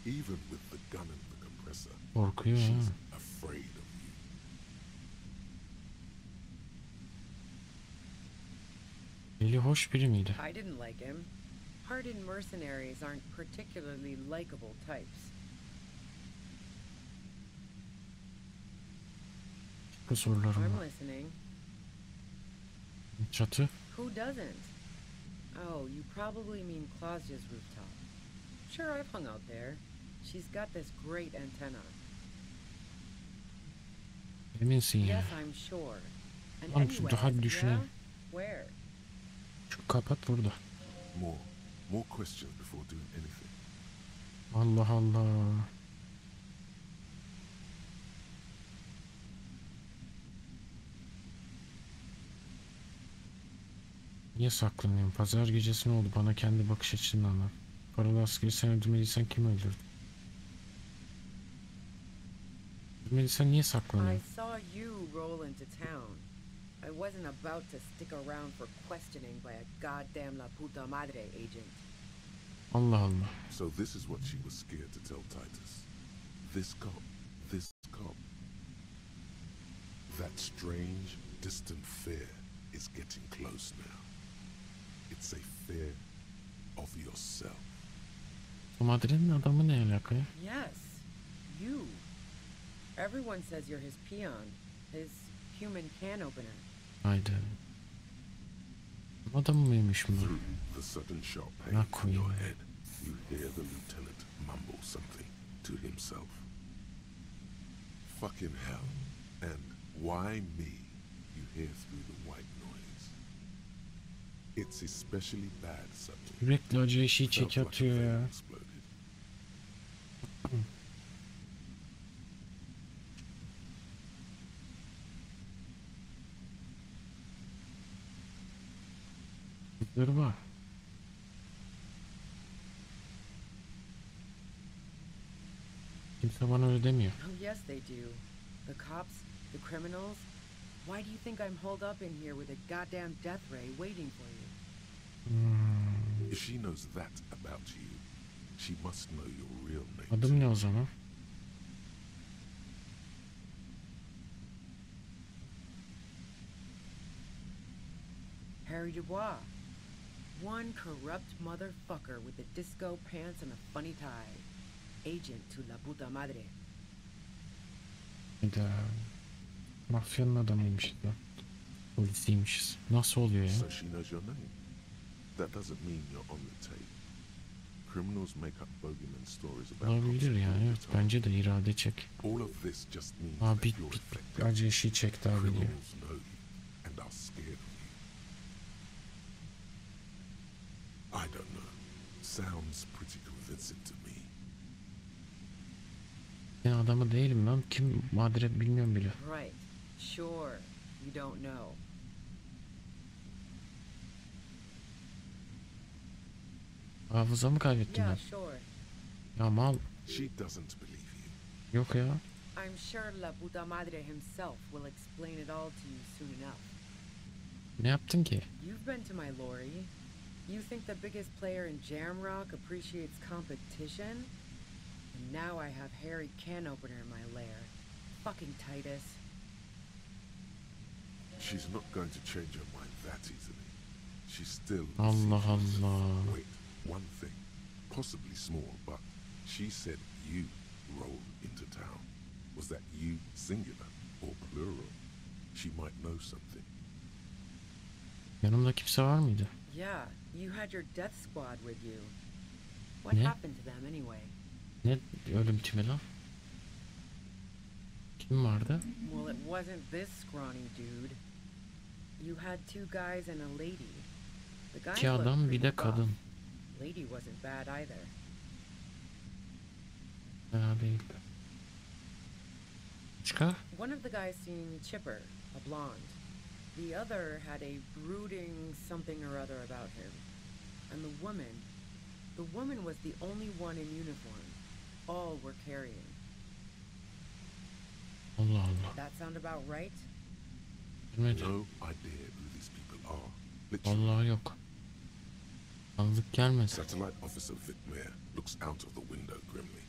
Even with the gun and the compressor, Korkuyor ha. she's afraid of you. Eli hoş biri miydi? I didn't like him. Hardened mercenaries aren't particularly likable types. Bu sorularım I'm var. listening. Çatı. Who doesn't? Oh, you probably mean Claudia's rooftop. Sure, I've hung out there. She's got this great antenna. Eminsin ya. Yes, I'm sure. And Tamam şu daha anyways, düşüneyim. yeah? Where? Şu kapat burada. More questions before doing anything. Allah Allah. Niye saklanıyorsun? Pazar gecesi ne oldu? Bana kendi bakış açını anlat. Paralı askeri sen öldürmediysen kim öldürdü? Öldürmediysen niye I saklanıyorsun? saw you roll into town. I wasn't about to stick around for questioning by a goddamn la puta madre agent. Allah Allah. So this is what she was scared to tell Titus. This cop. That strange, distant fear is getting close now. It's a fear of yourself. Bu madrenin adamı ne alaka ya? Yes, you. Everyone says you're his peon, his human can opener. Haydi. Bu adam mıymış bu? Through the sudden sharp pain Ne in koyayım your ya? head, you hear the lieutenant mumble something to himself. Fucking hell. And why me? You hear through the white noise. It's especially bad suddenly. Sürekli acı işi Felt çek like a atıyor vein ya. exploded. Dur var. Kimse bana öyle demiyor. Oh yes, they do. The cops, the criminals. Why do you think I'm holed up in here with a goddamn death ray waiting for you? If she knows that about you, she must know your real name. Adım ne o zaman? Harry Dubois. One corrupt motherfucker with the disco pants and a funny tie. Agent to la puta madre. Hayda. Mafyanın adamıymış lan. Polisiymişiz. Nasıl oluyor ya? So she knows your name. That doesn't mean you're on the tape. Criminals make up bogeyman stories about Olabilir yani. Evet, bence de irade çek. all of this just means Aa, that bir you're affected. acı işi çek daha biliyor. Criminals know you and are scared of you. I don't know. Sounds pretty convincing to me. Ben adamı değilim lan. Kim madre bilmiyorum bile. Right. Sure. You don't know. Hafızamı kaybettim Yeah, ben. sure. Ya mal. She doesn't believe you. Yok ya. I'm sure la puta madre himself will explain it all to you soon enough. Ne yaptın ki? You've been to my lorry. You think the biggest player in Jamrock appreciates competition? And now I have Harry can opener in my lair. Fucking Titus. She's not going to change her mind that easily. She's still... Allah Allah. Wait, one thing. Possibly small, but she said you rolled into town. Was that you singular or plural? She might know something. Yanımda kimse var mıydı? Yeah, you had your death squad with you. What Ne? happened to them anyway? Ne ölüm timi lan? Kim vardı? Well, it wasn't this scrawny dude. You had 2 guys and a lady. The guy 2 adam bir de kadın. Lady wasn't bad either. Fena değil. Başka? One of the guys seemed chipper, a blonde. The other had a brooding something or other about him. And the woman was the only one in uniform. All were carrying. Allah Allah. That sound about right? No idea who these people are. Literally. Vallahi yok. Anlık gelmez. Satellite Officer Vicmere looks out of the window grimly,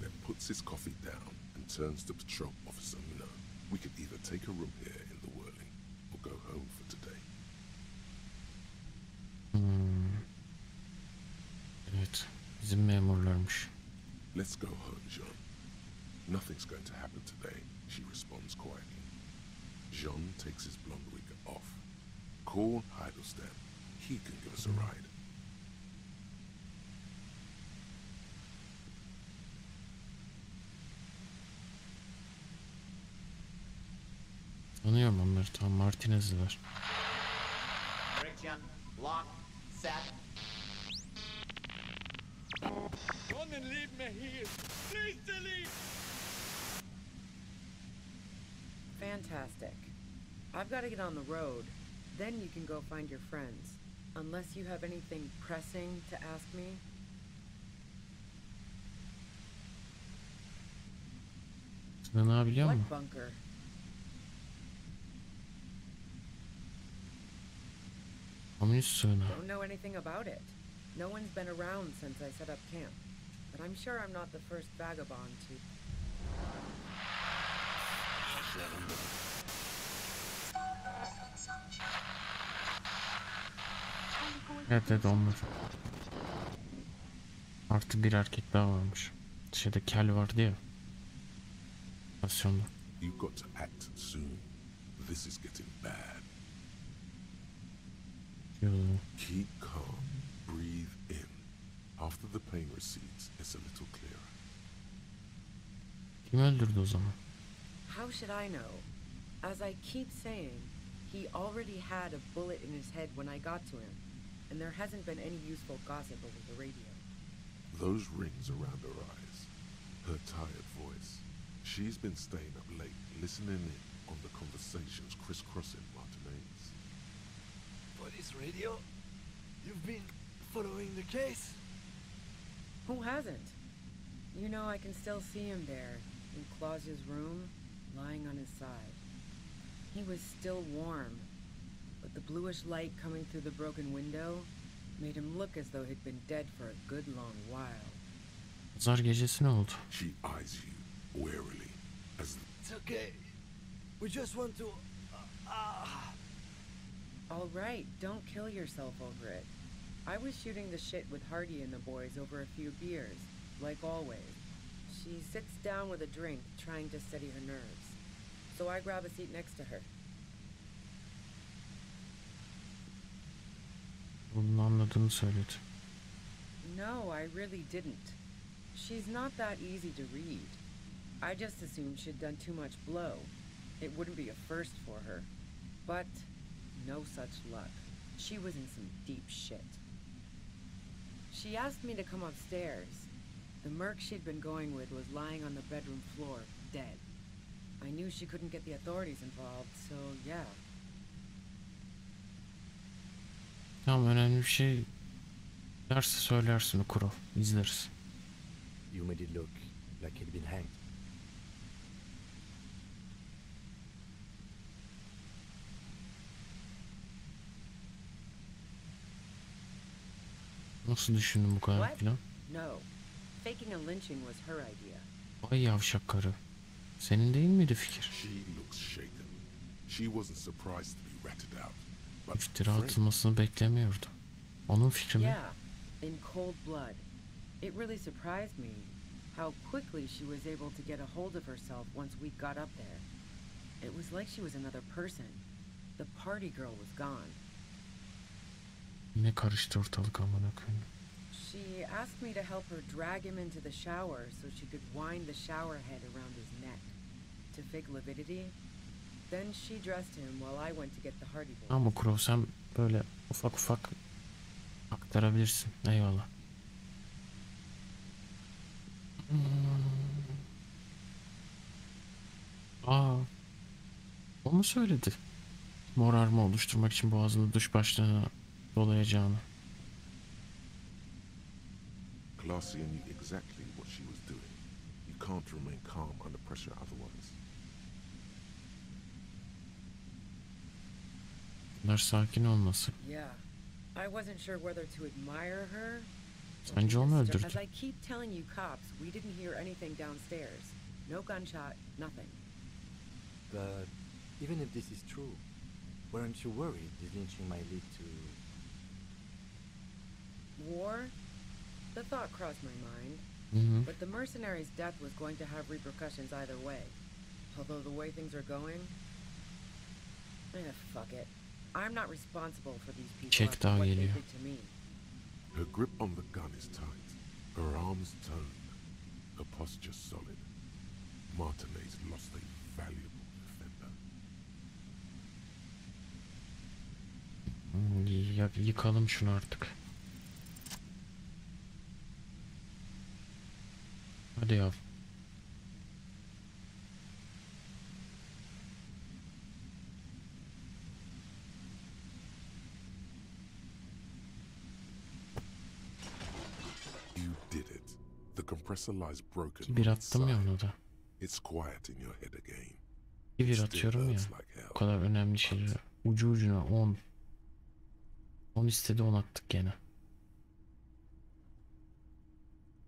then puts his coffee down and turns to Patrol Officer Minot. We could either take a room here in the whirling or go home for today. Evet. Bizim memurlarmış. Let's go home, Jean. Nothing's going to happen today, she responds quietly. Jean takes his blonde wig off. Call Heidelstein. He can give us a ride. Tanıyorum onları, tam Martinez'liler. Friction, lock, set. Don't leave me here. Please delete. Fantastic. I've got to get on the road. Then you can go find your friends. Unless you have anything pressing to ask me. Sığınabiliyor mu? What bunker? Komünist sığınağı. Don't know anything about it. No one's been around since I set up camp. But I'm sure I'm not the first vagabond to... Evet evet onlar. Artı bir erkek daha varmış. Dışarıda kel vardı ya. Stasyonda. You've got to act soon. This is getting bad. Keep calm. Breathe in. After the pain recedes, it's a little clearer. Kim öldürdü o zaman? How should I know? As I keep saying, he already had a bullet in his head when I got to him. And there hasn't been any useful gossip over the radio. Those rings around her eyes. Her tired voice. She's been staying up late, listening in on the conversations crisscrossing Martinez. Police radio? You've been following the case? Who hasn't? You know, I can still see him there, in Claus's room, lying on his side. He was still warm, but the bluish light coming through the broken window made him look as though he'd been dead for a good long while. Pazar gecesi ne oldu? She eyes you warily as... It's okay. We just want to... All right, don't kill yourself over it. I was shooting the shit with Hardy and the boys over a few beers, like always. She sits down with a drink, trying to steady her nerves. So I grab a seat next to her. Bunu anladığını söyledi. No, I really didn't. She's not that easy to read. I just assumed she'd done too much blow. It wouldn't be a first for her. But no such luck. She was in some deep shit. She asked me to come upstairs. The merc she'd been going with was lying on the bedroom floor, dead. I knew she couldn't get the authorities involved, so yeah. Tamam, önemli bir şey derse söylersin, okur o. İzleriz. You made it look like he'd been hanged. Nasıl düşündün bu kadar What? filan? No. Faking a lynching was her idea. Vay yavşak karı. Senin değil miydi fikir? She looks shaken. She wasn't surprised to be ratted out. But İftira atılmasını beklemiyordu. Onun fikri mi? Yeah, in cold blood. It really surprised me how quickly she was able to get a hold of herself once we got up there. It was like she was another person. The party girl was gone. Yine karıştı ortalık amına koyayım. She asked me to help her drag him into the shower so she could wind the shower head around his neck to fake lividity. Then she dressed him while I went to get the Hardy Boys. Ama Crow sen böyle ufak ufak aktarabilirsin. Eyvallah. Aa, o mu söyledi? Morarma oluşturmak için boğazını duş başlığına dolayacağını. Glacier knew exactly what she was doing. You can't remain calm under pressure otherwise. Bunlar sakin olması. Yeah. I wasn't sure whether to admire her. Sence onu öldürdü. As I keep telling you cops, we didn't hear anything downstairs. No gunshot, nothing. But even if this is true, weren't you worried the lynching might lead to... War? The thought crossed my mind. Mm-hmm. But the mercenary's death was going to have repercussions either way. Although the way things are going... fuck it. I'm not responsible for these people after what they did to me. Her grip on the gun is tight, her arms toned, her posture solid. Martinez lost a valuable defender. Yıkalım şunu artık. Hadi yav. Compressor lies broken. Bir attım ya onu da. It's quiet in your head again. Bir atıyorum ya. O kadar önemli şeyleri. Ucu ucuna 10. 10 istedi 10 attık gene.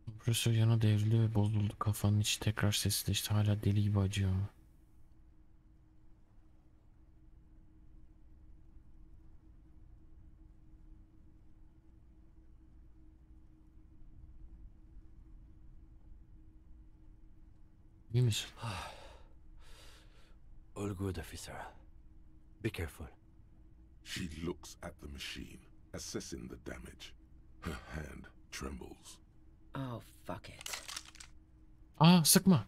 Kompresör yana devrildi ve bozuldu. Kafanın içi tekrar sesleşti. Hala deli gibi acıyor ama. İyi misin? All good, officer. Be careful. She looks at the machine, assessing the damage. Her hand trembles. Oh, fuck it. Aa, sıkma.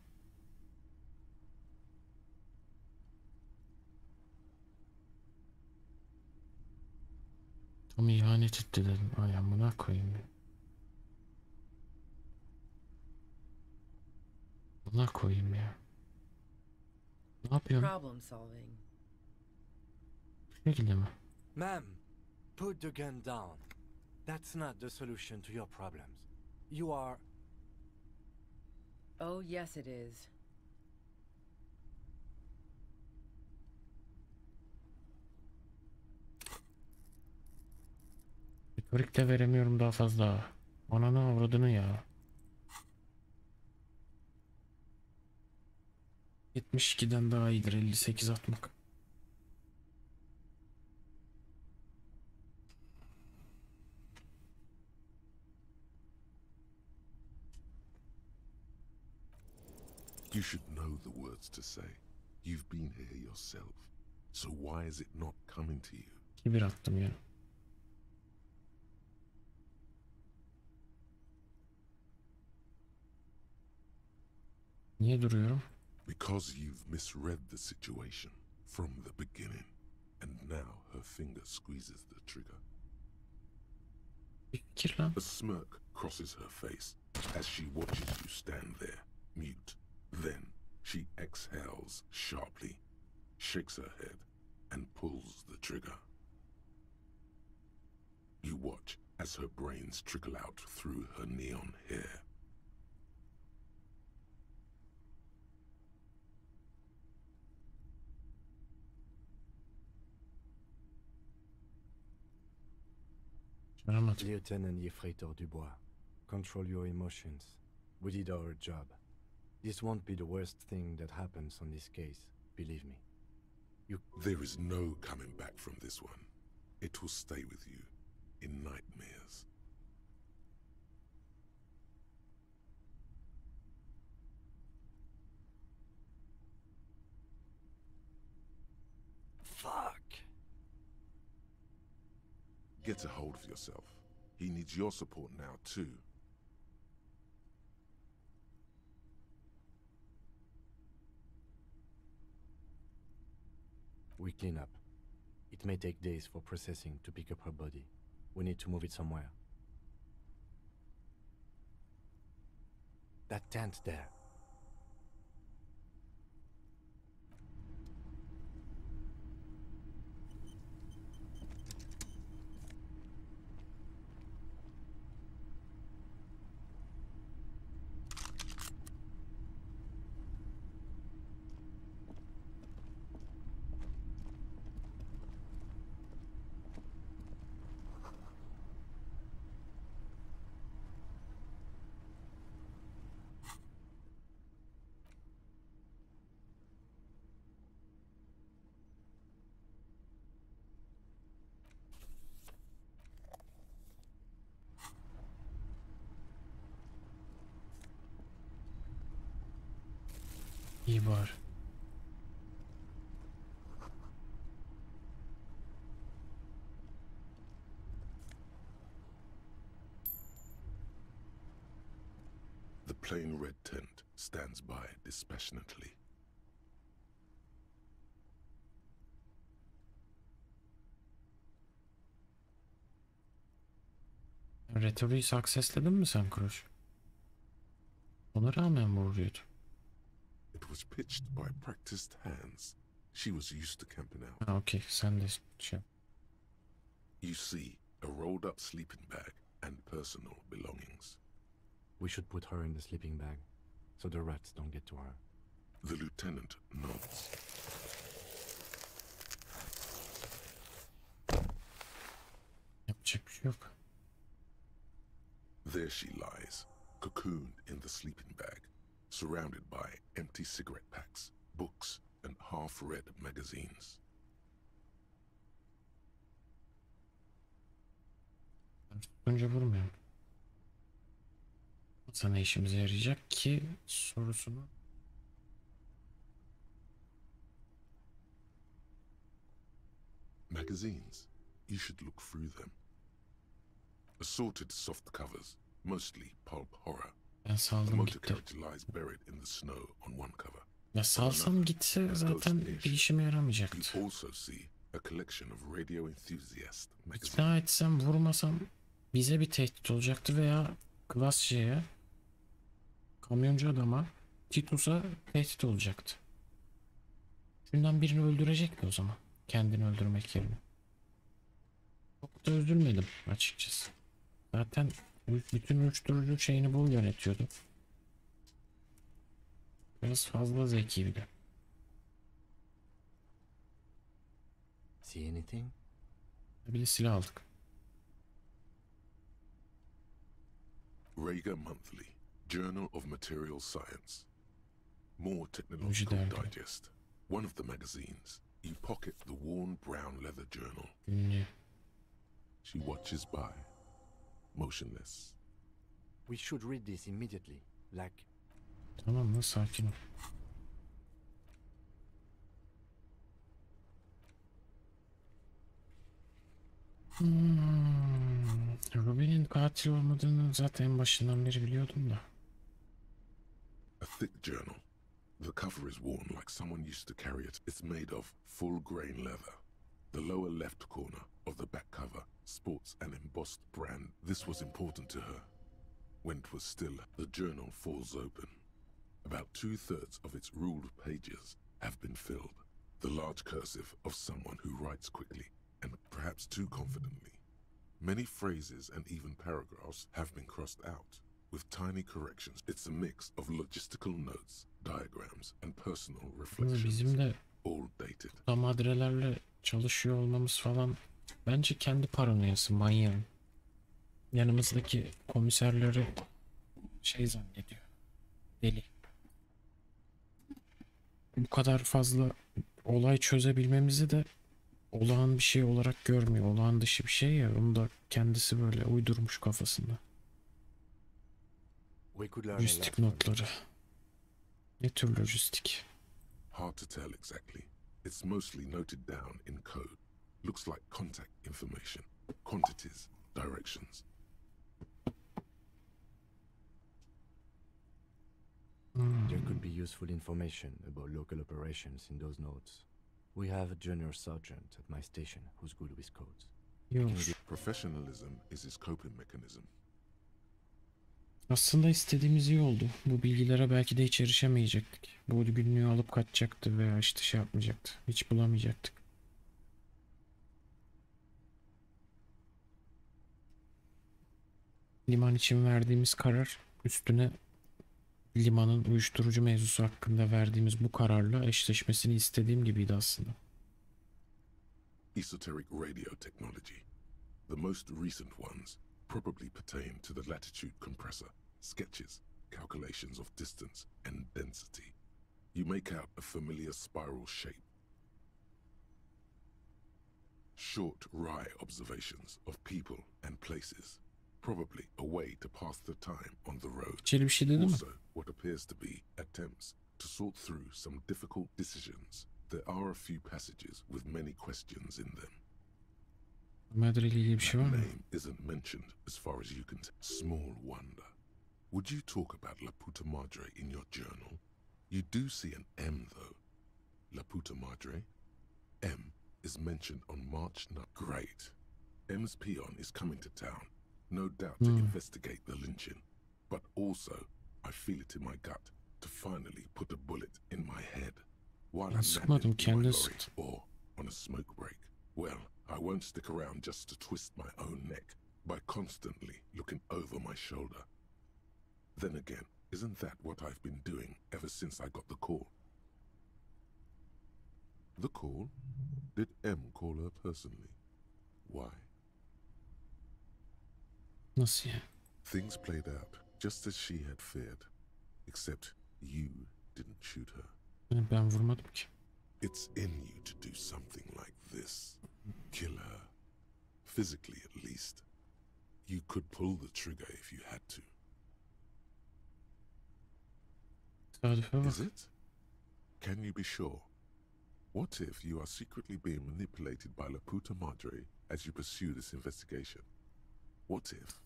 Tam ihanet etti dedim. Ay amına koyayım. Buna koyayım ya. Ne yapıyorsun? Problem solving. Bu şekilde mi? Ma'am, put the gun down. That's not the solution to your problems. You are... Oh, yes it is. Retorik de veremiyorum daha fazla. Ananı avradını ya. 72'den daha iyidir 58 atmak. You should know the words to say. You've been here yourself. So why is it not coming to you? Kibir attım ya. Niye duruyorum? Because you've misread the situation from the beginning, and now her finger squeezes the trigger. A smirk crosses her face as she watches you stand there, mute. Then she exhales sharply, shakes her head, and pulls the trigger. You watch as her brains trickle out through her neon hair. Lieutenant Yefreitor Dubois, control your emotions. We did our job. This won't be the worst thing that happens on this case, believe me. There is no coming back from this one. It will stay with you in nightmares. Fuck. Get a hold of yourself. He needs your support now too. We clean up. It may take days for processing to pick up her body. We need to move it somewhere. That tent there. İyi bari. The plain red tent stands by dispassionately. Retoriği successledin mi sen Kuruş? Ona rağmen mi vuruyordu? It was pitched by practiced hands. She was used to camping out. Ha okey, sen de şey. You see a rolled up sleeping bag and personal belongings. We should put her in the sleeping bag, so the rats don't get to her. The lieutenant nods. Yapacak bir şey yok. There she lies, cocooned in the sleeping bag, surrounded by empty cigarette packs, books, and half-read magazines. Önce vurmuyorum. Sana işimize yarayacak ki sorusunu. Magazines. You should look through them. Assorted soft covers, mostly pulp horror. Ben saldım The motor gitti. character lies buried in the snow on one cover. Ya salsam gitse zaten bir işime yaramayacaktı. You also see a collection of radio enthusiast magazines. İkna etsem vurmasam bize bir tehdit olacaktı veya Klasçı'ya, kamyoncu adama, Titus'a tehdit olacaktı. Şundan birini öldürecekti o zaman. Kendini öldürmek yerine. Çok da üzülmedim açıkçası. Zaten bütün uyuşturucu şeyini bu yönetiyordu. Biraz fazla zeki bir de. See anything? Bir de silah aldık. Rhaegar Monthly, Journal of Material Science. More technological digest. One of the magazines. You pocket the worn brown leather journal. She watches by, motionless. We should read this immediately, like... Tamam lan, sakin ol. Ruby'nin katil olmadığını zaten en başından beri biliyordum da. A thick journal. The cover is worn like someone used to carry it. It's made of full grain leather. The lower left corner of the back cover sports an embossed brand. This was important to her. When it was still, the journal falls open. About 2/3 of its ruled pages have been filled. The large cursive of someone who writes quickly and perhaps too confidently. Many phrases and even paragraphs have been crossed out, with tiny corrections. It's a mix of logistical notes, diagrams, and personal reflections, Bizim de all dated. madrelerle çalışıyor olmamız falan bence kendi paranoyası, manyağın. yanımızdaki komiserleri şey zannediyor. Deli. Bu kadar fazla olay çözebilmemizi de olağan bir şey olarak görmüyor. Olağan dışı bir şey ya. Onu da kendisi böyle uydurmuş kafasında. Lojistik notları. Ne tür lojistik? Hard to tell exactly. It's mostly noted down in code. Looks like contact information, quantities, directions. There could be useful information about local operations in those notes. We have a junior sergeant at my station who's good with codes. Professionalism is his coping mechanism. Aslında istediğimiz iyi oldu. Bu bilgilere belki de hiç erişemeyecektik. Bu günlüğü alıp kaçacaktı veya işte şey yapmayacaktı. Hiç bulamayacaktık. Liman için verdiğimiz karar üstüne limanın uyuşturucu mevzusu hakkında verdiğimiz bu kararla eşleşmesini istediğim gibiydi aslında. Esoteric radio technology. The most recent ones probably pertain to the latitude compressor, sketches, calculations of distance and density. You make out a familiar spiral shape. Short, wry observations of people and places. Probably a way to pass the time on the road. Bir şey dedi mi? Also, what appears to be attempts to sort through some difficult decisions. There are a few passages with many questions in them. Madre ile ilgili bir şey var mı? Name isn't mentioned as far as you can tell. Small wonder. Would you talk about La Puta Madre in your journal? You do see an M though. La Puta Madre. M is mentioned on March 9th. Great. M's peon is coming to town. No doubt to investigate the lynching. But also, I feel it in my gut to finally put a bullet in my head. While I'm landed in my lorry or on a smoke break. Well, I won't stick around just to twist my own neck by constantly looking over my shoulder. Then again, isn't that what I've been doing ever since I got the call? The call? Did M call her personally? Why? Nasıl ya? Things played out just as she had feared, except you didn't shoot her. Ben vurmadım ki. It's in you to do something like this. Kill her. Physically, at least. You could pull the trigger if you had to. Is it? Can you be sure? What if you are secretly being manipulated by La Puta Madre as you pursue this investigation? What if,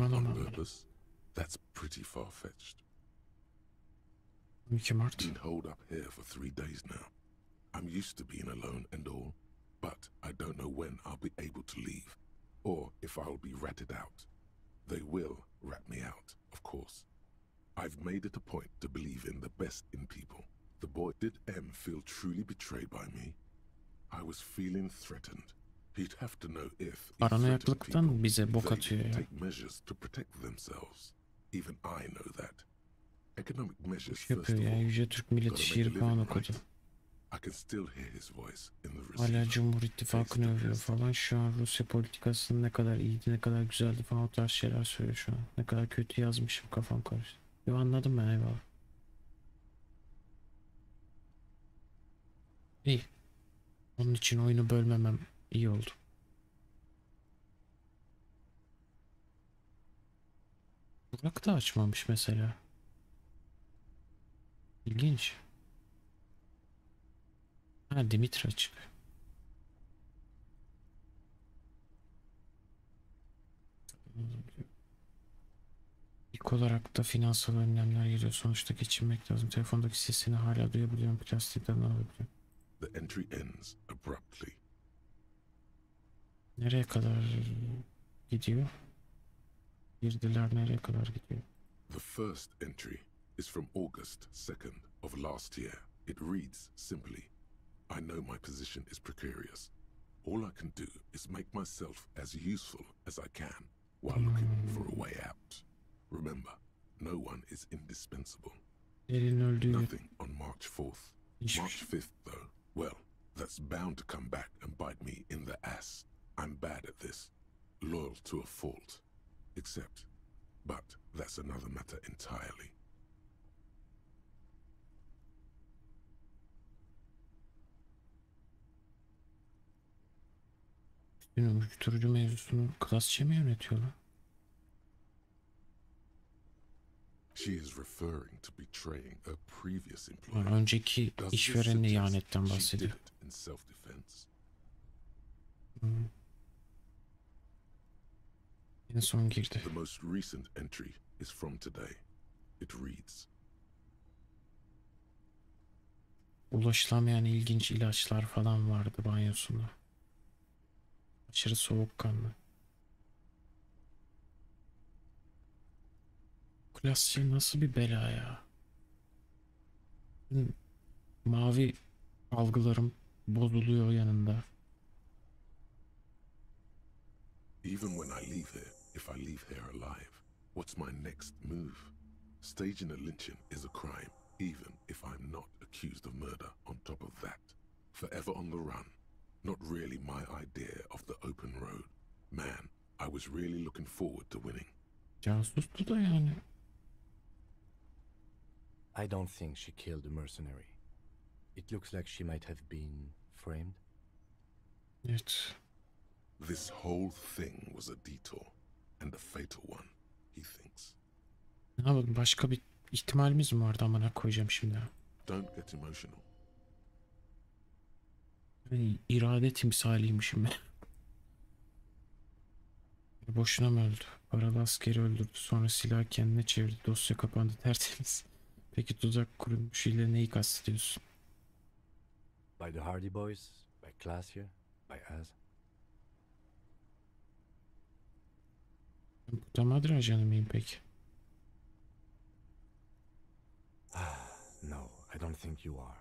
on purpose? That's pretty far-fetched. Been holed up here for 3 days now. I'm used to being alone and all, but I don't know when I'll be able to leave, or if I'll be ratted out. They will rat me out, of course. I've made it a point to believe in the best in people. The boy, did M feel truly betrayed by me? I was feeling threatened. He'd have to know if Paranoyaklıktan bize bok atıyor ya. take measures to protect themselves. Even I know that. Economic measures first Yapıyor of ya. all. Yüce Türk Milleti şiiri falan okudu. I can still hear his voice in the Hala receiver. Cumhur İttifakı'nı övüyor falan. Şu an Rusya politikasının ne kadar iyiydi, ne kadar güzeldi falan o tarz şeyler söylüyor şu an. Ne kadar kötü yazmışım, kafam karıştı. Yo, anladım ben, eyvallah. İyi. Onun için oyunu bölmemem iyi oldu. Burak da açmamış mesela. İlginç. Ha, Dimitri açık. İlk olarak da finansal önlemler geliyor. Sonuçta geçinmek lazım. Telefondaki sesini hala duyabiliyorum. Plastikten alabiliyorum. The entry ends abruptly. Nereye kadar gidiyor? Girdiler nereye kadar gidiyor? The first entry is from August 2nd of last year. It reads simply, I know my position is precarious. All I can do is make myself as useful as I can while looking for a way out. Remember, no one is indispensable. Nothing on March 4th. March 5th, though, well, that's bound to come back and bite me in the ass. I'm bad at this. Loyal to a fault. Except, but that's another matter entirely. Uyuşturucu mevzusunu klasçı mı yönetiyor lan? She is referring to betraying a previous employer. Önceki işverenine ihanetten bahsediyor. In self-defense. En son girdi. The most recent entry is from today. It reads: Ulaşılamayan ilginç ilaçlar falan vardı banyosunda. Aşırı soğukkanlı. Klasçı nasıl bir bela ya? Mavi algılarım bozuluyor yanında. Even when I leave here, if I leave here alive, what's my next move? Staging a lynching is a crime, even if I'm not accused of murder. On top of that, forever on the run. Not really my idea of the open road. Man, I was really looking forward to winning. Casustu da yani. I don't think she killed the mercenary. It looks like she might have been framed. Evet. This whole thing was a detour, and a fatal one, he thinks. Ne yapalım, başka bir ihtimalimiz mi vardı, amına koyacağım şimdi. Don't get emotional. Yani irade timsaliymişim ben. Boşuna mı öldü? Paralı askeri öldürdü. Sonra silah kendine çevirdi. Dosya kapandı, tertemiz. Peki tuzak kurulmuş ile neyi kastediyorsun? By the Hardy Boys, by Classier, by us. Puta madre ajanı mıyım peki? No, I don't think you are.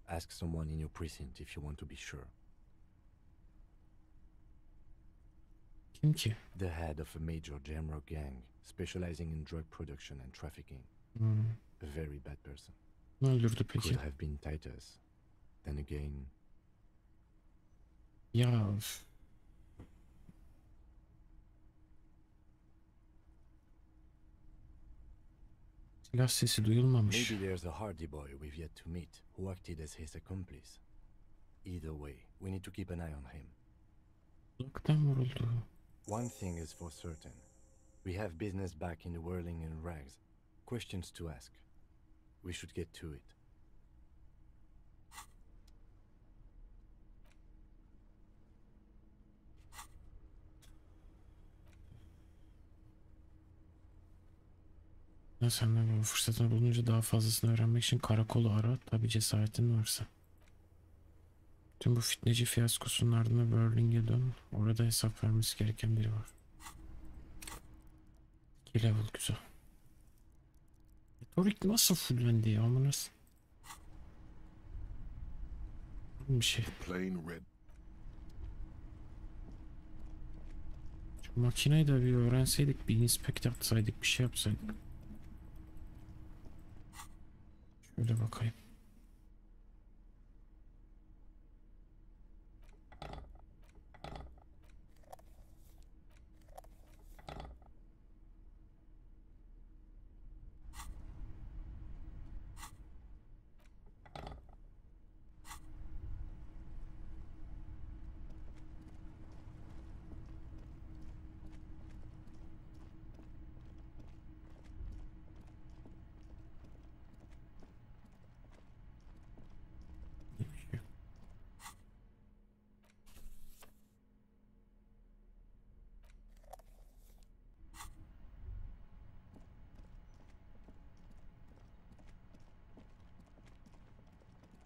Ask someone in your precinct if you want to be sure. Kim ki? The head of a major Jamrock gang, specializing in drug production and trafficking. A very bad person. Ne öldürdü peki? Could have been Titus. Then again... Ya... Silah sesi duyulmamış. Maybe there's a Hardy boy we've yet to meet, who acted as his accomplice. Either way, we need to keep an eye on him. Uzaktan vuruldu. One thing is for certain. We have business back in the whirling and rags. Questions to ask. We should get to it. Senden bu fırsatını bulunca daha fazlasını öğrenmek için karakolu ara. Tabi cesaretin varsa. Tüm bu fitneci fiyaskosunun ardına Berlin'e dön. Orada hesap vermesi gereken biri var. 2 level güzel. Retorik nasıl fullendi ya? Ama nasıl? Bir şey. Plain red. Şu makineyi de bir öğrenseydik, bir inspect yapsaydık, bir şey yapsaydık. Şöyle bakayım.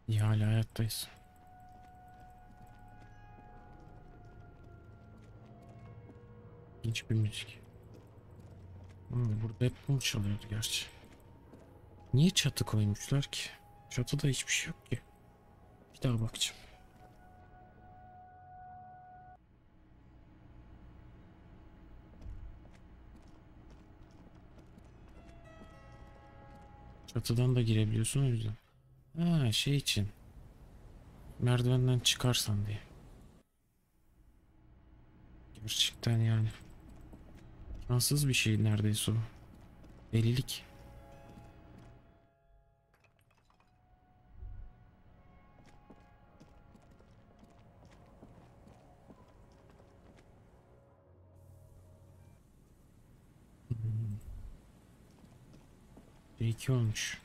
İyi, hala hayattayız. İlginç bir müzik. Burada hep bu çalıyordu gerçi. Niye çatı koymuşlar ki? Çatıda hiçbir şey yok ki. Bir daha bakacağım. Çatıdan da girebiliyorsun o yüzden. Ha, şey için. Merdivenden çıkarsan diye. Gerçekten yani. Fransız bir şey neredeyse o. Delilik. Hmm. 2 olmuş.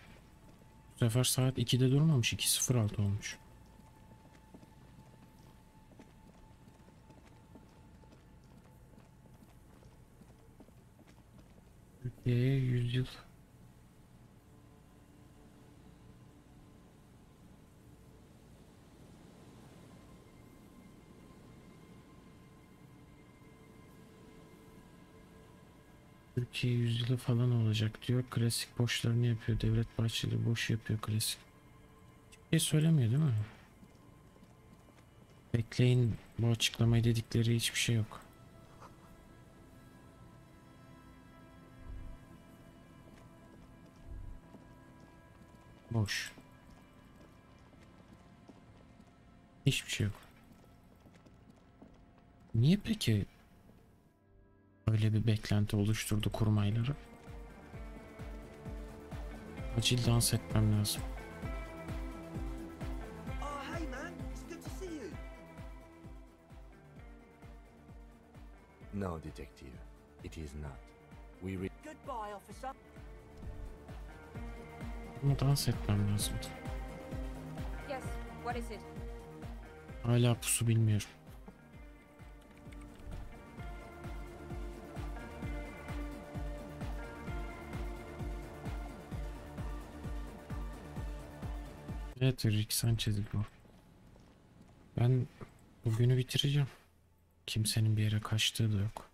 Bu sefer saat 2'de durmamış. 2.06 olmuş. Türkiye'ye 100 yıl. Türkiye 100 yılı falan olacak diyor. Klasik boşlarını yapıyor. Devlet Bahçeli boş yapıyor klasik. Hiçbir şey söylemiyor değil mi? Bekleyin, bu açıklamayı dedikleri hiçbir şey yok. Boş. Hiçbir şey yok. Niye peki öyle bir beklenti oluşturdu kurmayları? Acil dans etmem lazım. Oh, hey man, it's good to see you. No, detective, it is not. Goodbye, officer. Ama dans etmem lazım. Yes, what is it? Hala pusu bilmiyorum. Evet, Rick Sanchez bu. Ben bugünü bitireceğim. Kimsenin bir yere kaçtığı da yok.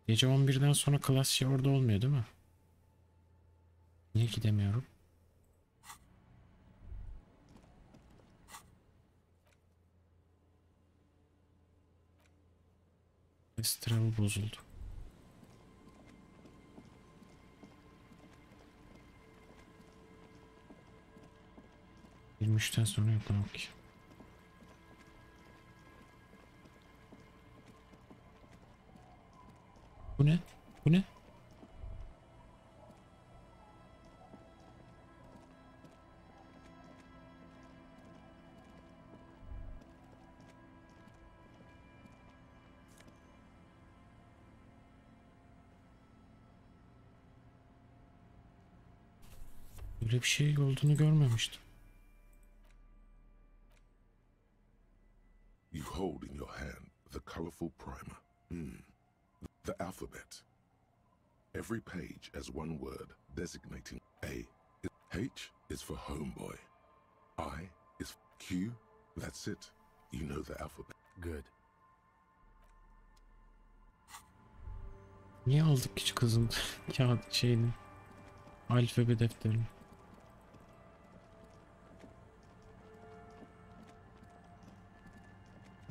Gece 11'den sonra klasçı orada olmuyor değil mi? Niye gidemiyorum? Travel bozuldu. %23'ten sonra yok lan ki. Bu ne? Bu ne? Böyle bir şey olduğunu görmemiştim. You hold in your hand the colorful primer. The alphabet. Every page has one word designating A. H is for homeboy. I is for Q. That's it. You know the alphabet. Good. Niye aldık hiç kızın kağıt şeyini? Alfabe defterini.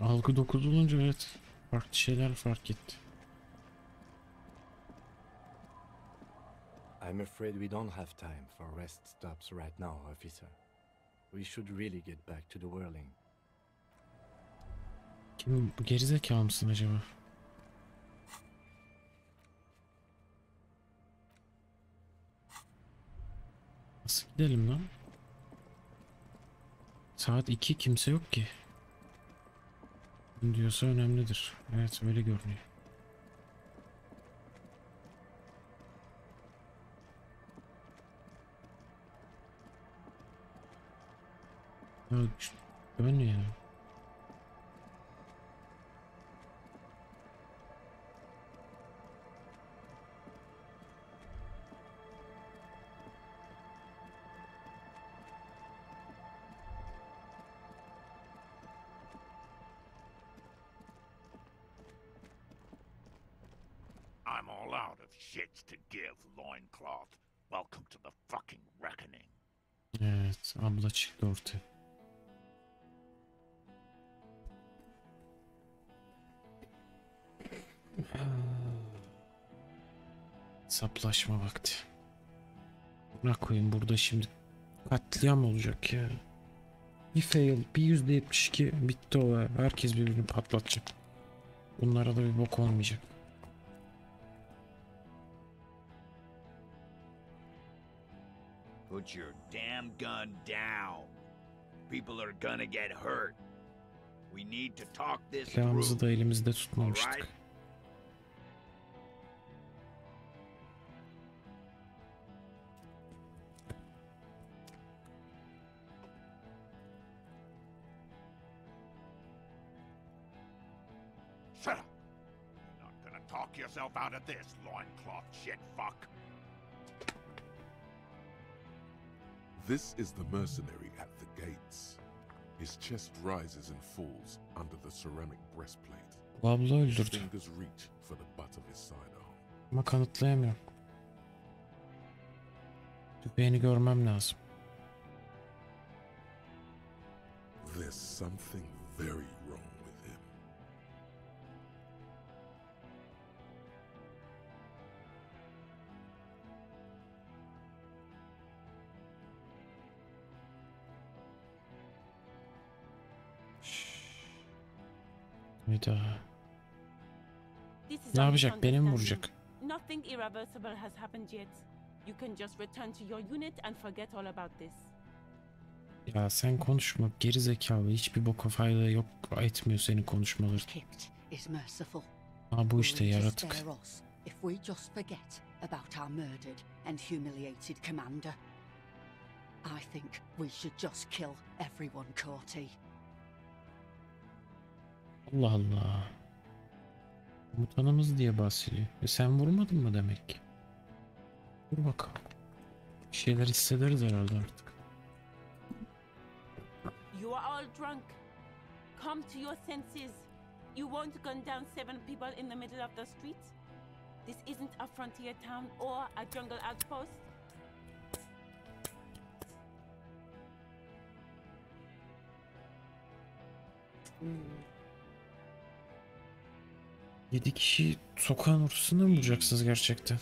Algı 9 olunca evet farklı şeyler fark etti. I'm afraid we don't have time for rest stops right now, officer. We should really get back to the whirling. Kim bu, gerizekalı mısın acaba? Nasıl gidelim lan? Saat 2, kimse yok ki. Diyorsa önemlidir. Evet, öyle görünüyor. Dön yani. I'm all out of shits to give, loincloth. Welcome to the fucking reckoning. Evet, abla çıktı ortaya. Saplaşma vakti. Bırak koyayım, burada şimdi katliam olacak ya. Bir fail, bir %72 bitti o. Herkes birbirini patlatacak. Bunlara da bir bok olmayacak. Put your damn gun down. People are gonna get hurt. We need to talk this Silahımızı through. da elimizde All tutmamıştık. right? Shut up! You're not gonna talk yourself out of this, loincloth shit fuck. This is the mercenary at the gates. His chest rises and falls under the ceramic breastplate. Bu abla His öldürdü. fingers reach for the butt of his sidearm. Ama kanıtlayamıyorum. Tüfeğini görmem lazım. There's something very wrong with him. Bir daha. This is Ne a yapacak? Beni mi misunderstanding. vuracak? Nothing irreversible has happened yet. You can just return to your unit and forget all about this. Ya sen konuşma, geri zekalı. Hiçbir boka fayda yok, etmiyor senin konuşmaları. Is merciful. Ha bu işte Will it yaratık. spare us if we just forget about our murdered and humiliated commander? I think we should just kill everyone, Corty. Allah Allah. Komutanımız diye bahsediyor. Sen vurmadın mı demek ki? Dur bakalım. Bir şeyler hissederiz herhalde artık. You are all drunk. Come to your senses. You won't gun down 7 people in the middle of the street. This isn't a frontier town or a jungle outpost. Yedi kişi sokağın ortasında mı vuracaksınız gerçekten?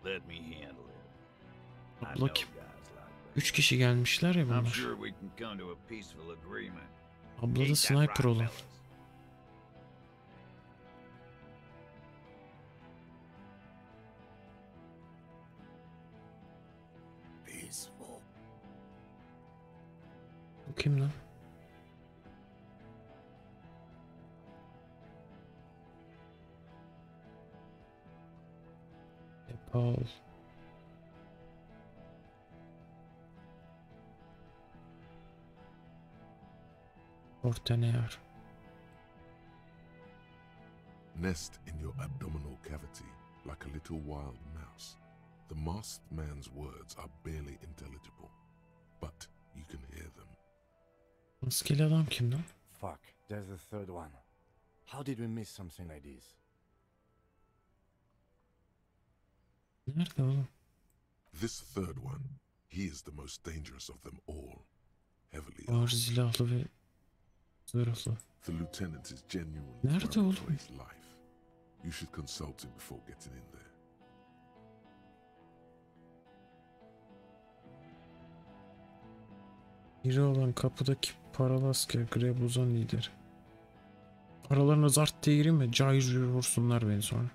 Let me handle it. I Abla know kim? guys like 3 kişi gelmişler ya I'm bunlar. sure we can come to a peaceful agreement. Abla da Ain't that sniper right, olan. fellas? Peaceful. Bu kim lan? Paul. Ortanear. Nest in your abdominal cavity like a little wild mouse. The masked man's words are barely intelligible, but you can hear them. Maskeli adam kim lan? Fuck, there's a third one. How did we miss something like this? Nerede oğlum? This third one, he is the most dangerous of them all. Heavily Ağır silahlı ve zırhlı. The lieutenant is genuinely Nerede worried oğlum? for his life. You should consult him before getting in there. Biri olan kapıdaki paralı asker Grebuz'un lideri. Paralarına zart diye gireyim mi? Cayır vursunlar beni sonra.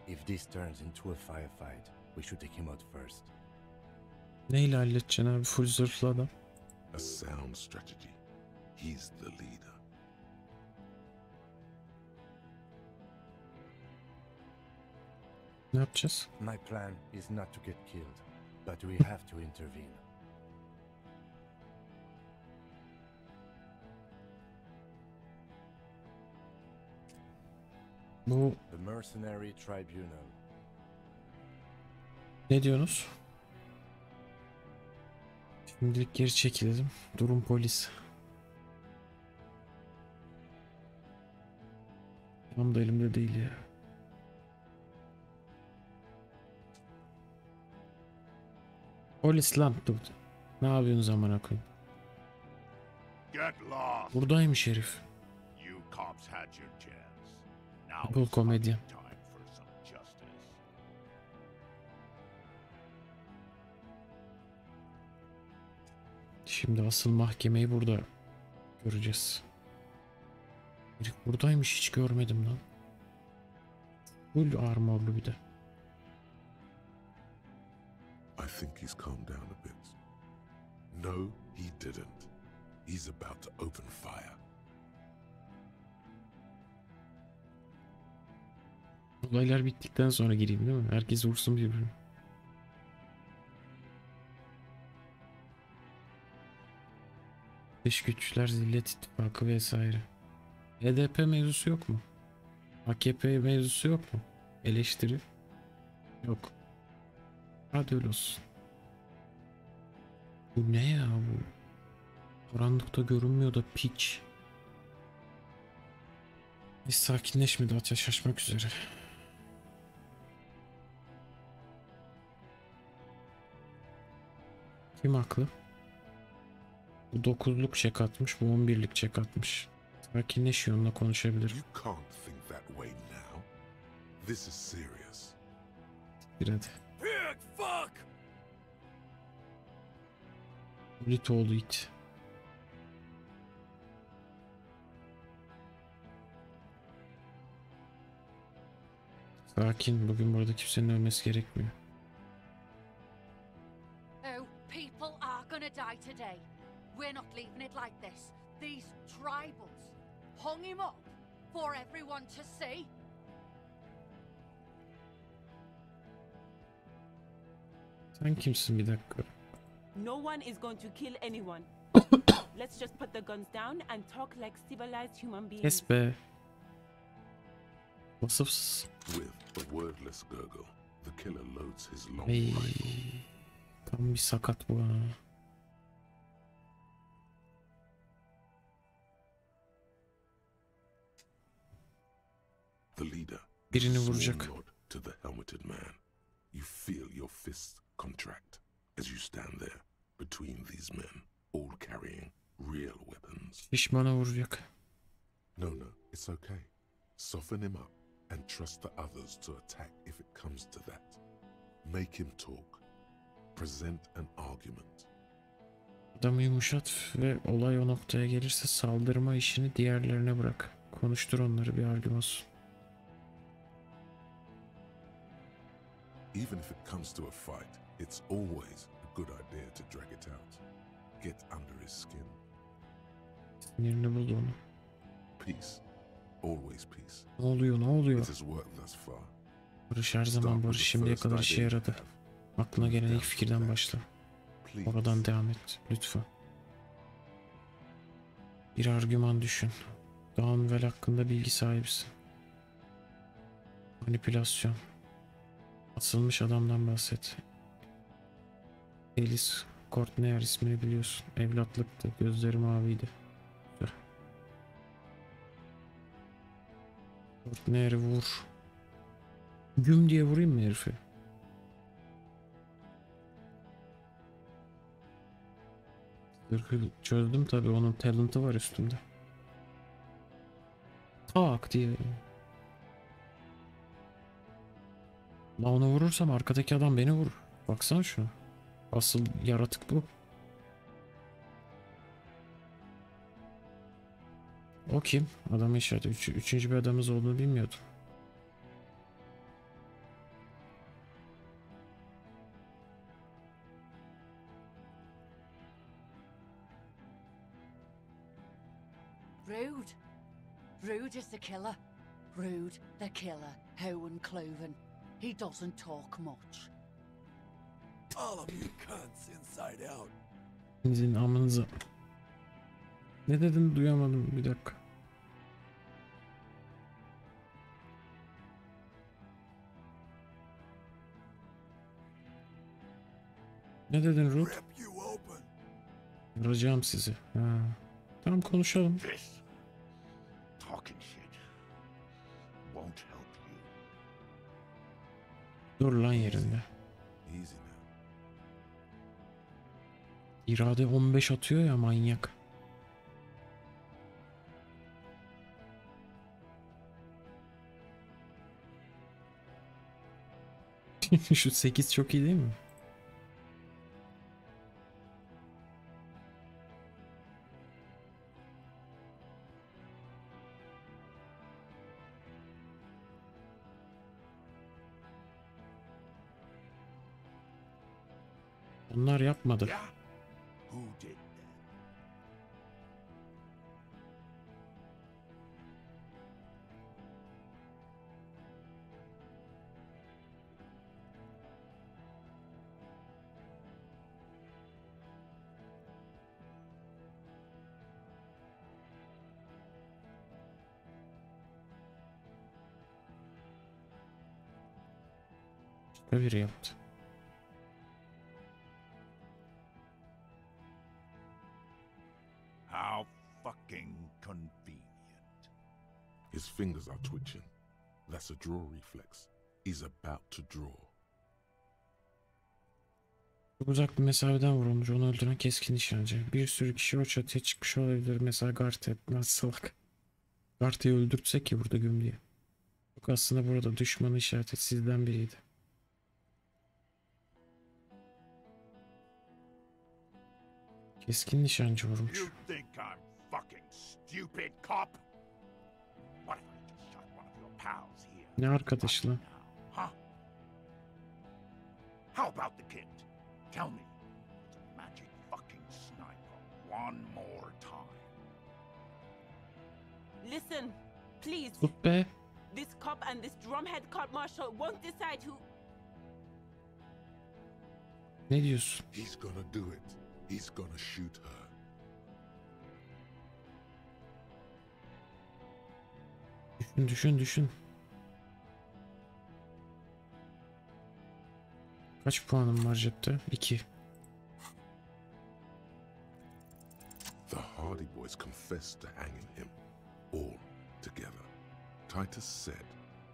If this turns into a firefight, we should take him out first. Neyle halledeceksin abi? Full zırhlı adam. A sound strategy. He's the leader. Ne yapacağız? My plan is not to get killed, but we have to intervene. Bu The Mercenary Tribunal. ne diyorsunuz? Şimdilik geri çekilelim. Durum polis. Tam da elimde değil ya. Polis lan dur. Ne yapıyorsun zamana koyayım? Get lost. Buradaymış herif. You cops had your chance. Now Bu it's komedyen. time for some justice. Şimdi asıl mahkemeyi burada göreceğiz. Herif buradaymış, hiç görmedim lan. Full armorlu bir de. think he's calmed down a bit. No, he didn't. He's about to open fire. Olaylar bittikten sonra gireyim değil mi? Herkes vursun birbirini. Dış güçler, Zillet İttifakı vesaire. HDP mevzusu yok mu? AKP mevzusu yok mu? Eleştiri? Yok. Hadi öyle olsun. Bu ne ya bu? Karanlıkta görünmüyor da piç. Hiç sakinleşmedi, ateş açmak üzere. Kim haklı? Bu 9'luk çek atmış, bu 11'lik çek atmış. Sakinleşiyor, onunla konuşabilirim. You can't think that way now. This is serious. Bir hadi. Büyük, fuck! Lit oldu it. Sakin, bugün burada kimsenin ölmesi gerekmiyor. Oh, people are gonna die today. We're not leaving it like this. These tribals hung him up for everyone to see. Sen kimsin bir dakika? No one is going to kill anyone. Let's just put the guns down and talk like civilized human beings. Kes be. Vasıfsız. With a wordless gurgle, the killer loads his long Hey, rifle. tam bir sakat bu ha. The leader Birini gives a vuracak. small nod to the helmeted man. You feel your fists contract as you stand there between these men, all carrying real weapons. Pişmana vuracak. No, it's okay. Soften him up and trust the others to attack if it comes to that. Make him talk. Present an argument. Adamı yumuşat ve olay o noktaya gelirse saldırma işini diğerlerine bırak. Konuştur onları, bir argüman olsun. Even if it comes to a fight, it's always a good idea to drag it out. Get under his skin. Sinirini buldu onu. Peace. Always peace. Ne oluyor, ne oluyor? It has worked thus far. Barış her zaman barış, şimdiye kadar işe yaradı. Aklına gelen ilk fikirden başla. Oradan devam et lütfen. Bir argüman düşün. Downwell hakkında bilgi sahibisin. Manipülasyon. Asılmış adamdan bahset. Elis Courtney ismini biliyorsun. Evlatlıktı. Gözleri maviydi. Güzel. Courtney'i vur. Güm diye vurayım mı herifi? Zırhı çözdüm tabi, onun talent'ı var üstümde. Tak diye. La onu vurursam arkadaki adam beni vurur. Baksana şuna. Asıl yaratık bu. O kim? Adamı işareti. Üçüncü bir adamımız olduğunu bilmiyordum. Rude. Rude is the killer. Rude, the killer, Hohen Cloven. He doesn't talk much. All of you cunts inside out. Sizin amınıza. Ne dedin, duyamadım, bir dakika. Ne dedin Ruth? Vuracağım sizi. Ha. Tamam, konuşalım. This talking shit won't help you. Dur lan yerinde. İrade 15 atıyor ya, manyak. Şu 8 çok iyi değil mi? Onlar yapmadı. Yeah? Who did then? Başka biri yaptı. How fucking convenient. His fingers are twitching. That's a draw reflex. He's about to draw. Çok uzak bir mesafeden vurulmuş. Onu öldüren keskin nişancı. Bir sürü kişi o çatıya çıkmış olabilir. Mesela Garte. Nasıl salak. Garte'yi öldürtsek ki burada göm diye. Yok, aslında burada düşmanı işareti sizden biriydi. Keskin nişancı vurmuş. You think I'm fucking stupid, cop? What if I just shot one of your pals here? Ne arkadaşı lan? Huh? How about the kid? Tell me, it's a magic fucking sniper one more time. Listen, please. Tut be. This cop and this drumhead court marshal won't decide who. Ne diyorsun? He's gonna do it. He's gonna shoot her. Düşün. Kaç puanım var cepte? 2. The Hardy Boys confessed to hanging him, all together. Titus said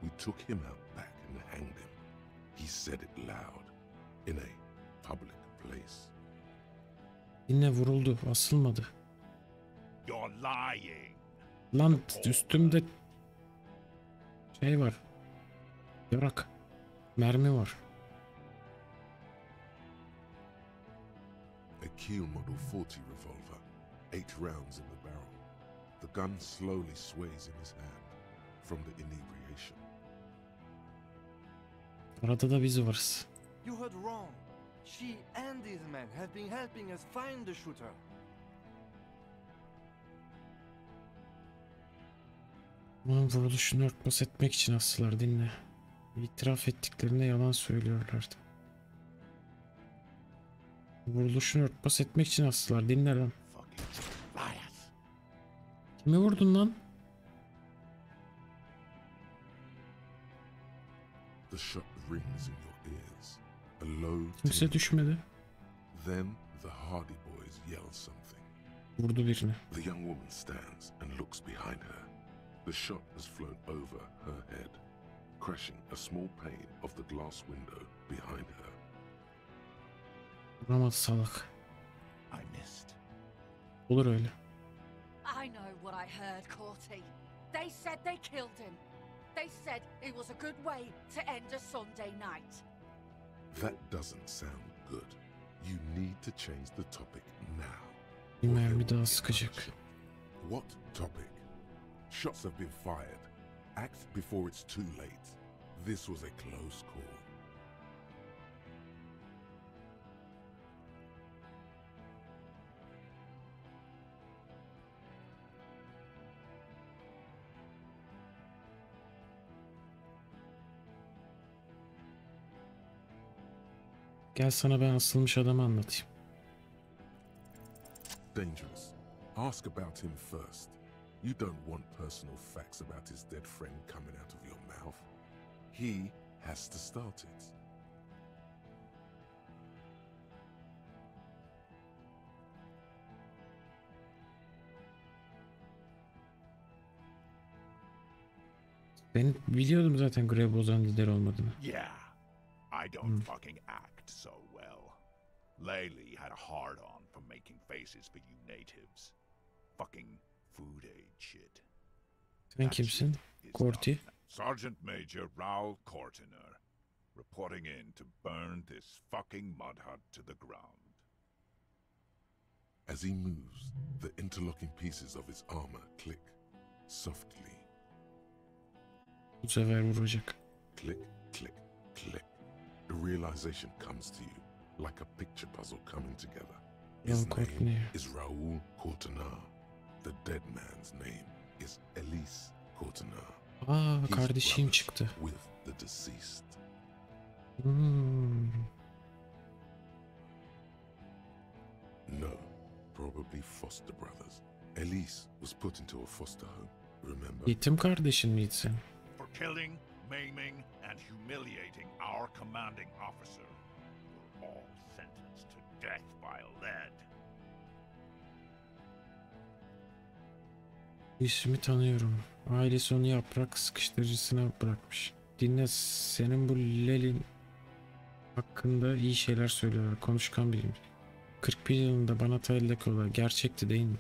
we took him out back and hanged him. He said it loud, in a public place. Yine vuruldu, asılmadı. You're lying. Lan üstümde şey var. Yarak. Mermi var. A Kiel Model 40 revolver, 8 rounds in the barrel. The gun slowly sways in his hand from the inebriation. Arada da biz varız. You heard wrong. She and these men have been helping us find the shooter. Onun vuruluşunu örtbas etmek için astılar, dinle. İtiraf ettiklerinde yalan söylüyorlardı. Vuruluşunu örtbas etmek için astılar, dinle lan. Kimi vurdun lan? The shot rings in your ears. A low Kimse tinkle. düşmedi. Then the Hardy Boys yell something. Vurdu birini. The young woman stands and looks behind her. The shot has flown over her head, crashing a small pane of the glass window behind her. Vuramadı salak. I missed. Olur öyle. I know what I heard, Corty. They said they killed him. They said it was a good way to end a Sunday night. That doesn't sound good. You need to change the topic now. Bir mermi daha sıkacak. What topic? Shots have been fired. Act before it's too late. This was a close call. Gel sana ben asılmış adamı anlatayım. Dangerous. Ask about him first. You don't want personal facts about his dead friend coming out of your mouth. He has to start it. Ben biliyordum zaten Grev bozan lider olmadığını. Yeah, I don't fucking act so well. Laylee had a hard-on for making faces for you natives. Fucking food aid shit. Sen kimsin? Corty. Sergeant Major Raoul Cortiner, reporting in to burn this fucking mud hut to the ground. As he moves, the interlocking pieces of his armor click softly. Bu sefer vuracak. Click, click, click. The realization comes to you. like a picture puzzle coming together. Young His Courtney. name is Raoul Courtenay. The dead man's name is Elise Courtenay. Aa, He's kardeşim brothers çıktı. with the deceased. No, probably foster brothers. Elise was put into a foster home, remember? Yetim kardeşin miydi sen? For killing, maiming, and humiliating our commanding officer. We're all sentenced to death by lead. İsmi tanıyorum. Ailesi onu yaprak sıkıştırıcısına bırakmış. Dinle, senin bu Lelin hakkında iyi şeyler söylüyorlar. Konuşkan biriymiş. 41 yılında bana tellekola gerçekti değil mi?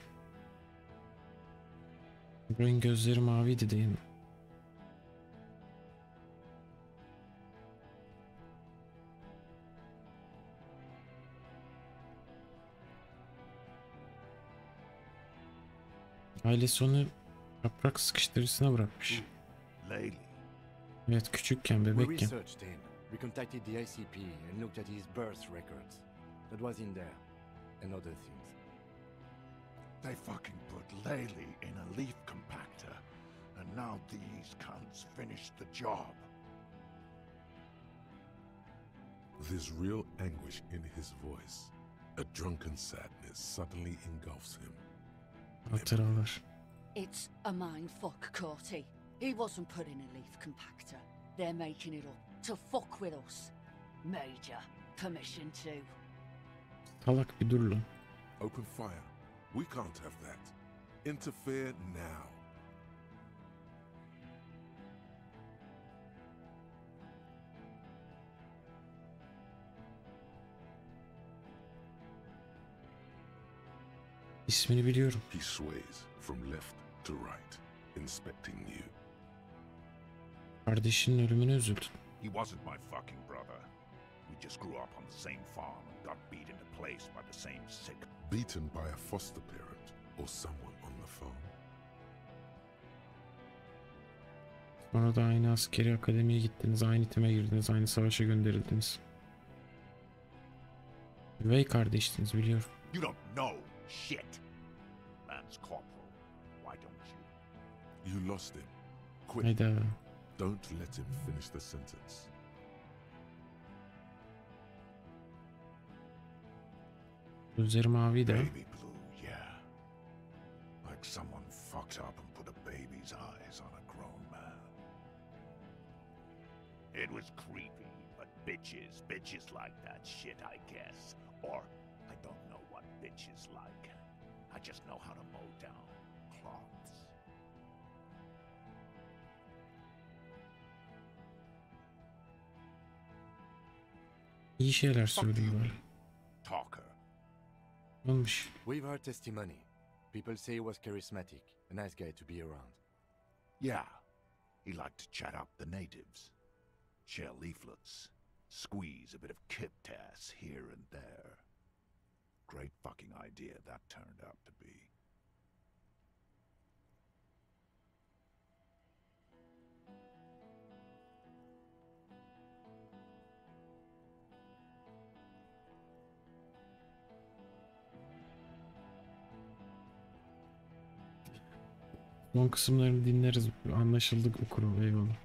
Bunun gözleri maviydi değil mi? Ailesi onu yaprak sıkıştırıcısına bırakmış. Evet, küçükken, We bebekken. researched him. We contacted the ICP and looked at his birth records. That was in there. And other things. They fucking put Laylee in a leaf compactor, and now these cunts finished the job. There's real anguish in his voice. A drunken sadness suddenly engulfs him. Hatıralar. It's a mindfuck, Corty. He wasn't put in a leaf compactor. They're making it up to fuck with us. Major, permission to. Salak bir dur lan. Open fire. We can't have that. Interfere now. İsmini biliyorum. He sways from left to right, inspecting you. Kardeşinin ölümüne üzüldün. He wasn't my fucking brother. We just grew up on the same farm and got beat into place by the same sick. Beaten by a foster parent or someone on the farm. Sonra da aynı askeri akademiye gittiniz, aynı time girdiniz, aynı savaşa gönderildiniz. Üvey kardeştiniz, biliyorum. You don't know shit. Lance Corporal, why don't you? You lost him. Quick. Hayda. Don't let him finish the sentence. Gözleri mavi de. Baby blue, yeah. Like someone fucked up and put a baby's eyes on a grown man. It was creepy, but bitches like that shit, I guess. Or I don't know what bitches like. I just know how to mow down cloths. İyi şeyler söylüyorlar. Talker. Olmuş. We've heard testimony. People say he was charismatic, a nice guy to be around. Yeah, he liked to chat up the natives. Share leaflets. Squeeze a bit of kipped ass here and there. Great fucking idea that turned out to be. Son kısımlarını dinleriz. Anlaşıldık okuru. Eyvallah.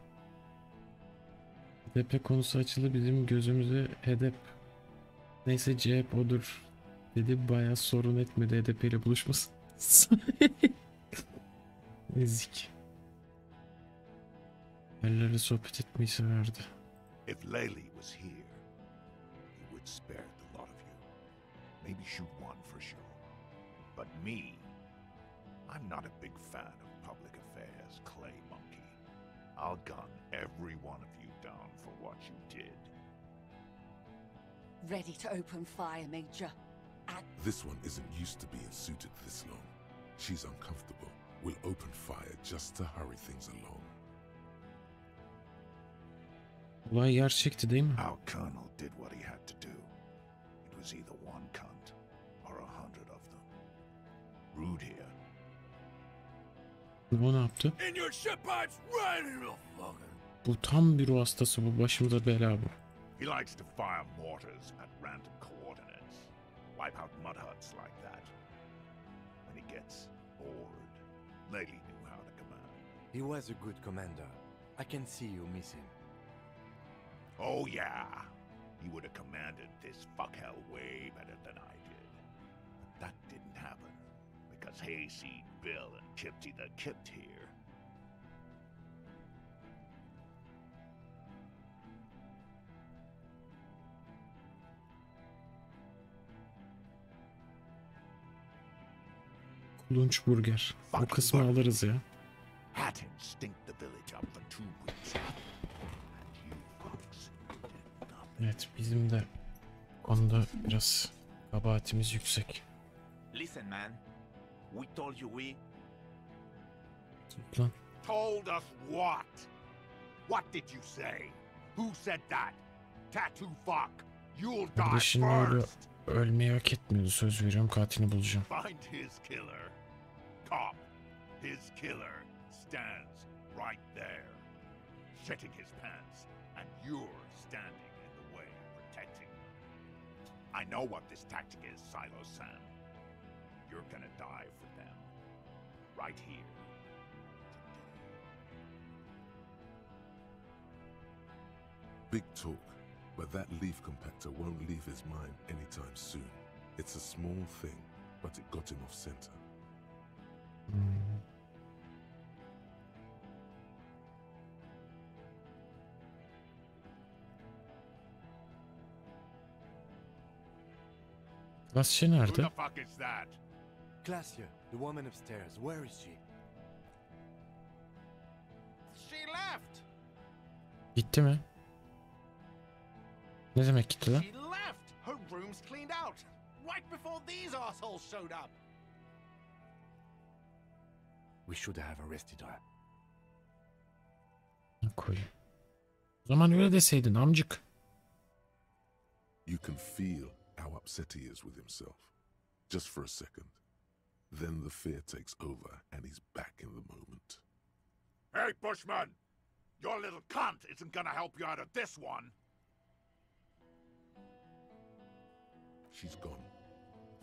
HDP konusu açıldı. Bizim gözümüze HDP. Neyse cevap odur. Dedi, bayağı sorun etmedi HDP ile buluşmasın. Ezik. Ellerle sohbet etmeyi severdi. If Laylee was here, he would spare the lot of you. Maybe shoot one for sure. But me, I'm not a big fan of public affairs, Clay Monkey. I'll gun every one of you down for what you did. Ready to open fire, Major. This one isn't used to being suited this long. She's uncomfortable. We'll open fire just to hurry things along. Olay gerçekti değil mi? Our colonel did what he had to do. It was either one cunt or 100 of them. Rude here. O ne yaptı? In your shit pipes right in the fucking. Bu tam bir ruh hastası, bu başımıza bela bu. He likes to fire mortars at random coordinates, wipe out mud huts like that. When he gets bored, Laley knew how to command. He was a good commander. I can see you miss him. Oh yeah, he would have commanded this fuckhell way better than I did. But that didn't happen, because Hayseed Bill and Kipty the Kipt here. Kulunç burger. O kısmı alırız ya. Had him stink the village up for 2 weeks. And you folks did nothing. Evet, bizim de konuda biraz kabahatimiz yüksek. Listen, man. We told you Lan. Told us what? What did you say? Who said that? Tattoo fuck. You'll die Kardeşin öyle first. ölmeyi hak etmiyordu. Söz veriyorum, katilini bulacağım. Find his killer. Cop. His killer stands right there, shitting his pants, and you're standing in the way, protecting him. I know what this tactic is, Silo Sam. You're gonna die for them. Right here. Big talk, but that leaf compactor won't leave his mind anytime soon. It's a small thing, but it got him off center. Klasçı Who nerede? the fuck is that? Glacia, the woman upstairs, where is she? She left! Gitti mi? Ne demek gitti lan? She left! Her room's cleaned out! Right before these assholes showed up! We should have arrested her. Koyayım. O zaman öyle deseydin amcık. You can feel how upset he is with himself. Just for a second. Then the fear takes over and he's back in the moment. Hey, Bushman! Your little cunt isn't gonna help you out of this one! She's gone.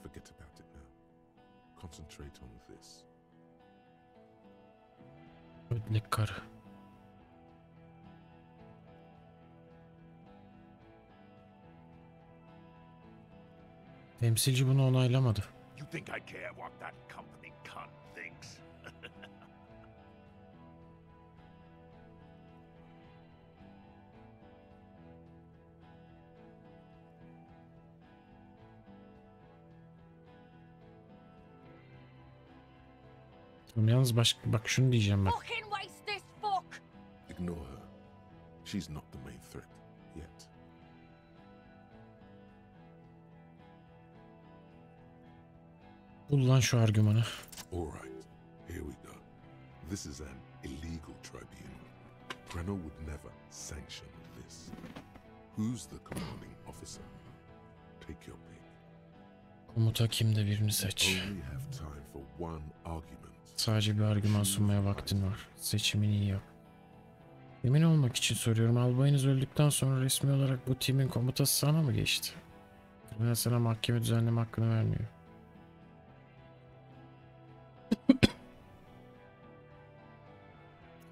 Forget about it now. Concentrate on this. Ödlek karı. Temsilci bunu onaylamadı. You think I care what that company cunt thinks? Yalnız bak şunu diyeceğim bak. Fucking waste this fuck! Ignore her. She's not the main threat yet. Bul lan şu argümanı. All right, here we go. This is an illegal tribunal. Brenner would never sanction this. Who's the commanding officer? Take your pick. Komuta kimde, birini seç. Only have time for one argument. Sadece bir argüman sunmaya vaktin var. Seçimini iyi yap. Emin olmak için soruyorum. Albayınız öldükten sonra resmi olarak bu timin komutası sana mı geçti? Kriminal sana mahkeme düzenleme hakkını vermiyor.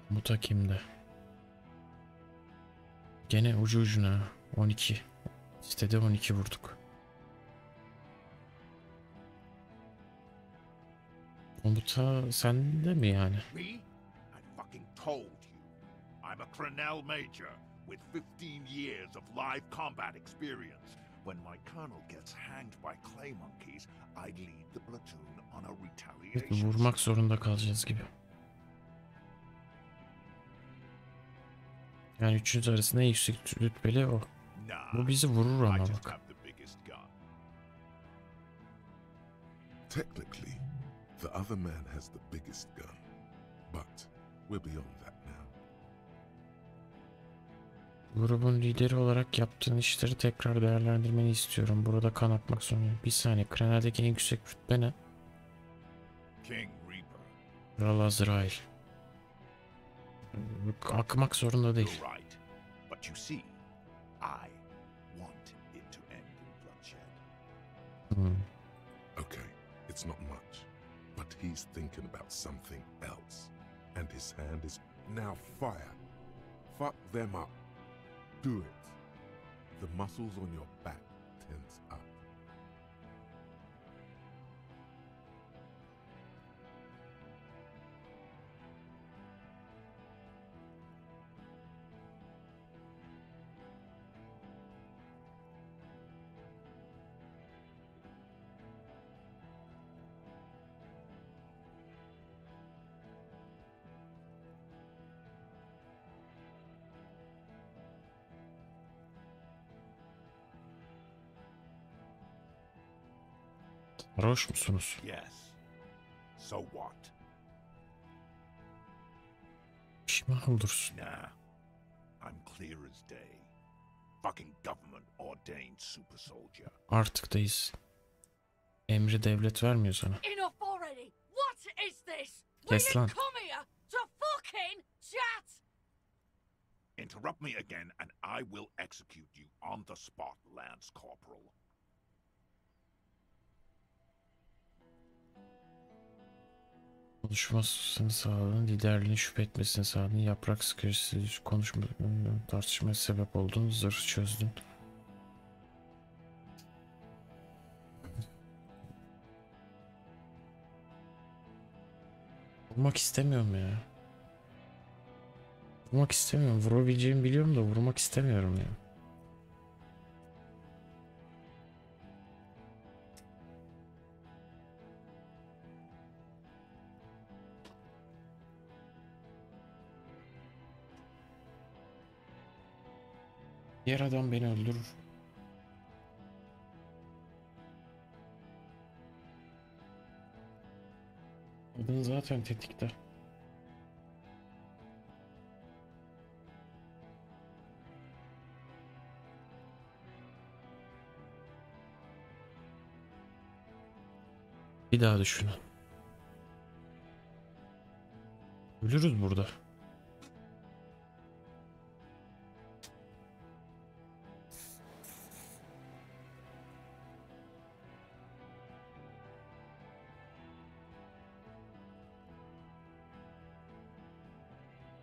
Komuta kimde? Gene ucu ucuna 12. Sitede 12 vurduk. Komuta sende mi yani? Me? I fucking told you. I'm a Crenel Major with 15 years of live combat experience. When my colonel gets hanged by clay monkeys, I lead the platoon on a retaliation. Vurmak zorunda kalacağız gibi. Yani üçüncü arasında en yüksek rütbeli o. Bu bizi vurur ama bak. Technically, the other man has the biggest gun, but we're beyond that now. Grubun lideri olarak yaptığın işleri tekrar değerlendirmeni istiyorum. Burada kan akmak zorundayım. Bir saniye, Krenel'deki en yüksek rütbe ne? King Reaper. Kral Azrail. Akmak zorunda değil. You're right. But you see, I Okay, it's not much, but he's thinking about something else. And his hand is now fire. Fuck them up. Do it. The muscles on your back tense up. Sarhoş musunuz? Yes. So what? Pişman olursun. Nah. I'm clear as day. Fucking government ordained super soldier. Artıktayız. Emri devlet vermiyor sana. Enough already! What is this? Kes lan. Come here to fucking chat! Interrupt me again and I will execute you on the spot, Lance Corporal. Konuşmasını sağladın, liderliğini şüphe etmesini sağladın, yaprak sıkıştırıcı konuşma, tartışmaya sebep oldun, zırh çözdün. Vurmak istemiyorum ya. Vurmak istemiyorum. Vurabileceğimi biliyorum da vurmak istemiyorum ya. Diğer adam beni öldürür. Kadın zaten tetikte. Bir daha düşünün. Ölürüz burada.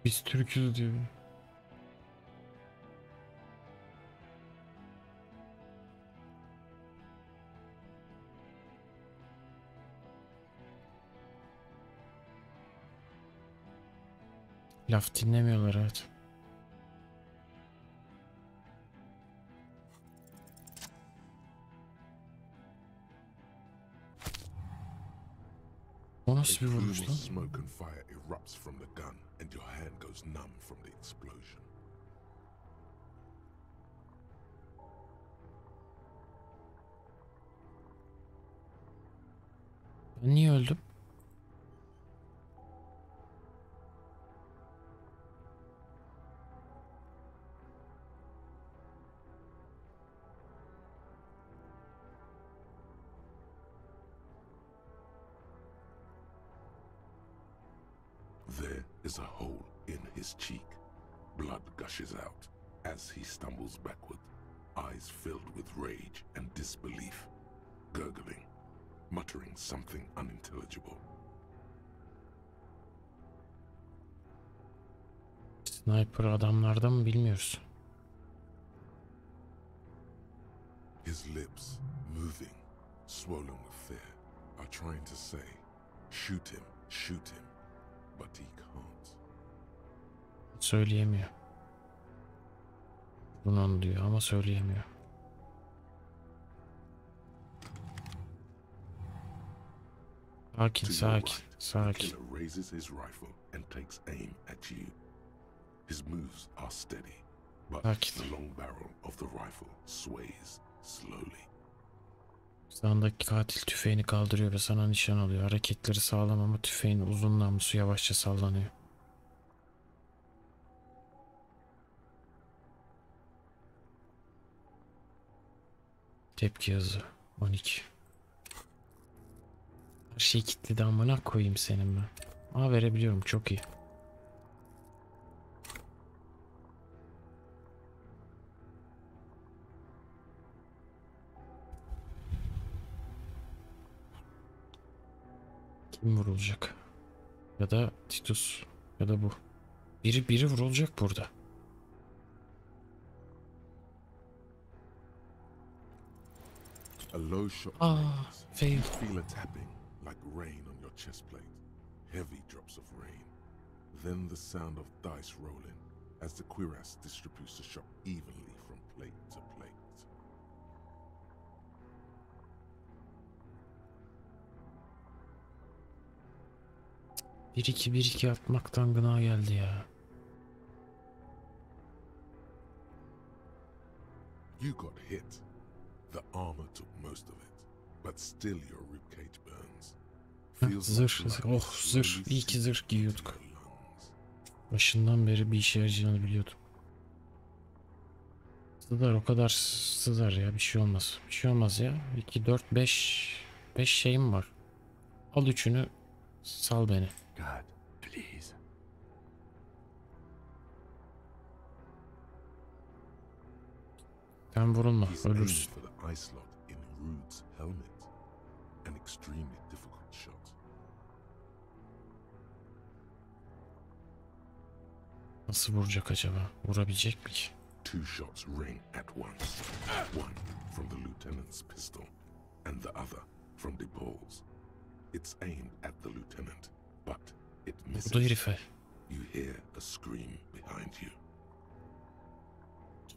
Biz Türk'üz diyor. Laf dinlemiyorlar, evet. O nasıl bir vuruş lan? Smoke and fire erupts from the gun and your hand goes numb from the explosion. Ben niye öldüm? There is a hole in his cheek. Blood gushes out as he stumbles backward, eyes filled with rage and disbelief, gurgling, muttering something unintelligible. Sniper adamlarda mı bilmiyoruz. His lips, moving, swollen with fear, are trying to say, shoot him, but he can't. Söyleyemiyor. Bunu diyor ama söyleyemiyor. Sakin, sakin, sakin. The killer raises his rifle and takes aim at you. His moves are steady, but the long barrel of the rifle sways slowly. Sağındaki katil tüfeğini kaldırıyor ve sana nişan alıyor. Hareketleri sağlam ama tüfeğin uzun namlusu yavaşça sallanıyor. Tepki hızı 12. Her şey kilitledi, amına koyayım senin ben. Aa, verebiliyorum, çok iyi. Kim vurulacak? Ya da Titus ya da bu. Biri vurulacak burada. A low shot rings. Fail. You feel a tapping like rain on your chest plate. Heavy drops of rain. Then the sound of dice rolling as the cuirass distributes the shot evenly from plate to plate. Bir iki atmaktan gına geldi ya. You got hit. The armor took most of it, but still your ribcage burns. Zırh. Oh zırh. İyi ki zırh giyiyorduk. Başından beri bir işe yarayacağını biliyordum. Sızar, o kadar sızar ya, bir şey olmaz. Bir şey olmaz ya. 2, 4, 5 şeyim var. Al üçünü, sal beni. God, please. Sen vurulma, ölürsün. Nasıl vuracak acaba? Vurabilecek mi ki? Two shots ring at once. One from the lieutenant's pistol, and the other from the balls. It's aimed at the lieutenant, but it misses. Vurdu herife. You hear a scream behind you.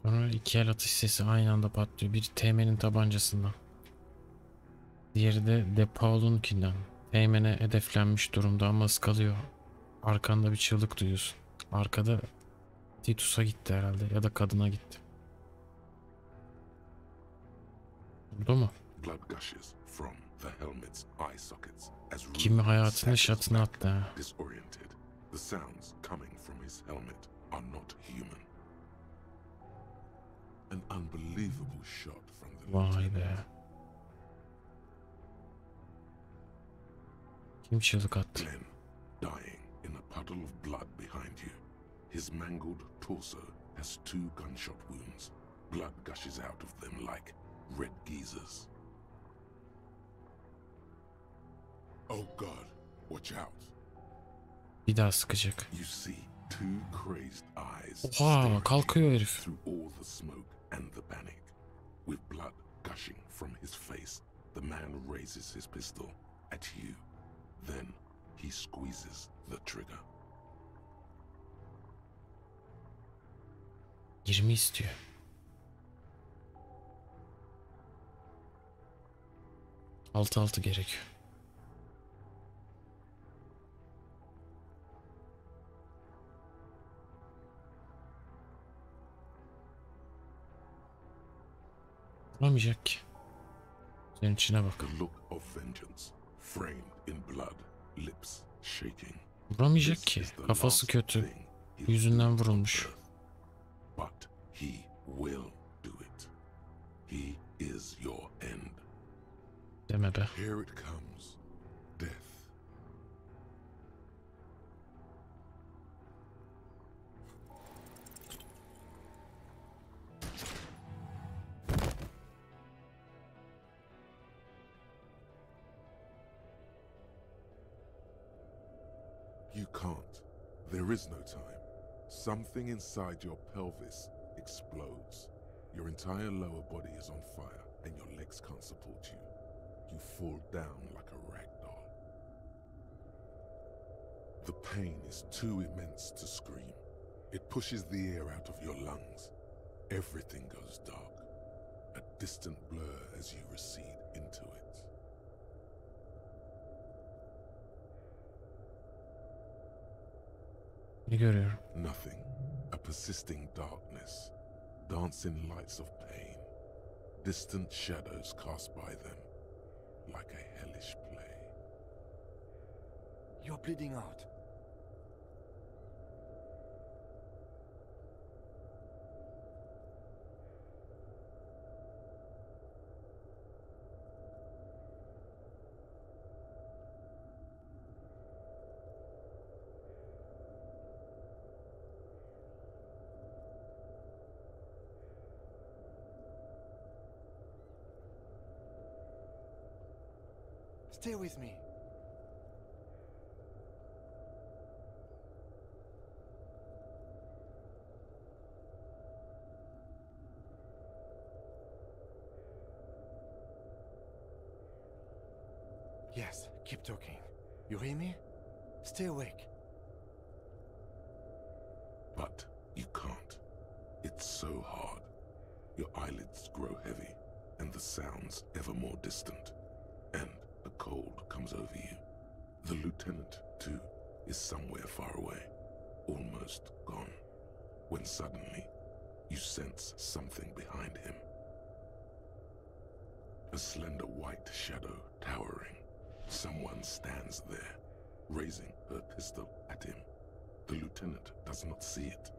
Sonra iki el atış sesi aynı anda patlıyor. Biri Teğmen'in tabancasından. Diğeri de De Paul'unkinden. Teğmen'e hedeflenmiş durumda ama ıskalıyor. Arkanda bir çığlık duyuyorsun. Arkada Titus'a gitti herhalde ya da kadına gitti. Vurdu mu? Kimi hayatını şatına attı ha. The sounds coming from his helmet are not human. An unbelievable shot from the Vay be. Kim çığlık attı? Glenn, dying in a puddle of blood behind you. His mangled torso has 2 gunshot wounds. Blood gushes out of them like red geysers. Oh God, watch out. Bir daha sıkacak. You see 2 crazed eyes. Oha, kalkıyor herif. Through all the smoke and the panic. With blood gushing from his face, the man raises his pistol at you. Then he squeezes the trigger. 20 istiyor. Altı gerekiyor. Vuramayacak ki. Senin içine bak. The look of vengeance, framed in blood, lips shaking. Vuramayacak ki. Kafası kötü. Yüzünden vurulmuş. But he will do it. He is your end. Deme be. Here it comes. Death. You can't. There is no time. Something inside your pelvis explodes. Your entire lower body is on fire and your legs can't support you. You fall down like a rag doll. The pain is too immense to scream. It pushes the air out of your lungs. Everything goes dark. A distant blur as you recede into it. Ne görüyorum? Nothing. A persisting darkness. Dancing lights of pain. Distant shadows cast by them. Like a hellish play. You're bleeding out. Stay with me. Keep talking. You hear me? Stay awake. But you can't. It's so hard. Your eyelids grow heavy, and the sounds ever more distant. And a cold comes over you. The lieutenant, too, is somewhere far away, almost gone, when suddenly you sense something behind him. A slender white shadow towering. Someone stands there, raising her pistol at him. The lieutenant does not see it.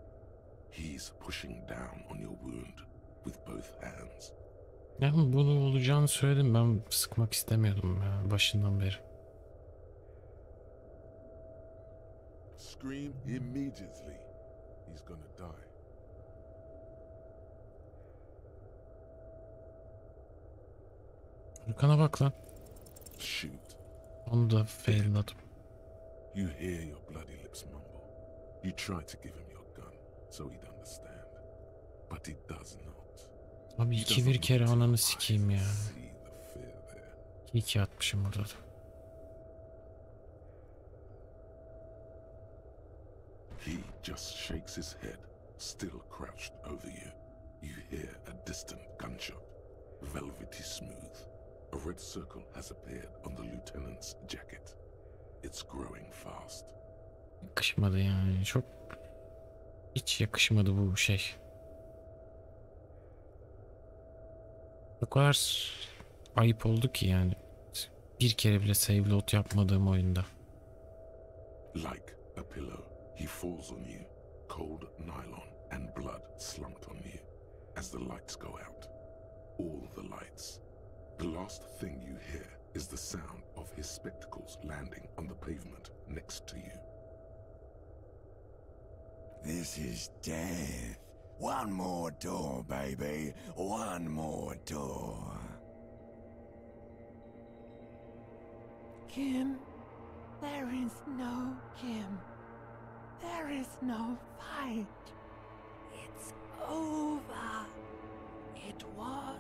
He's pushing down on your wound with both hands. Ya bunu olacağını söyledim, ben sıkmak istemiyordum ya başından beri. Scream immediately. He's gonna die. Arkana bak lan. Shoot. Onu da failladım. You hear your bloody lips mumble. You try to give him your gun so he'd understand. But he does not. Abi iki bir kere ananı sikeyim ya. İki atmışım orada da. He just shakes his head, still crouched over you. You hear a distant gunshot, velvety smooth. A red circle has appeared on the lieutenant's jacket. It's growing fast. Yakışmadı yani, çok hiç yakışmadı bu şey. O kadar ayıp oldu ki yani. Bir kere bile save load yapmadığım oyunda. Like a pillow, he falls on you, cold nylon and blood slumped on you as the lights go out. All the lights. The last thing you hear is the sound of his spectacles landing on the pavement next to you. This is death. One more door, baby. One more door. Kim, there is no Kim. There is no fight. It's over. It was.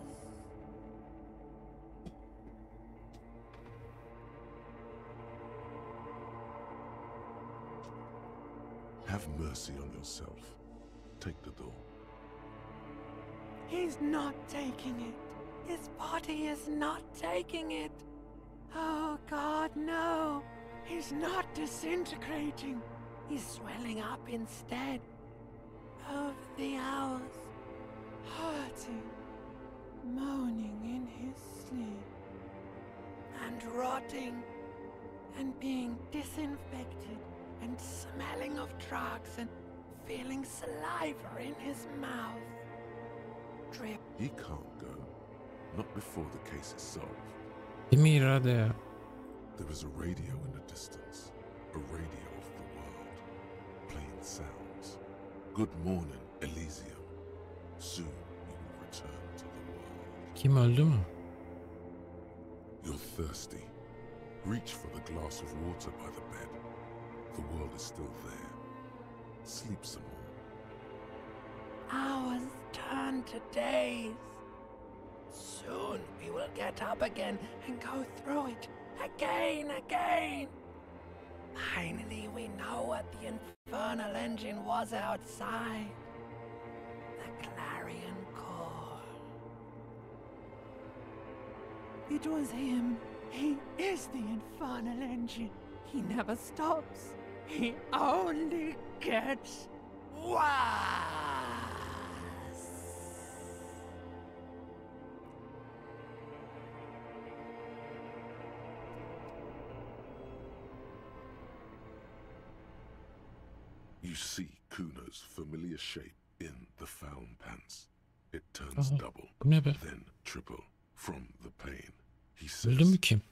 Have mercy on yourself. Take the door. He's not taking it. His body is not taking it. Oh God, no. He's not disintegrating. He's swelling up instead. Over the hours, hurting, moaning in his sleep, and rotting, and being disinfected, and smelling of drugs, and feeling saliva in his mouth. Drip. He can't go. Not before the case is solved. Mira there. There is a radio in the distance. A radio of the world. Playing sounds. Good morning, Elysium. Soon you will return to the world. Kim öldü mü? You're thirsty. Reach for the glass of water by the bed. The world is still there. Sleep some more. Hours turn to days. Soon we will get up again and go through it again. Finally we know what the infernal engine was outside. The clarion call. It was him. He is the infernal engine. He never stops. He only gets worse. You see Kuno's familiar shape in the found pants. It turns double, bu ne be? then triple from the pain. He Öldü says, mü kim?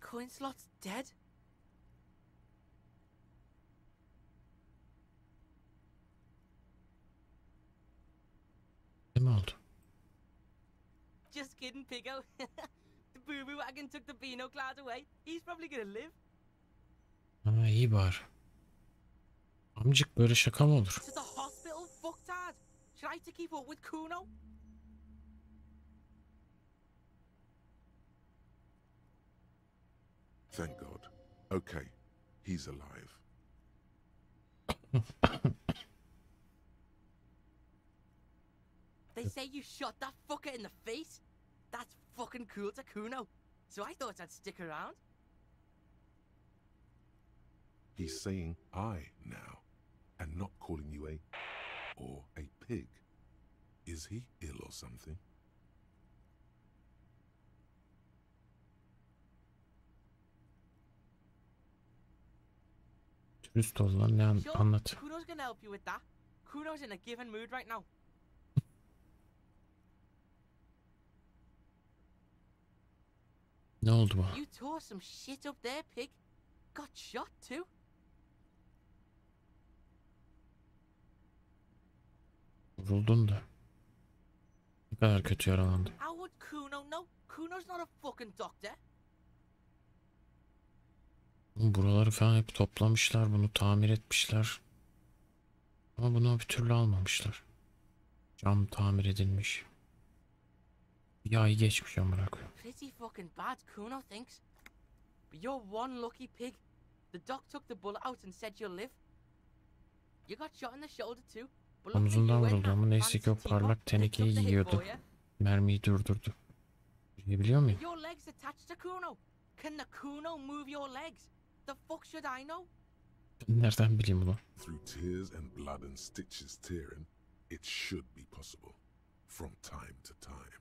Coinslot's dead? Ne mi oldu? Just kidding, Pico. The boo-boo wagon took the Beano class away. He's probably gonna live. Ha, iyi bari. Amcık böyle şaka mı olur? To the hospital? Fucktard. Try to keep up with Kuno. Thank God. Okay, he's alive. They say you shot that fucker in the face. That's fucking cool to Kuno. So I thought I'd stick around. He's saying I now, and not calling you a or a pig. Is he ill or something? Dürüst ol lan, ne anlat. Kuno's gonna help you with that. Kuno's in a given mood right now. Ne oldu bu? You tore some shit up there, pig. Got shot too. Vuruldun da. Ne kadar kötü yaralandı. How would Kuno know? Kuno's not a fucking doctor. Buraları falan hep toplamışlar, bunu tamir etmişler. Ama bunu bir türlü almamışlar. Cam tamir edilmiş. Bir ay geçmiş amına koyayım. Pretty fucking bad, Kuno thinks. But you're one lucky pig. The doc took the bullet out and said you'll live. You got shot in the shoulder too. Omzundan vuruldu ama neyse ki o parlak tenekeyi giyiyordu. Mermiyi durdurdu. Biliyor muyum? Your legs attached to Kuno. Can the Kuno move your legs? The fuck should I know? Nereden bileyim bunu? Through tears and blood and stitches tearing, it should be possible. From time to time.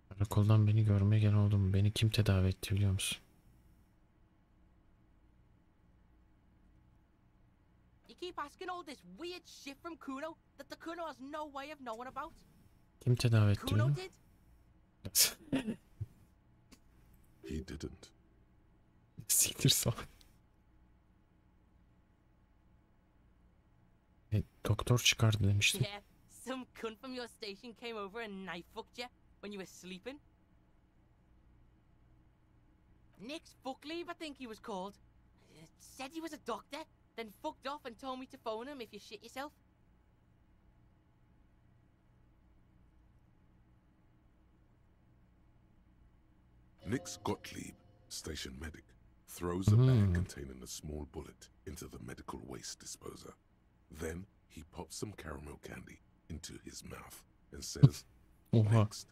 Karakoldan beni görmeye gelen oldu mu? Beni kim tedavi etti biliyor musun? You keep asking all this weird shit from Kuno that the Kuno has no way of knowing about. Kim tedavi etti? Kuno did. He didn't. Siktir sağ. Doktor çıkardı demiştim. Yeah, some cunt from your station came over and knife fucked you when you were sleeping. Nick's Fuckleave, I think he was called. Said he was a doctor, then fucked off and told me to phone him if you shit yourself. Nix Gottlieb, station medic, throws a bag containing a small bullet into the medical waste disposer. Then he pops some caramel candy into his mouth and says, next,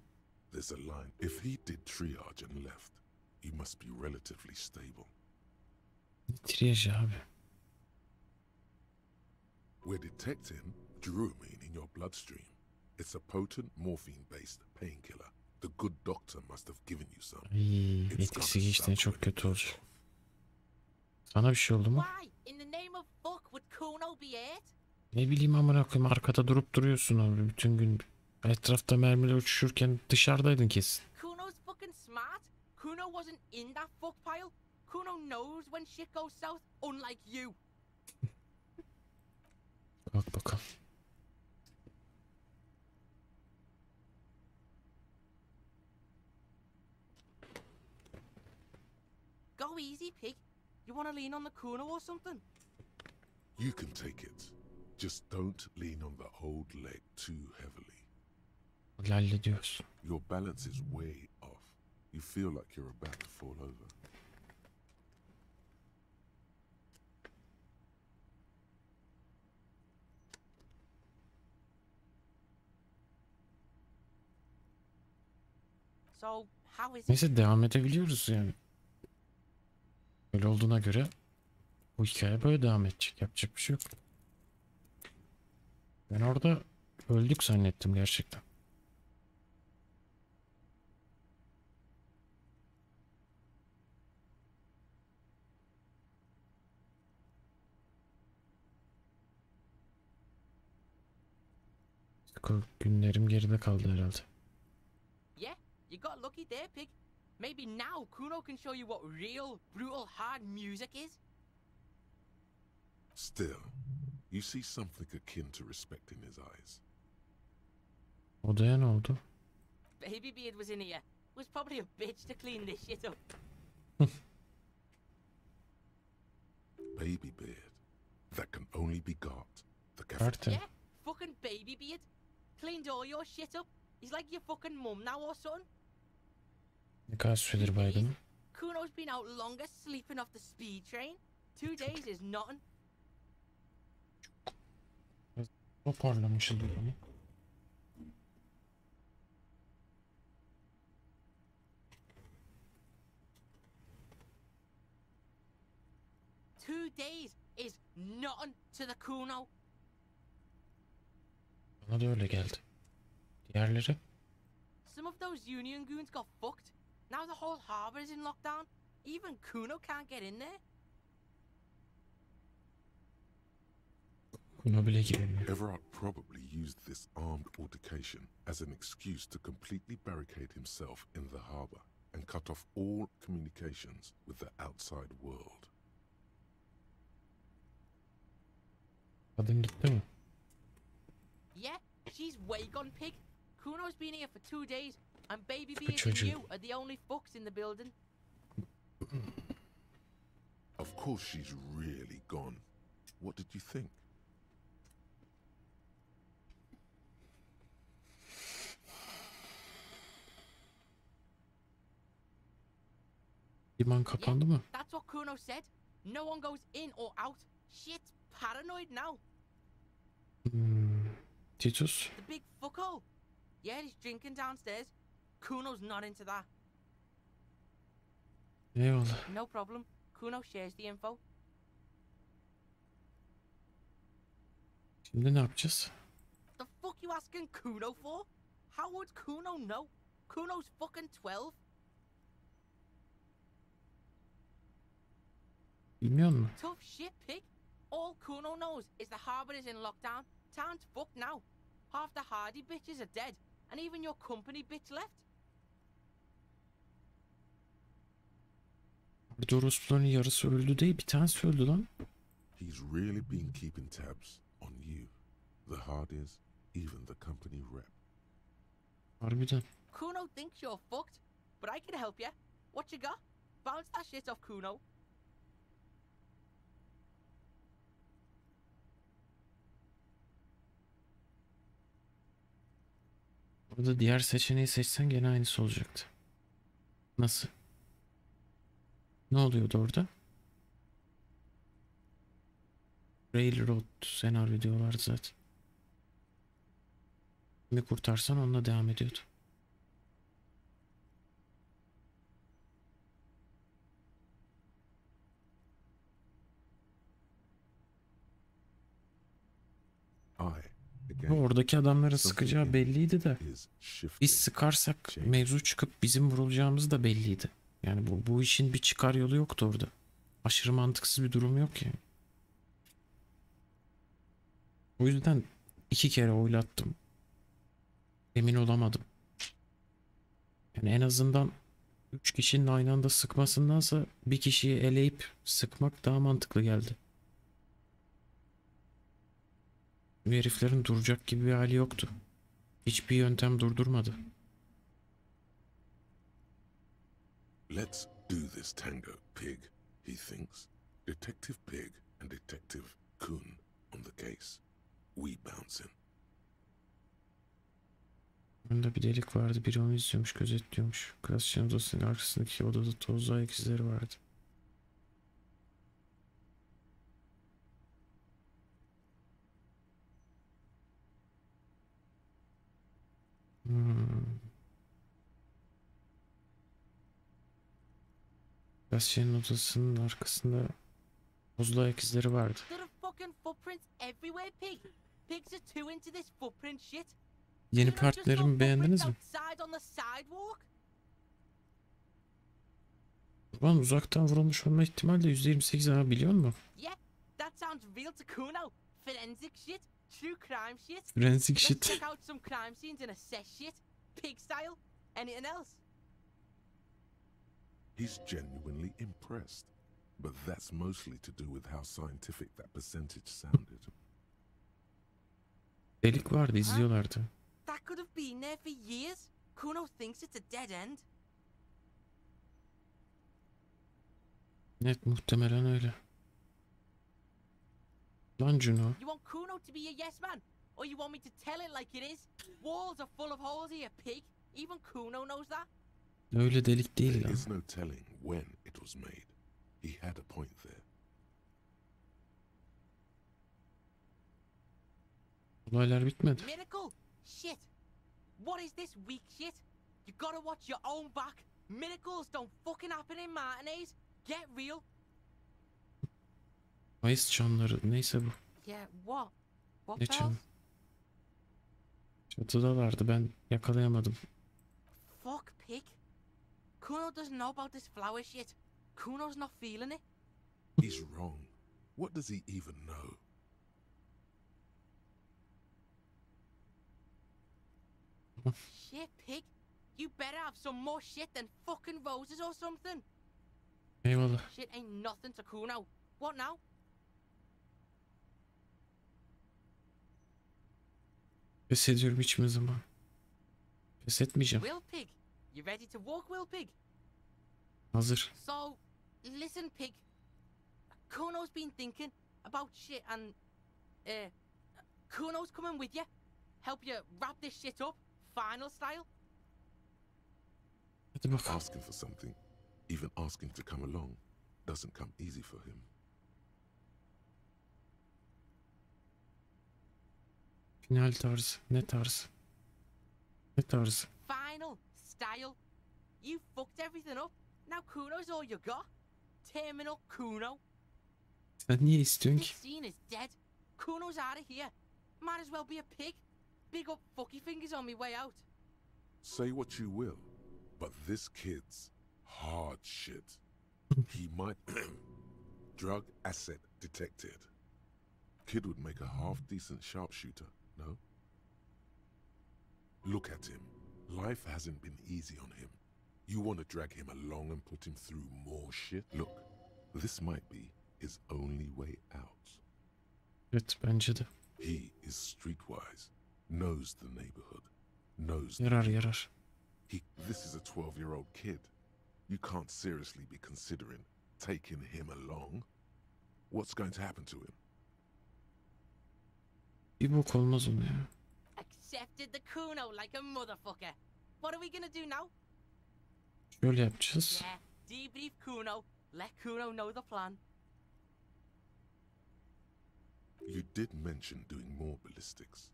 there's a line. If he did triage and left, you must be relatively stable. Triage abi. We're detecting druamine in your bloodstream. It's a potent morphine-based painkiller. The good doctor must have given you some. Etkisi geçtiğinde çok kötü olacak. Sana bir şey oldu mu? Why? In the name of fuck would Kuno be hurt? Ne bileyim amına koyayım, arkada durup duruyorsun abi bütün gün. Etrafta mermiler uçuşurken dışarıdaydın kesin. Kuno's fucking smart. Kuno wasn't in that fuck pile. Kuno knows when shit goes south, unlike you. Bak bakalım. Go easy, pig. You want to lean on the Kuno or something? You can take it. Just don't lean on the old leg too heavily. Hallediyoruz. Your balance is way off. You feel like you're about to fall over. So, how is it? Neyse devam edebiliyoruz yani. Öyle olduğuna göre bu hikaye böyle devam edecek. Yapacak bir şey yok. Ben orada öldük zannettim gerçekten. Günlerim geride kaldı herhalde. Yeah, you got lucky there, pig. Maybe now Kuno can show you what real, brutal, hard music is. Still, you see something akin to respect in his eyes. Odaya ne oldu? Baby Beard was in here. Was probably a bitch to clean this shit up. Baby Beard. that can only be got. The Carter. Yeah, fucking baby beard. Cleaned all your shit up. He's like your fucking mum now or something. Ne kadar süredir baygınım? Kuno's been out longer sleeping off the speed train. 2 days is nothing. Toparlamışız durumu. Two days is nothing to the Kuno. Bana da öyle geldi. Diğerleri? Some of those Union goons got fucked. Now the whole harbor is in lockdown. Even Kuno can't get in there. Kuno bile giremiyor. Everard probably used this armed altercation as an excuse to completely barricade himself in the harbor and cut off all communications with the outside world. Kadın gitti mi? Yeah, she's way gone pig. Kuno's been here for 2 days, and Baby Beard and you are the only fucks in the building. Of course she's really gone. What did you think? Liman kapandı mı? That's what Kuno said. No one goes in or out. Shit's paranoid now. Titus? The big fuckhole. Yeah, he's drinking downstairs. Kuno's not into that. Eyvallah. No problem. Kuno shares the info. Şimdi ne yapacağız? The fuck you asking Kuno for? How would Kuno know? Kuno's fucking 12. Bilmiyor musun? Tough shit, pig. All Kuno knows is the harbor is in lockdown. Town's fucked now. Half the hardy bitches are dead, and even your company bitch left. Burada orospuların yarısı öldü değil, bir tanesi öldü lan. He's really been keeping tabs on you, the Hardys, even the company rep. Harbiden. Kuno thinks you're fucked, but I can help you. What you got? Bounce that shit off Kuno. Burada diğer seçeneği seçsen gene aynısı olacaktı. Nasıl? Ne oluyordu orada? Railroad senaryo diyorlardı zaten. Kimi kurtarsan onunla devam ediyordu. Oradaki adamların sıkacağı belliydi de biz sıkarsak mevzu çıkıp bizim vurulacağımız da belliydi. Yani bu işin bir çıkar yolu yoktu orada. Aşırı mantıksız bir durum yok yani. O yüzden 2 kere oylattım. Emin olamadım. Yani en azından 3 kişinin aynı anda sıkmasındansa bir kişiyi eleyip sıkmak daha mantıklı geldi. Bu heriflerin duracak gibi bir hali yoktu. Hiçbir yöntem durdurmadı. Let's do this tango, Pig, he thinks. Detective Pig and Detective Kun on the case. We bounce in. Önünde bir delik vardı. Biri onu izliyormuş, gözetliyormuş. Klasçının odasının arkasındaki odada tozlu ayak izleri vardı. Klasçının odasının arkasında tozlu ayak izleri vardı. There are fucking footprints everywhere, pig. Pigs are too into this footprint shit. Yeni partnerimi beğendiniz mi? Ulan uzaktan vurulmuş olma ihtimali de %28 ama biliyor musun? Yeah, that sounds real to Kuno. Forensic shit, true crime shit. Forensic shit. Let's check out some crime scenes and assess shit. Pig style. Anything else? He's genuinely impressed. But that's mostly to do with how scientific that percentage sounded. Delik vardı, izliyorlardı. That could have been there for years. Kuno thinks it's a dead end. Evet, muhtemelen öyle. Lan Juno. You want Kuno to be a yes man? Or you want me to tell it like it is? Walls are full of holes here, pig. Even Kuno knows that. Öyle delik değil There lan. is no telling when it was made. He had a point there. Olaylar bitmedi. Miracle? Shit. What is this weak shit? You gotta watch your own back. Miracles don't fucking happen in matinees. Get real. Mayıs çanları neyse bu. Yeah, what? What Ne bells? çan? Çatıdalardı, ben yakalayamadım. Fuck, pig. Kuno doesn't know about this flower shit. Kuno's not feeling it. He's wrong. What does he even know? Shit, pig. You better have some more shit than fucking roses or something. Eyvallah. Shit ain't nothing to Kuno. What now? Pes ediyorum hiçbir zaman. Pes etmeyeceğim. Will Pig, you ready to walk, Will Pig? Hazır. So, listen, Pig. Kuno's been thinking about shit and, Kuno's coming with you. Help you wrap this shit up, final style. Hadi bakalım. Asking for something, even asking to come along, doesn't come easy for him. Final tarzı. Ne tarzı? Ne tarzı? Final style. You fucked everything up. Now Kuno's all you got. Terminal Kuno. Sen niye istiyorsun This ki? scene is dead. Kuno's out of here. Might as well be a pig. Big up fucky fingers on me way out. Say what you will, but this kid's hard shit. He might... Drug asset detected. Kid would make a half-decent sharpshooter, no? Look at him. Life hasn't been easy on him. You want to drag him along and put him through more shit? Look, this might be his only way out. Evet, bence de. He is streetwise, knows the neighborhood, knows... Yarar. This is a 12-year-old kid. You can't seriously be considering taking him along. What's going to happen to him? Bir bok olmaz ona ya. Accepted the Kuno like a motherfucker. What are we gonna do now? Şöyle yapacağız. Yeah, debrief Kuno. Let Kuno know the plan. You did mention doing more ballistics.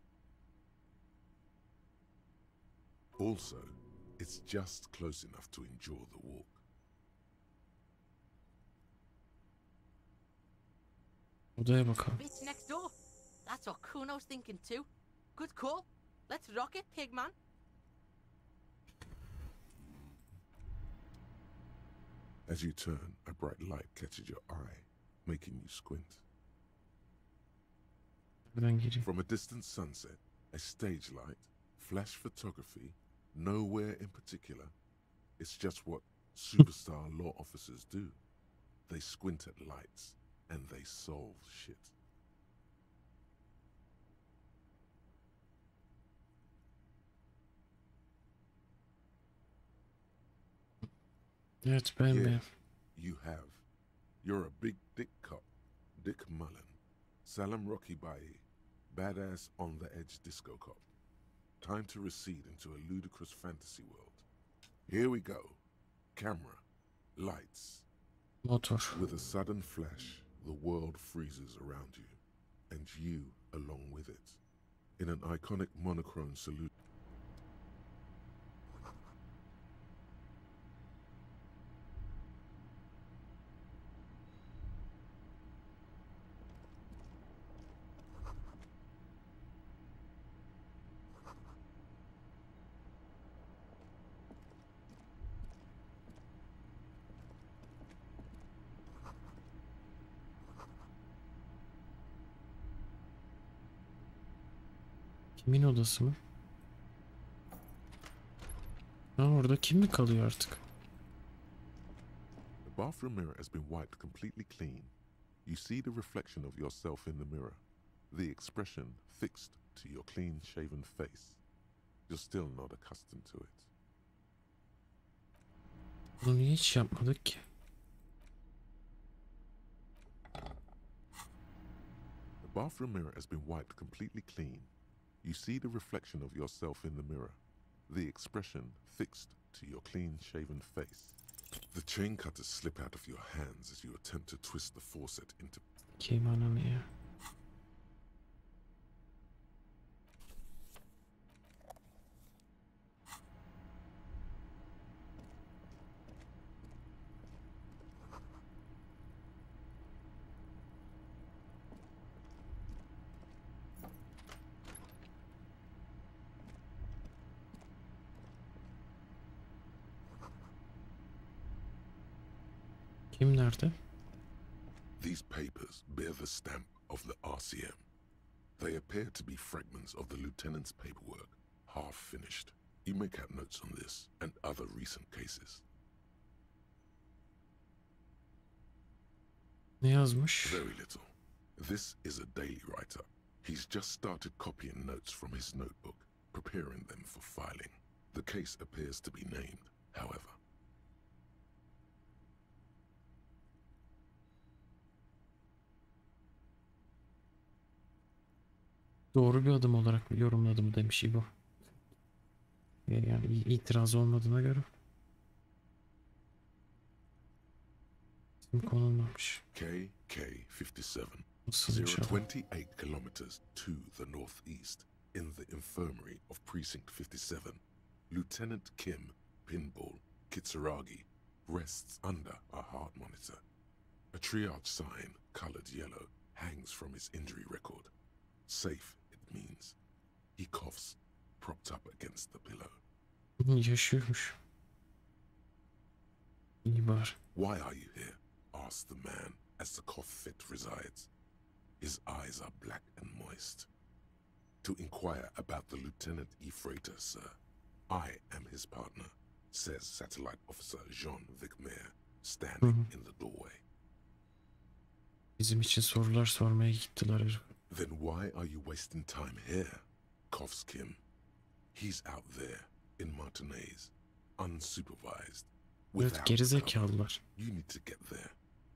Also, it's just close enough to endure the walk. Odaya bakalım. Bitch next door. That's what Kuno's thinking too. Good call. Let's rock it, pigman. As you turn, a bright light catches your eye, making you squint. Buradan gireyim. From a distant sunset, a stage light, flash photography, nowhere in particular. It's just what superstar law officers do. They squint at lights, and they solve shit. Evet, ben Yeah, you have. You're a big dick cop, Dick Mullen. Salam Rocky Bayi, badass on the edge disco cop. Time to recede into a ludicrous fantasy world. Here we go. Camera, lights. Motor. With a sudden flash, the world freezes around you, and you along with it. In an iconic monochrome salute. Kimin odası mı? Ha, orada kim mi kalıyor artık? The bathroom mirror has been wiped completely clean. You see the reflection of yourself in the mirror, the expression fixed to your clean-shaven face. You're still not accustomed to it. Bunu niye hiç yapmadık ki? The bathroom mirror has been wiped completely clean. You see the reflection of yourself in the mirror, the expression fixed to your clean-shaven face. The chain cutters slip out of your hands as you attempt to twist the faucet into... Kim ananı ya. Kim nerede? These papers bear the stamp of the RCM. They appear to be fragments of the lieutenant's paperwork, half finished. You make out notes on this and other recent cases. Ne yazmış? Very little. This is a daily writer. He's just started copying notes from his notebook, preparing them for filing. The case appears to be named, however. Doğru bir adım olarak yorumladım demiş İbo. Yani itiraz olmadığına göre. İsim konulmamış. KK-57, Nasılmış abi? 028 kilometers to the northeast, in the infirmary of Precinct 57, Lieutenant Kim Pinball Kitsuragi rests under a heart monitor. A triage sign, colored yellow, hangs from his injury record. Safe, it means. He coughs, propped up against the pillow. Yaşıyormuş. İyi var. Why are you here? Asked the man as the cough fit resides. His eyes are black and moist. To inquire about the Lieutenant E. Freighter, sir. I am his partner, says Satellite Officer Jean-Vic Mayer, standing in the doorway. Bizim için sorular sormaya gittiler herif. Then why are you wasting time here? Coughs Kim. He's out there in Martinez, unsupervised. Evet, gerizekalılar. You need to get there.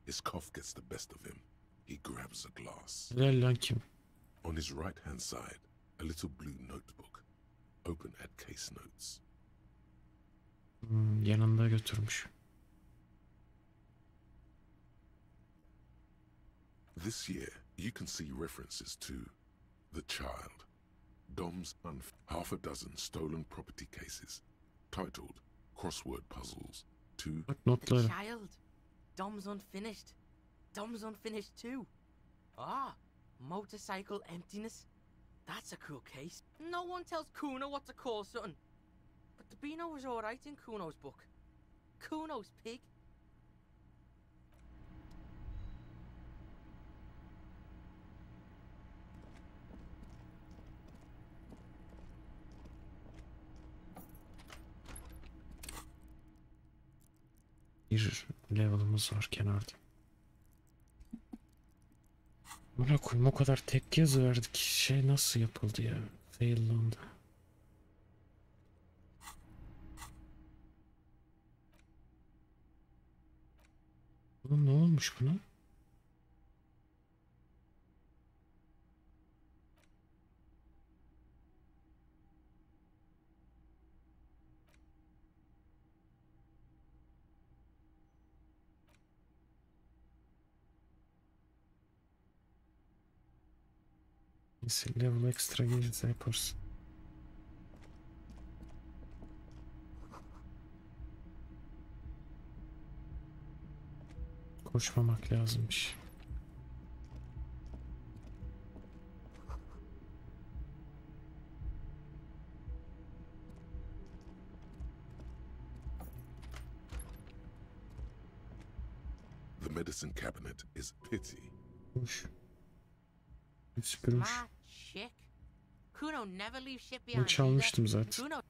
His cough gets the best of him. He grabs a glass. Helal lan Kim. On his right hand side, a little blue notebook, open at case notes. Yanında götürmüş. This year, you can see references to the child, Dom's half a dozen stolen property cases, titled Crossword Puzzles, to The child. Dom's unfinished. Dom's unfinished too. Ah, motorcycle emptiness. That's a cool case. No one tells Kuno what to call something. But the Beano was alright in Kuno's book. Kuno's pig. Bir level'ımız var kenarda. Buna koyayım, o kadar tek yazı verdik. Şey nasıl yapıldı ya? Faillandı. Buna ne olmuş buna? Neyse, level extra gelirse yaparız. Koşmamak lazımmış. the medicine cabinet is pity. Hoş. Süpürmüş. Smart chick. Kuno never leaves shit Bunu behind. çalmıştım zaten. Kuno.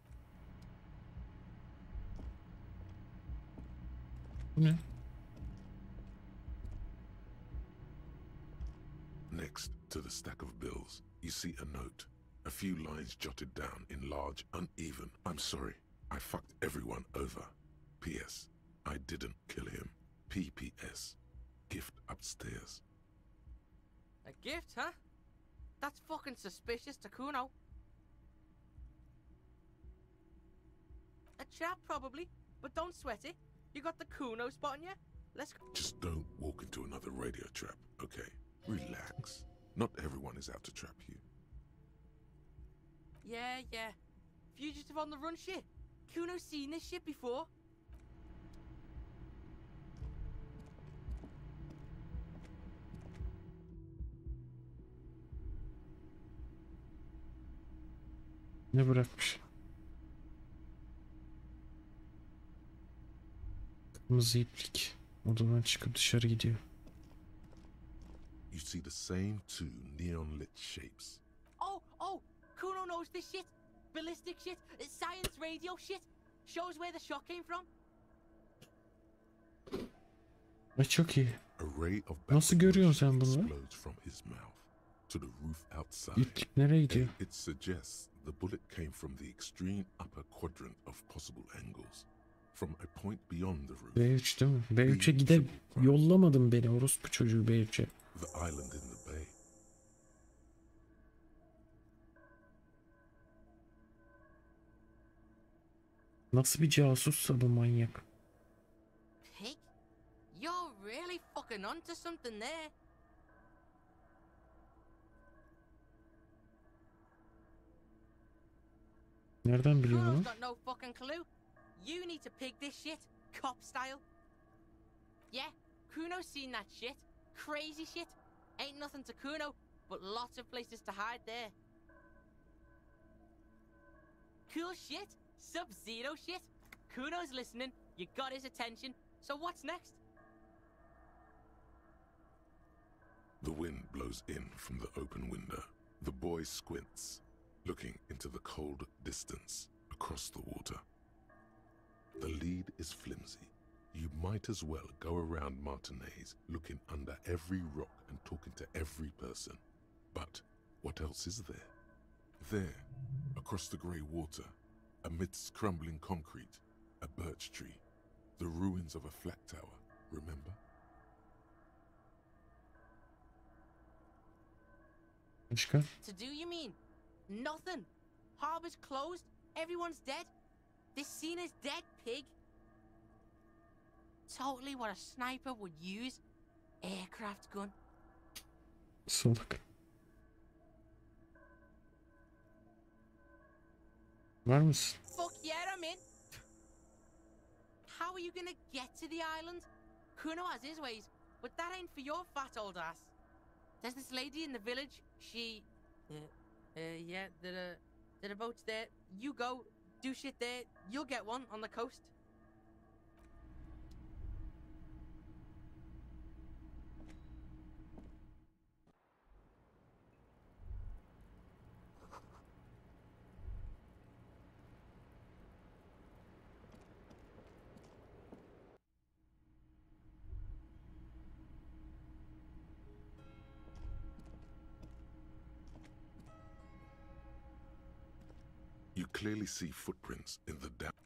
Bu ne? Next to the stack of bills, you see a note. A few lines jotted down in large, uneven. I'm sorry. I fucked everyone over. P.S. I didn't kill him. P.P.S. Gift upstairs. A gift, huh? That's fucking suspicious to Kuno. A trap, probably, but don't sweat it. You got the Kuno spot on you. Let's go. Just don't walk into another radio trap, okay? Relax. Not everyone is out to trap you. Yeah. Fugitive on the run shit. Kuno's seen this shit before. Ne bırakmış? Kırmızı iplik. Odadan çıkıp dışarı gidiyor. You see the same two neon lit shapes. Oh, Kuno knows this shit. Ballistic shit, science radio shit. Shows where the shot came from. Ay çok iyi. A ray of Nasıl görüyorsun sen bunu? explodes from his mouth to the roof outside. İplik nereye gidiyor? It suggests the bullet came from the extreme upper quadrant of possible angles. From a point beyond the roof. B3 değil mi? B3'e gide yollamadın beni orospu çocuğu B3'e. The island in the bay. Nasıl bir casussa bu manyak? Pig? You're really fucking onto something there. Nereden biliyor Kuno's bunu? got no fucking clue. You need to pig this shit, cop style. Yeah, Kuno's seen that shit. Crazy shit. Ain't nothing to Kuno, but lots of places to hide there. Cool shit. Sub-Zero shit. Kuno's listening. You got his attention. So what's next? The wind blows in from the open window. The boy squints, looking into the cold distance across the water. The lead is flimsy. You might as well go around Martinez looking under every rock and talking to every person. But what else is there? There, across the grey water, amidst crumbling concrete, a birch tree, the ruins of a flat tower, remember? Başka? To do, you mean? Nothing. Harbor's closed. Everyone's dead. This scene is dead, pig. Totally what a sniper would use. Aircraft gun. Salak. Var mısın? Fuck yeah, I'm in. How are you gonna get to the island? Kuno has his ways, but that ain't for your fat old ass. There's this lady in the village. She... yeah, there are boats there. You go, do shit there. You'll get one on the coast. You clearly see footprints in the depth.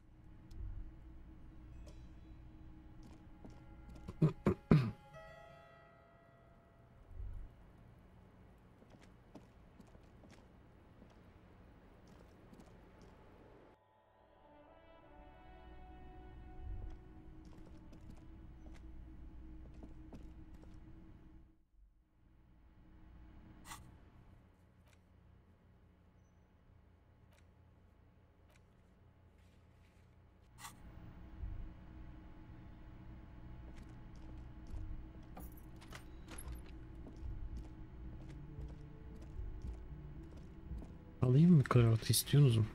Alayım mı karartı istiyorsunuz mu?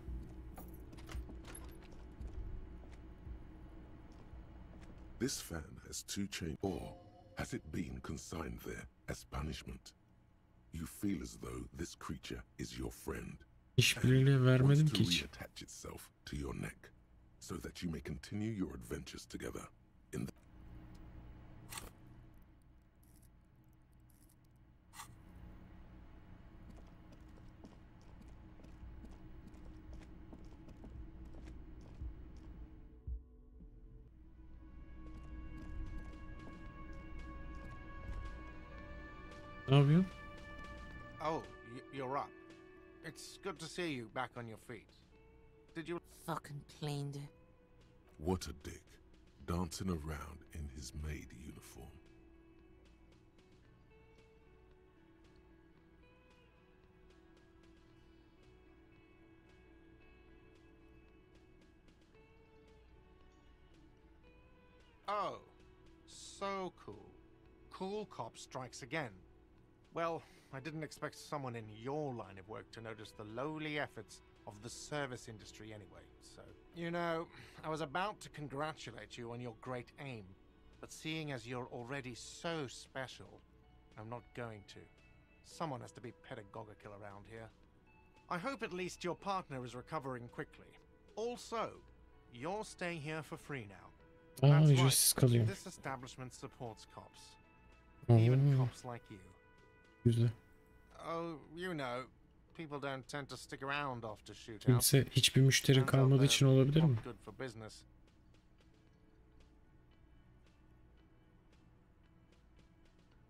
This fan has two chains, or has it been consigned there as punishment? You feel as though this creature is your friend. İşbirliği vermedim ki hiç. Reattach itself to your neck, so that you may continue your adventures together in the... Ne yapıyorsun? Oh, you're up. It's good to see you back on your feet. Did you fucking cleaned it? What a dick, dancing around in his maid uniform. Oh, so cool. Cool cop strikes again. Well, I didn't expect someone in your line of work to notice the lowly efforts of the service industry anyway, so... You know, I was about to congratulate you on your great aim, but seeing as you're already so special, I'm not going to. Someone has to be pedagogical around here. I hope at least your partner is recovering quickly. Also, you're staying here for free now. That's ücretsiz kalıyor. This establishment supports cops. Oo, Even cops like you. güzel. Oh, you know, people don't tend to stick around after shootouts. Kimse hiçbir müşterin kalmadığı için olabilir mi? Good for business.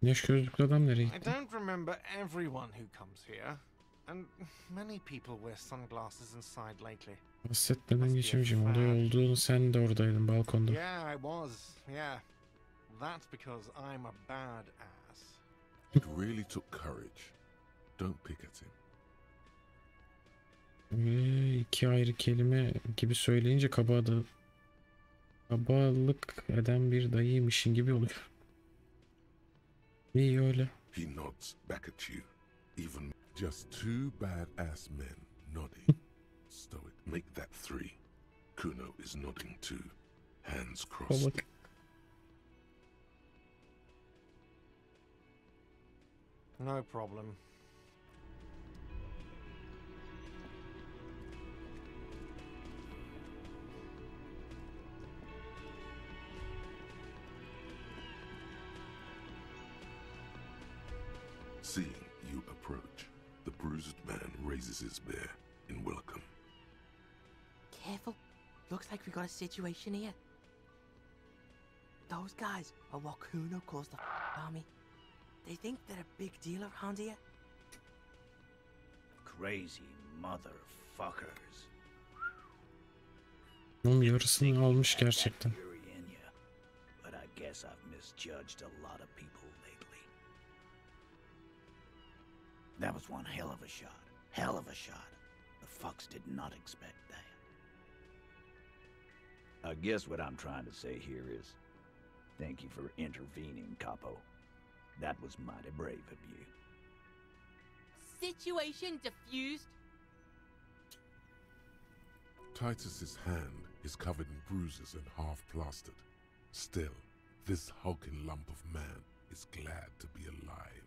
Güneş gözlüklü adam nereye I gitti? don't remember everyone who comes here, and many people wear sunglasses inside lately. Bahsetmeden geçemeyeceğim. Olay olduğunu sen de oradaydın balkonda. Yeah, I was. Yeah. That's because I'm a bad ass. It really took courage. Don't pick at him. İki ayrı kelime gibi söyleyince kabalık eden bir dayıymışın gibi oluyor. İyi öyle. He nods back at you. Even just two badass men nodding. Stow it. Make that three. Kuno is nodding too. Hands crossed. Balık. No problem. Seeing you approach, the bruised man raises his bear in welcome. Careful. Looks like we got a situation here. Those guys are what Kuno calls the army. They think they're a big deal around here. Crazy motherfuckers. Onun yarısını almış gerçekten. But I guess I've misjudged a lot of people lately. That was one hell of a shot. Hell of a shot. The fucks did not expect that. I guess what I'm trying to say here is, thank you for intervening, Capo. That was mighty brave of you. Situation diffused. Titus's hand is covered in bruises and half plastered. Still, this hulking lump of man is glad to be alive.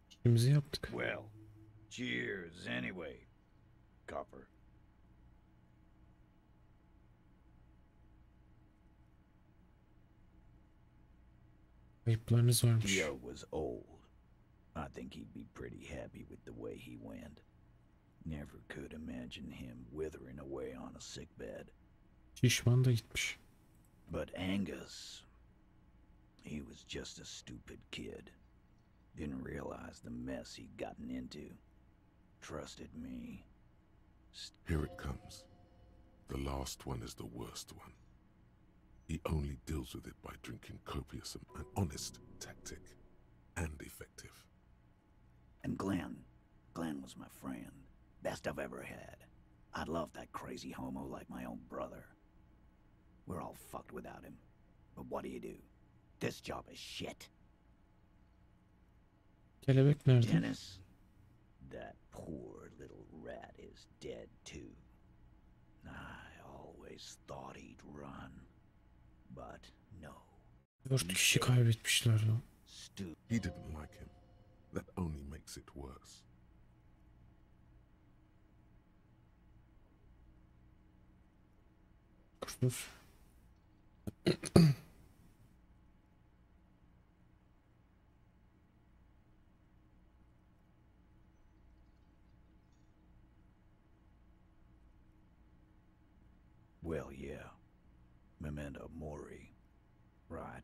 İşimizi yaptık. Well, cheers anyway, Copper. Kayıplarınız varmış. Theo was old. I think he'd be pretty happy with the way he went. Never could imagine him withering away on a sickbed. Şişman da gitmiş. But Angus, he was just a stupid kid. Didn't realize the mess he'd gotten into. Trusted me. Here it comes. The last one is the worst one. He only deals with it by drinking copious, an honest tactic, and effective. And Glenn was my friend. Best I've ever had. I love that crazy homo like my own brother. We're all fucked without him. But what do? This job is shit. Kelebek nerede? Dennis, that poor little rat is dead too. I always thought he'd run, but no. 4 kişi kaybetmişler lan. He didn't like him. That only makes it worse. Kusuz. Well, yeah. Memento mori, right?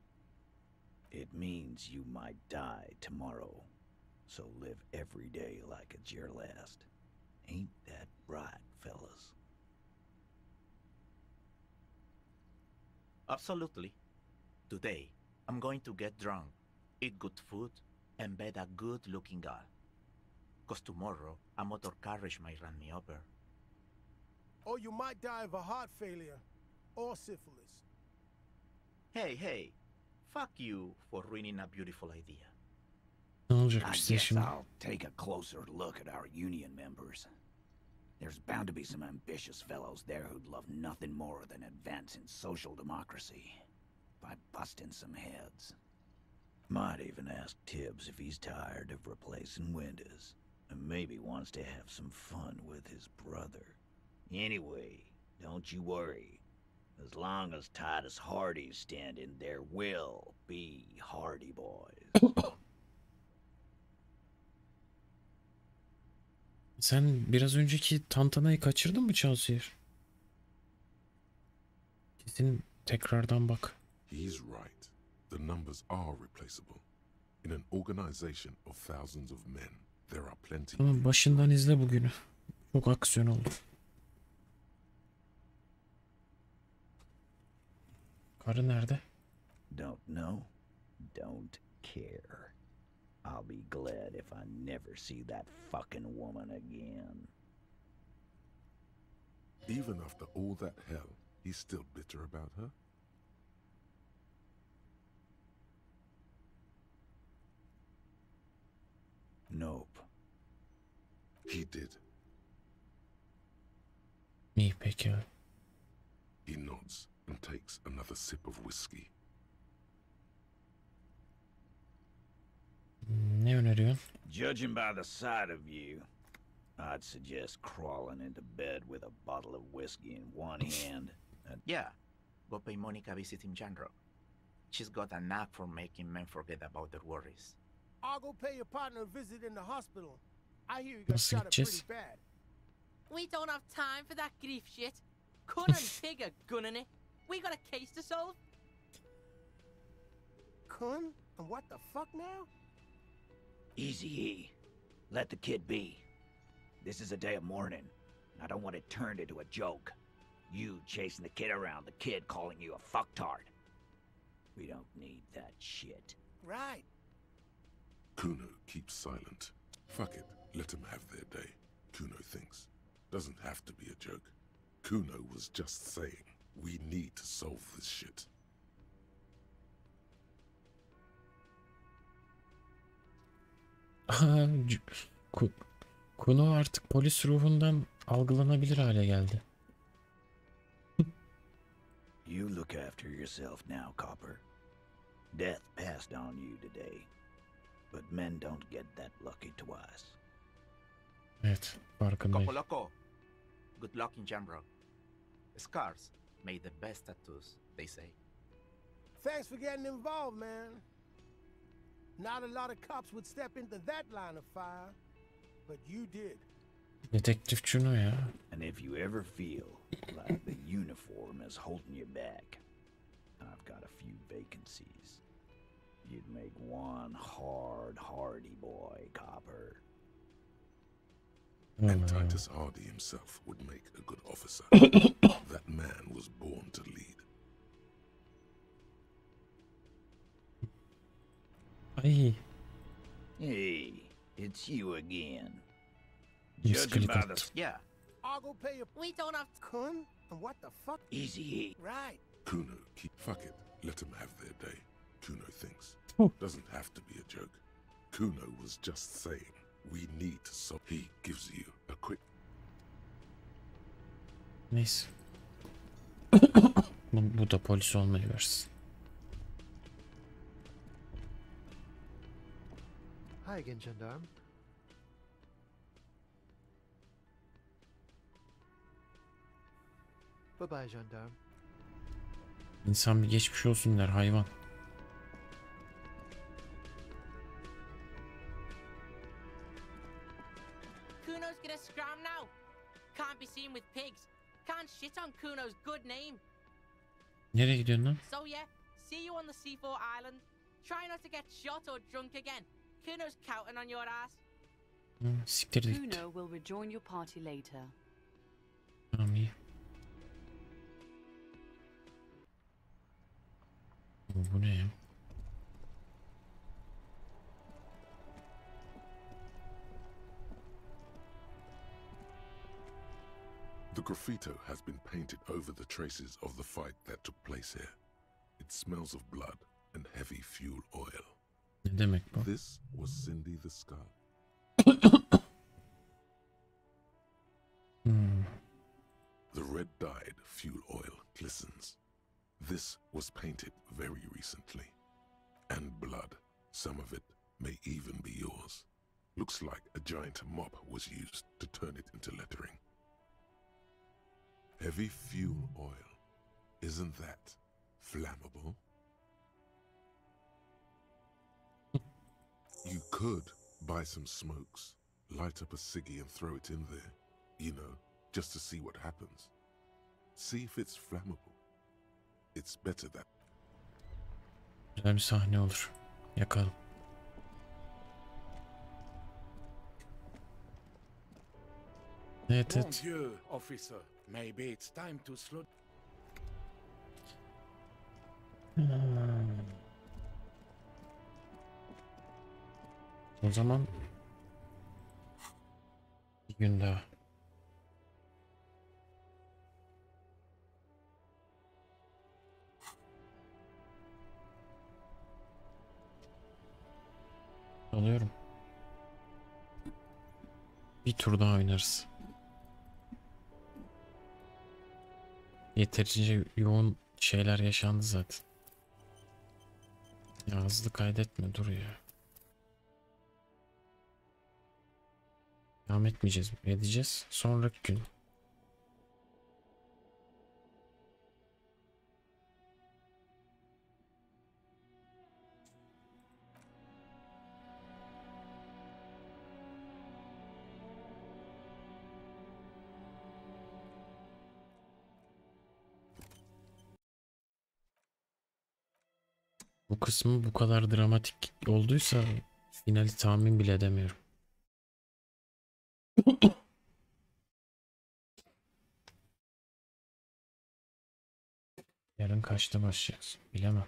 It means you might die tomorrow. So live every day like it's your last. Ain't that right, fellas? Absolutely. Today, I'm going to get drunk, eat good food, and bed a good-looking girl. 'Cause tomorrow, a motor carriage might run me over. Or you might die of a heart failure. Or syphilis. Hey. Fuck you for ruining a beautiful idea. Ne I olacakmış size guess şimdi? I'll take a closer look at our union members. There's bound to be some ambitious fellows there who'd love nothing more than advancing social democracy by busting some heads. Might even ask Tibbs if he's tired of replacing windows and maybe wants to have some fun with his brother. Anyway, don't you worry. As long as Titus Hardy's standing, there will be Hardy Boys. Sen biraz önceki tantanayı kaçırdın mı Chaucer? Kesin tekrardan bak. He's right. The numbers are replaceable. In an organization of thousands of men, there are plenty. Tamam, başından izle bugünü. Çok aksiyon oldu. Karı nerede? Don't know, don't care. I'll be glad if I never see that fucking woman again. Even after all that hell, he's still bitter about her? Nope. He did. İyi peki. He nods and takes another sip of whiskey. Ne öneriyorsun? Judging by the sight of you, I'd suggest crawling into bed with a bottle of whiskey in one hand and... Yeah, go pay Monica a visit in Janro. She's got a knack for making men forget about their worries. I'll go pay your partner a visit in the hospital. I hear you got Nasıl shot up gideceğiz? pretty bad. We don't have time for that grief shit. Kun and Pig are gunning it. We got a case to solve. Kun? And what the fuck now? Easy E. Let the kid be. This is a day of mourning. I don't want it turned into a joke. You chasing the kid around, the kid calling you a fucktard. We don't need that shit. Right. Kuno keeps silent. Fuck it, let them have their day, Kuno thinks. Doesn't have to be a joke. Kuno was just saying, we need to solve this shit. Kuno artık polis ruhundan algılanabilir hale geldi. You look after yourself now, Copper. Death passed on you today. But men don't get that lucky twice. Evet, farkındayım. Copo Loco. Good luck in Janro. Scars made the best tattoos, they say. Thanks for getting involved, man. Not a lot of cops would step into that line of fire, but you did. Dedektif Cuno ya. And if you ever feel like the uniform is holding you back, I've got a few vacancies. You'd make one hardy boy, Copper. And Titus Hardy himself would make a good officer. That man was born to lead. Ay. Hey, it's you again. Judging by the... Yeah. I'll go pay you. We don't have Kun? And what the fuck? Easy. Right. Kuno, fuck it, let them have their day, Kuno thinks. Doesn't have to be a joke. Kuno was just saying, we need to solve. He gives you a quick... Neyse. Bu da polis olmayı versin. Hi again, gendarme. Bye bye, gendarme. İnsan bir geçmiş olsun der, hayvan. Kuno's gonna scram now. Can't be seen with pigs. Can't shit on Kuno's good name. Nereye gidiyorsun lan? So yeah, see you on the C4 island. Try not to get shot or drunk again. Kuno's counting on your ass. Siktir git. Kuno will rejoin your party later. Tamam iyi. Bu ne ya? The graffito has been painted over the traces of the fight that took place here. It smells of blood and heavy fuel oil. Ne demek bu? This was Cindy the Scar. The red-dyed fuel oil glistens. This was painted very recently. And blood, some of it may even be yours. Looks like a giant mop was used to turn it into lettering. Heavy fuel oil. Isn't that flammable? You could buy some smokes, light up a ciggy and throw it in there, you know, just to see what happens. See if it's flammable. It's better that. Güzel bir sahne olur. Yakalım. Evet, Mon evet. Dieu, officer. Maybe it's time to slow. O zaman bir gün daha. Alıyorum. Bir tur daha oynarız. Yeterince yoğun şeyler yaşandı zaten. Ya hızlı kaydetme, dur ya. Devam etmeyeceğiz mi? Edeceğiz. Sonraki gün. Bu kısmı bu kadar dramatik olduysa finali tahmin bile edemiyorum. Yarın kaçta başlayacağız? Bilemem.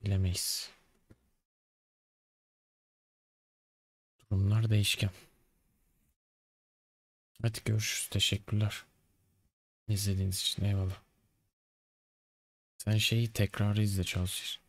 Bilemeyiz. Durumlar değişken. Hadi görüşürüz. Teşekkürler. İzlediğiniz için eyvallah. Sen şeyi tekrarı izle, Çalışır.